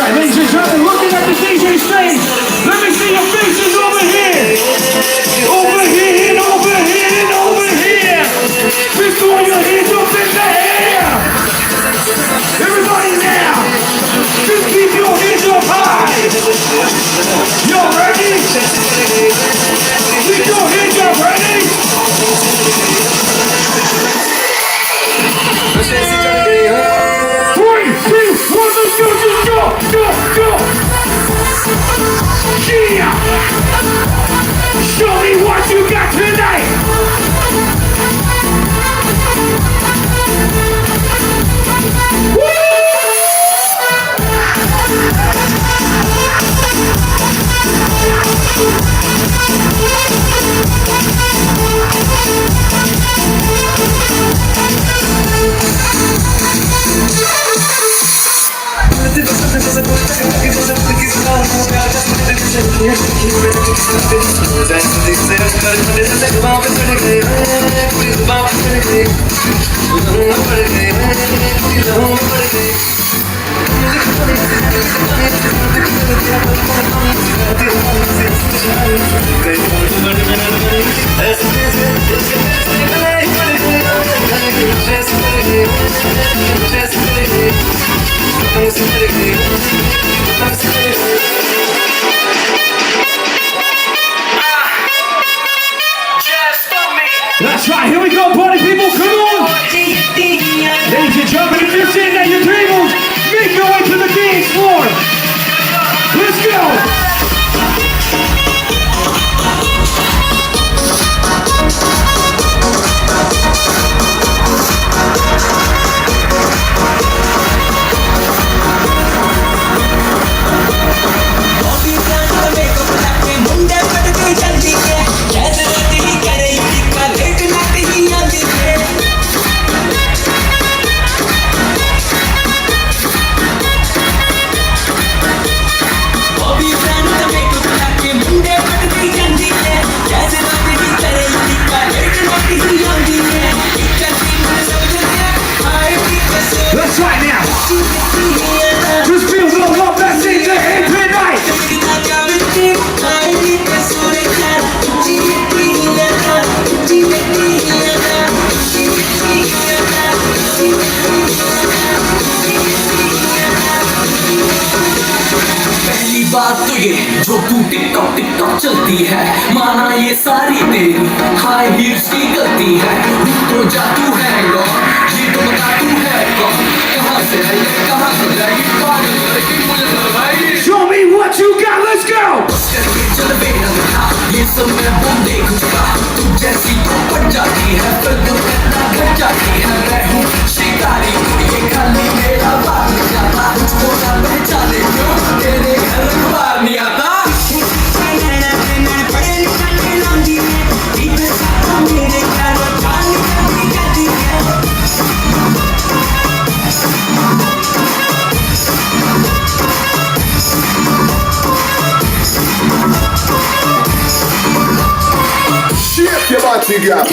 right, ladies and gentlemen, looking at the DJ stage. Let me see your faces over here. Over here and over here and over here. Please throw your hands up in the air. Everybody now, just keep your hands up high. Y'all ready? Keep your hands up, ready? 3, 2, 1, let's go, just go, go, go. Yeah. Show me what you got tonight. That's right, here we go, party people, come on! Ladies and gentlemen, if you're sitting at your tables, make your way to the dance floor! Let's go! Let's try it now. Just feel the love that's in the air tonight. पहली बात तो ये जो तू TikTok TikTok चलती है माना ये सारी तेरी हाई हील्स की गलती है तो जा तू है कौन ये तो बता तू है कौन कहाँ से है कहाँ से जाएगी पागल लड़की मुझे लगवाएगी Show me what you got, let's go! चल बेना दिखा ये सब मैं वो देखूंगा तू जैसी तो बन जाती है फिर तो कितना घट जाती है मैं हूँ शिकारी ये खाली मेरा बात नहीं जाता मुझको ना पहचाने क्यों तेरे घर बाहर नहीं आता Shake your body, girl.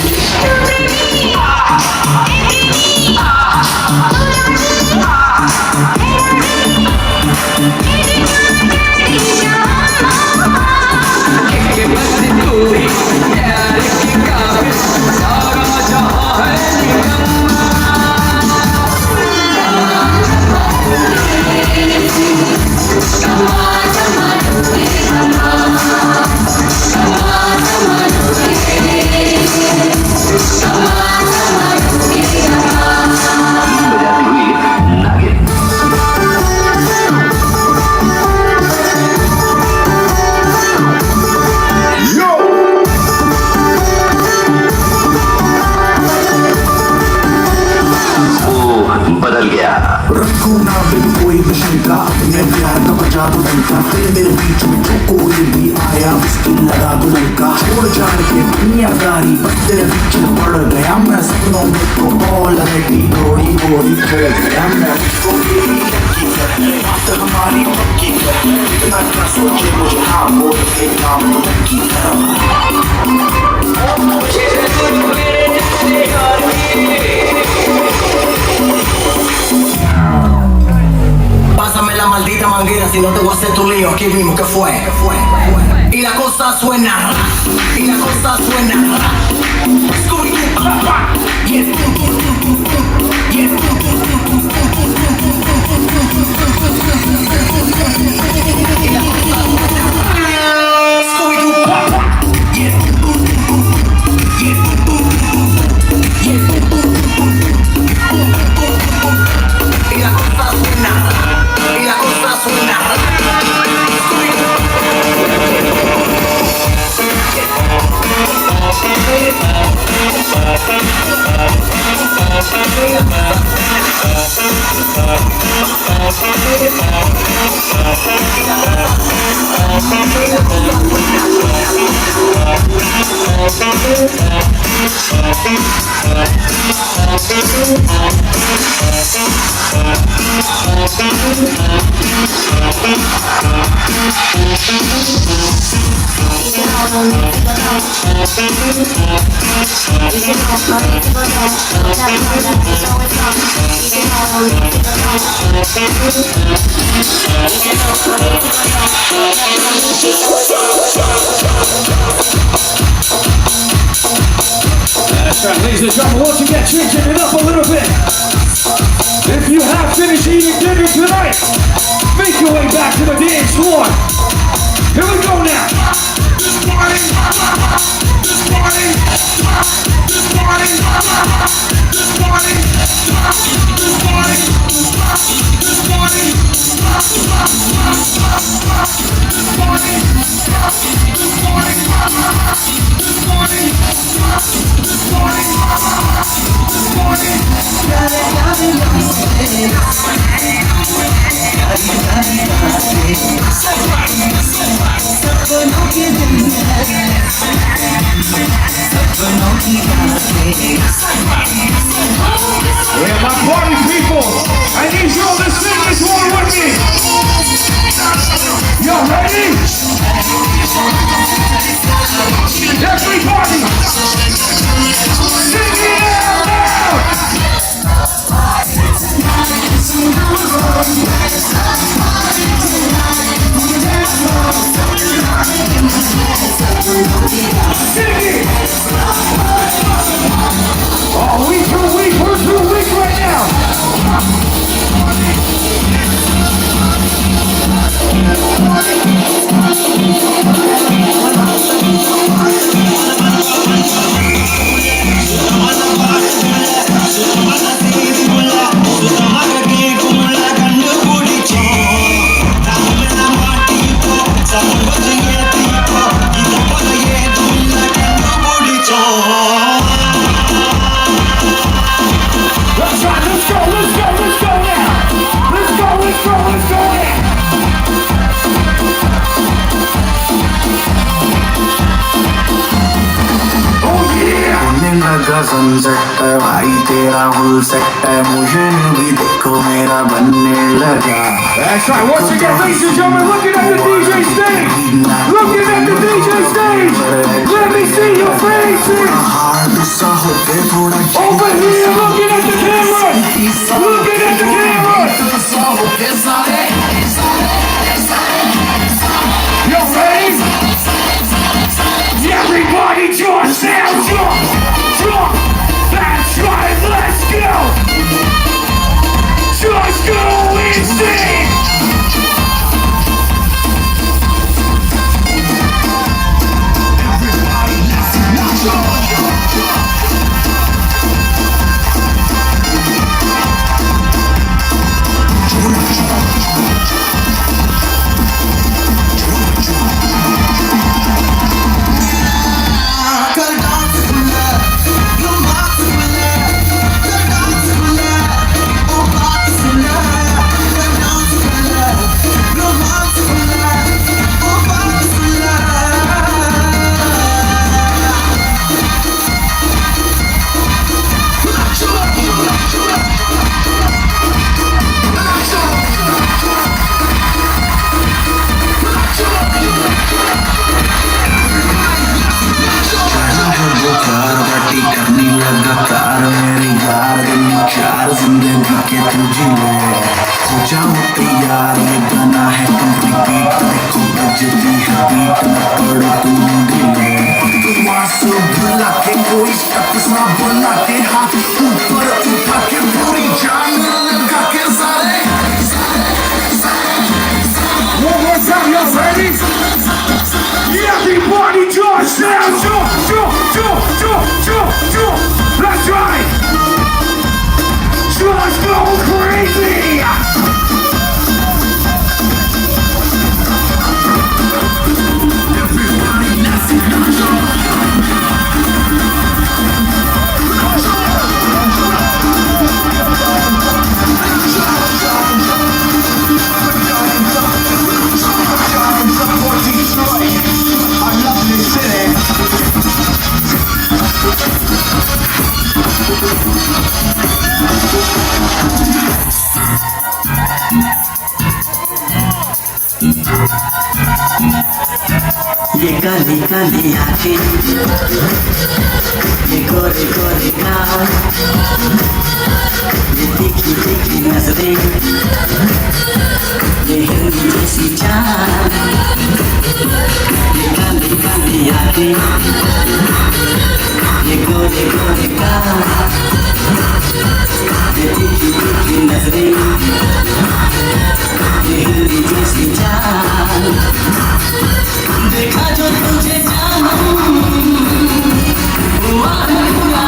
बदल गया रखो ना बिन कोई शंका अपने प्यार का बजा दो डंका तेरे मेरे बीच में जो कोई भी आया उसकी लगा दो डंका छोड़ जान के दुनियादारी बस तेरे बीच में पड़ गया मैं सपनों में तो ऑलरेडी गोरी गोरी खेल गया मैं उसको मेरी लड़की है बात हमारी पक्की है इतना क्या सोचे मुझे हाँ बोल के नाम तो लड़की है Pásamela maldita manguera si no te voy a hacer tu lío. Aquí mismo, ¿qué fue? Y la cosa suena, y la cosa suena. Scooby-Doo, pa, pa. Yes, boom, boom, boom, boom, boom. Yes, boom, boom, boom, boom, boom, boom, boom, boom, y la cosa suena. Scooby-Doo, pa, pa. Yes, boom, boom, boom, boom. Yes, boom, boom, boom, boom. Yes, boom, boom, boom, boom. Boom, boom, boom, boom. Y la cosa suena, y la cosa suena. That's right, ladies and gentlemen, once again, changing it up a little bit. If you have finished eating dinner tonight, make your way back to the dance floor. Here we go now. This morning, this morning, this morning, this morning, this morning, this morning, yeah, my party people, I need you all to sing this one with me. Y'all ready? Everybody, sing it out loud. Oh, we're too weak right now. Sunset है भाई तेरा full set है मुझे भी देखो मेरा बनने लगा That's right, once again, ladies and gentlemen, looking at the DJ stage. Looking at the DJ stage. Let me see your faces. Over here, looking at the camera. Looking at the camera. You ready? Everybody join now. Jump. That's right, let's go. Just go insane. पड़े तुम ढीले तुम आंसू बुला के कोई शख्स ना बुला के हाथ ऊपर उठा के पूरी जान लगा के सारे One more time, y'all ready? Everybody just now, that's right. Just go crazy. Everybody, let's ये काली काली आँखें ये गोरे गोरे गाल ये तीखी तीखी नजरें ये हिंदी जैसी चाल ये काली काली आँखें ये गोरे गोरे गाल ये तीखी तीखी नजरें ये हिंदी जैसी चाल देखा जो तुझे जानूं हुआ है बुरा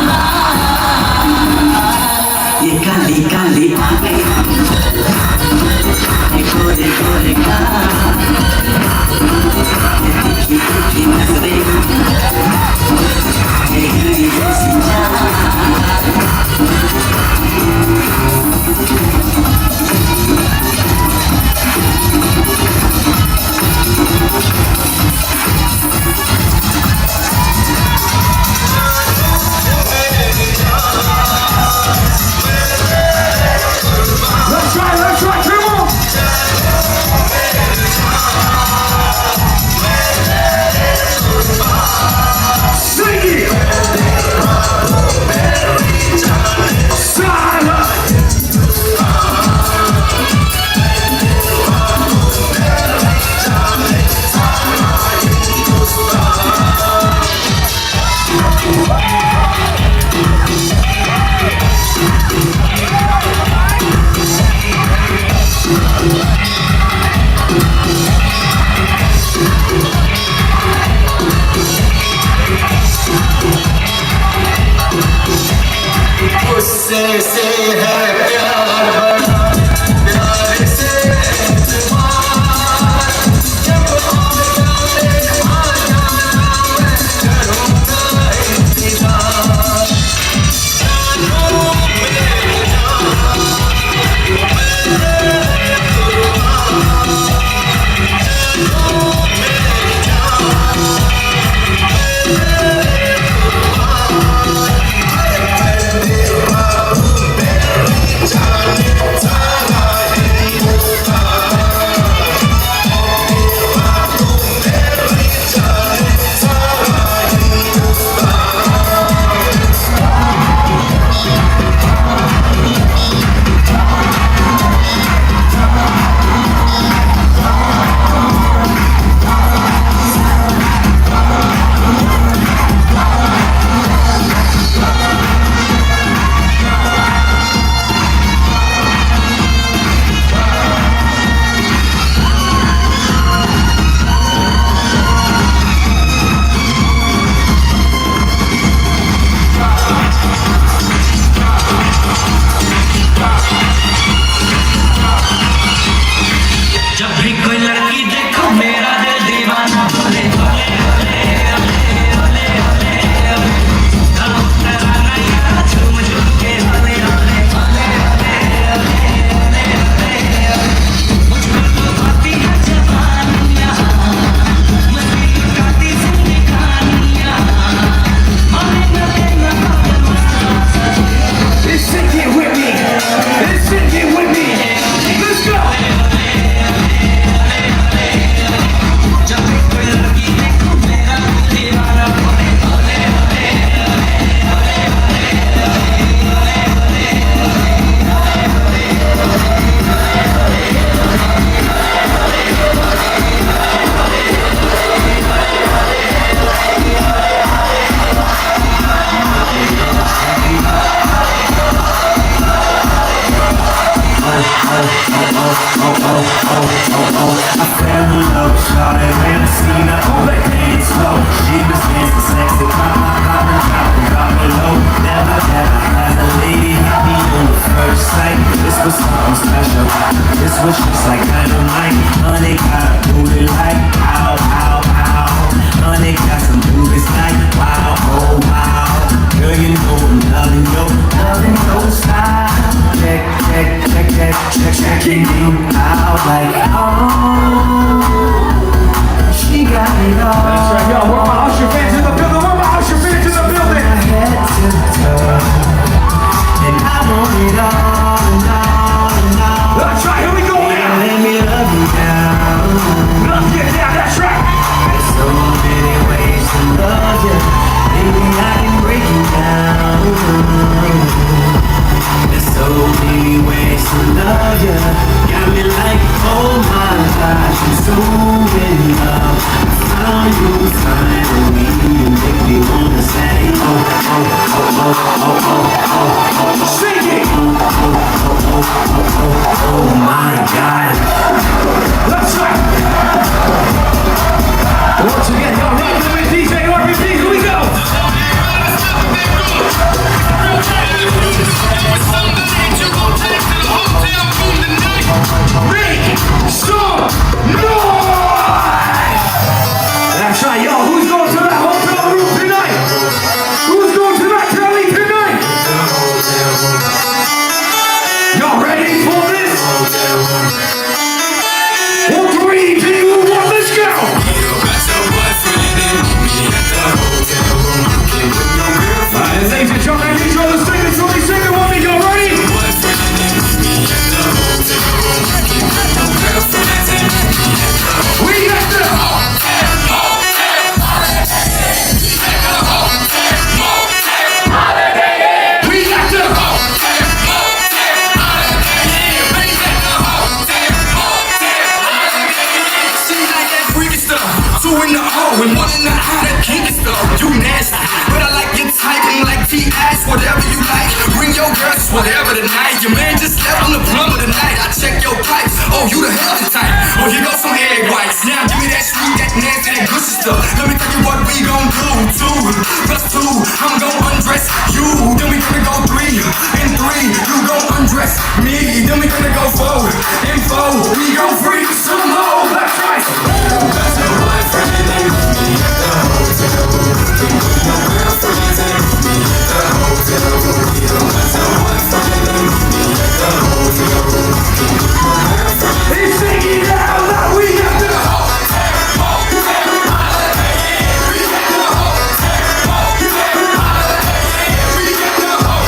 ये काली काली आँखें ये गोरे गोरे गाल ये तीखी तीखी नजरें ये हिंदी जैसी चाल I fell in love with Charlotte when I seen her on the dance floor. She was dancing sexy, drop it low. Never had a lady hit me on the first sight. This was something special. This was just like dynamite. Honey got a booty like ow, ow, ow. Honey got some booties like wow, oh wow. Girl, you know I'm loving your style. Check it out like oh, she got it all. That's right, yo. Where my Usher fans in the building? Where my Usher fans in the building? My head to toe, and I want it all and all and all. That's right, here we go now. Let me love you down. Let's get down, that's right. There's so many ways to love you. Baby, I can break you down. There's so many ways to love you. Got me like, oh my gosh, I'm so in love. I found you finally. You make me wanna say, oh, oh, oh, oh, oh, oh, oh, oh, oh. Sing it. Oh, oh, oh, oh, oh, oh, oh my God. That's right. Once again, y'all rockin' with DJ RBP. Here we go. Make some noise! That's right, y'all. Who's going to that hotel room tonight? Who's going to that telly tonight? Y'all ready for this? 1, 3, 2, 1, let's go! Ladies and gentlemen, I need y'all to sing it, so they sing it with me. Y'all ready? We got the Two in the O and one in the I, that kinky stuff. You nasty, but I like your type and like T-ass, whatever you like. Bring your girls, whatever tonight. Your man just left on the plumber tonight. I check your pipes, oh you the hell is tight. Oh here goes some egg whites. Now give me that sweet, that nasty, that gushy stuff. Let me tell you what we gon' do. 2 + 2, I'm gon' undress you. Then we gonna go 3 and 3. You gon' undress me. Then we gonna go 4 and 4. We gon' freak some more. That's right. That's no boyfriend and me at the hotel room. Think of your girlfriends and me at the hotel room. We don't got no boyfriend and me at the hotel room. Think of your girlfriends. He's singing out loud. We got the hotel holiday. We got the hotel holiday. We got the hotel holiday. We got the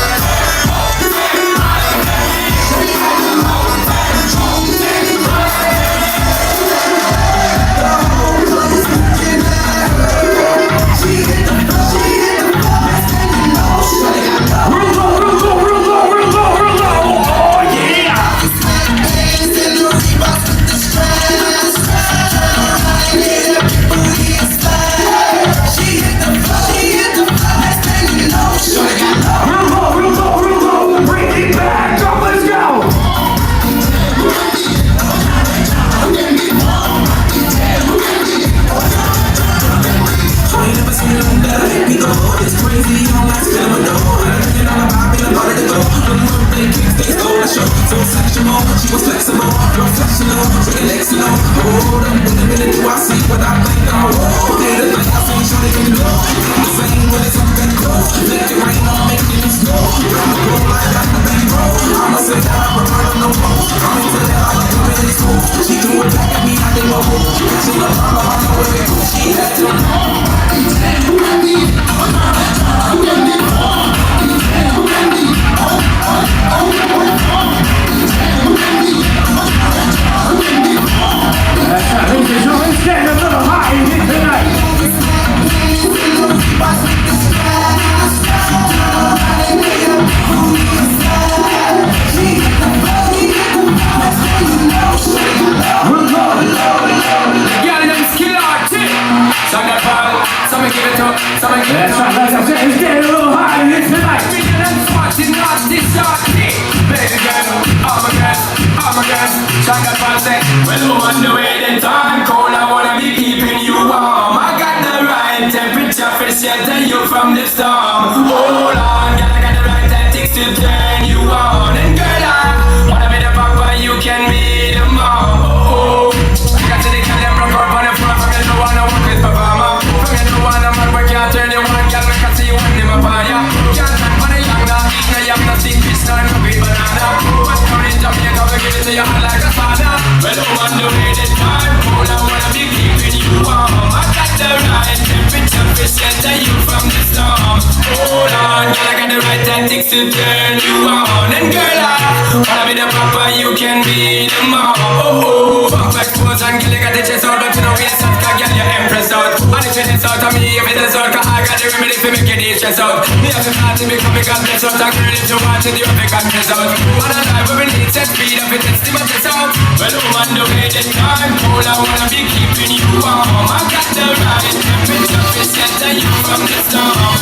Baby girl, I'm a gas, shotgun 5 cents. Well, on the way the time cold, I wanna be keeping you warm. I got the right temperature for shelter you from the storm. Hold on, girl, I got the right tactics to turn you on. And girl, I wanna be the papa, you can be the mom. Oh, I got to the girl, them broke up on the floor. From you know I know work with performer. From you know I know man, we can't turn you on. Girl, we can see you when them upon ya. Can't stand for the young dog. No, you have no seen fish, no, no big banana. But come in Jamaica, we give it to you like a father. Well, on the way the time cold, I wanna be keeping you warm. I got the right temperature for shelter you from the storm. Hold on, girl, I got the right tactics to turn you on. And girl, I wanna be the papa, you can be the mom. Oh, fuck expose and girl, you got the chest out, but you know we start, cause girl, you're empress out. And if it is out of me, if it is out, cause I got the remedy to make you stress out. Me have the party, because we got bless out. And girl, if you want it, you have to confess out. On a life where we need set speed up, it is the mattress out. Well, on the way the time cold, I wanna be keeping you warm. I got the right temperature to shelter you from the storm.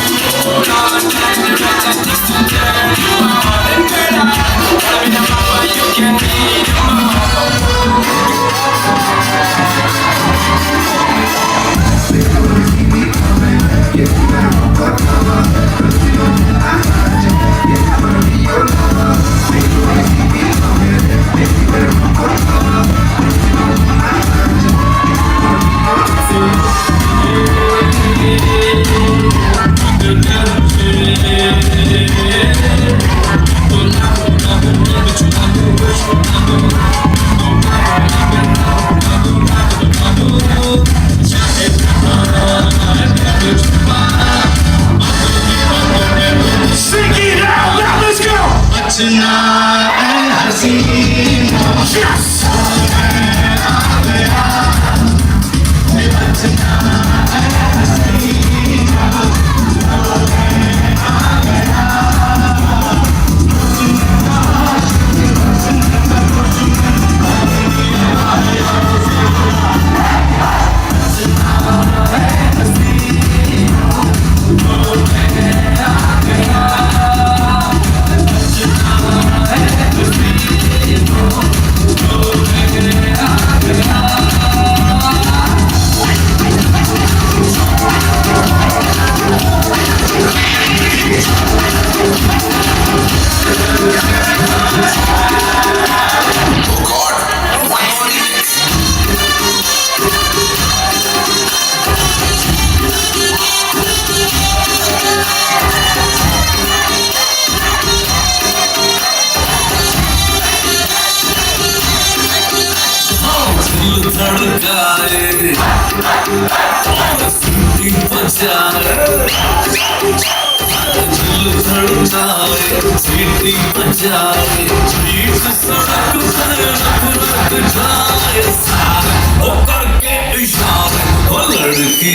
Hold on, got the right tactics to turn you on. And girl, I wanna be the papa, you can be the mom.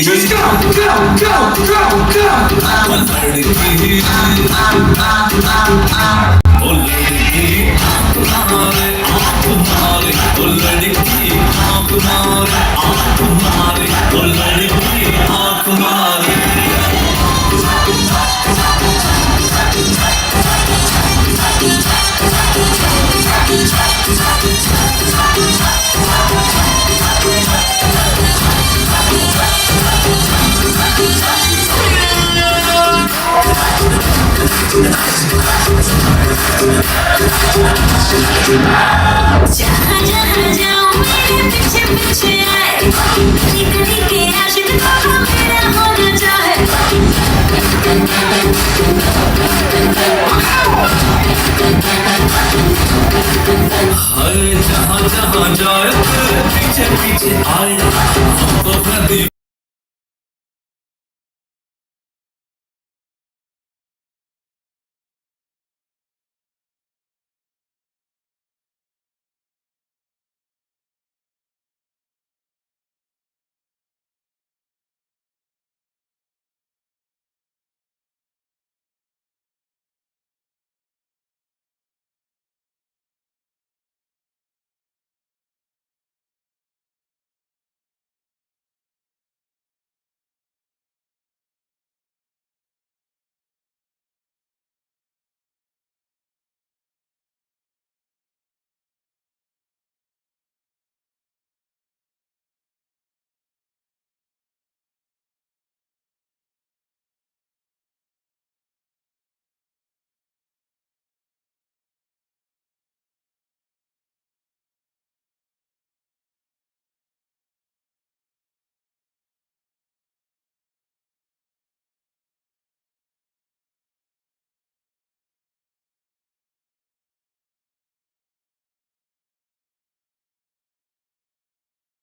Just go, go, go, go, go. जहाँ जहाँ जाऊँ मेरे पीछे पीछे आए गली गली के आशिक पापा मेरा होना चाहे हर जहाँ जहाँ जाए तेरे पीछे पीछे आए हमको प्रदीप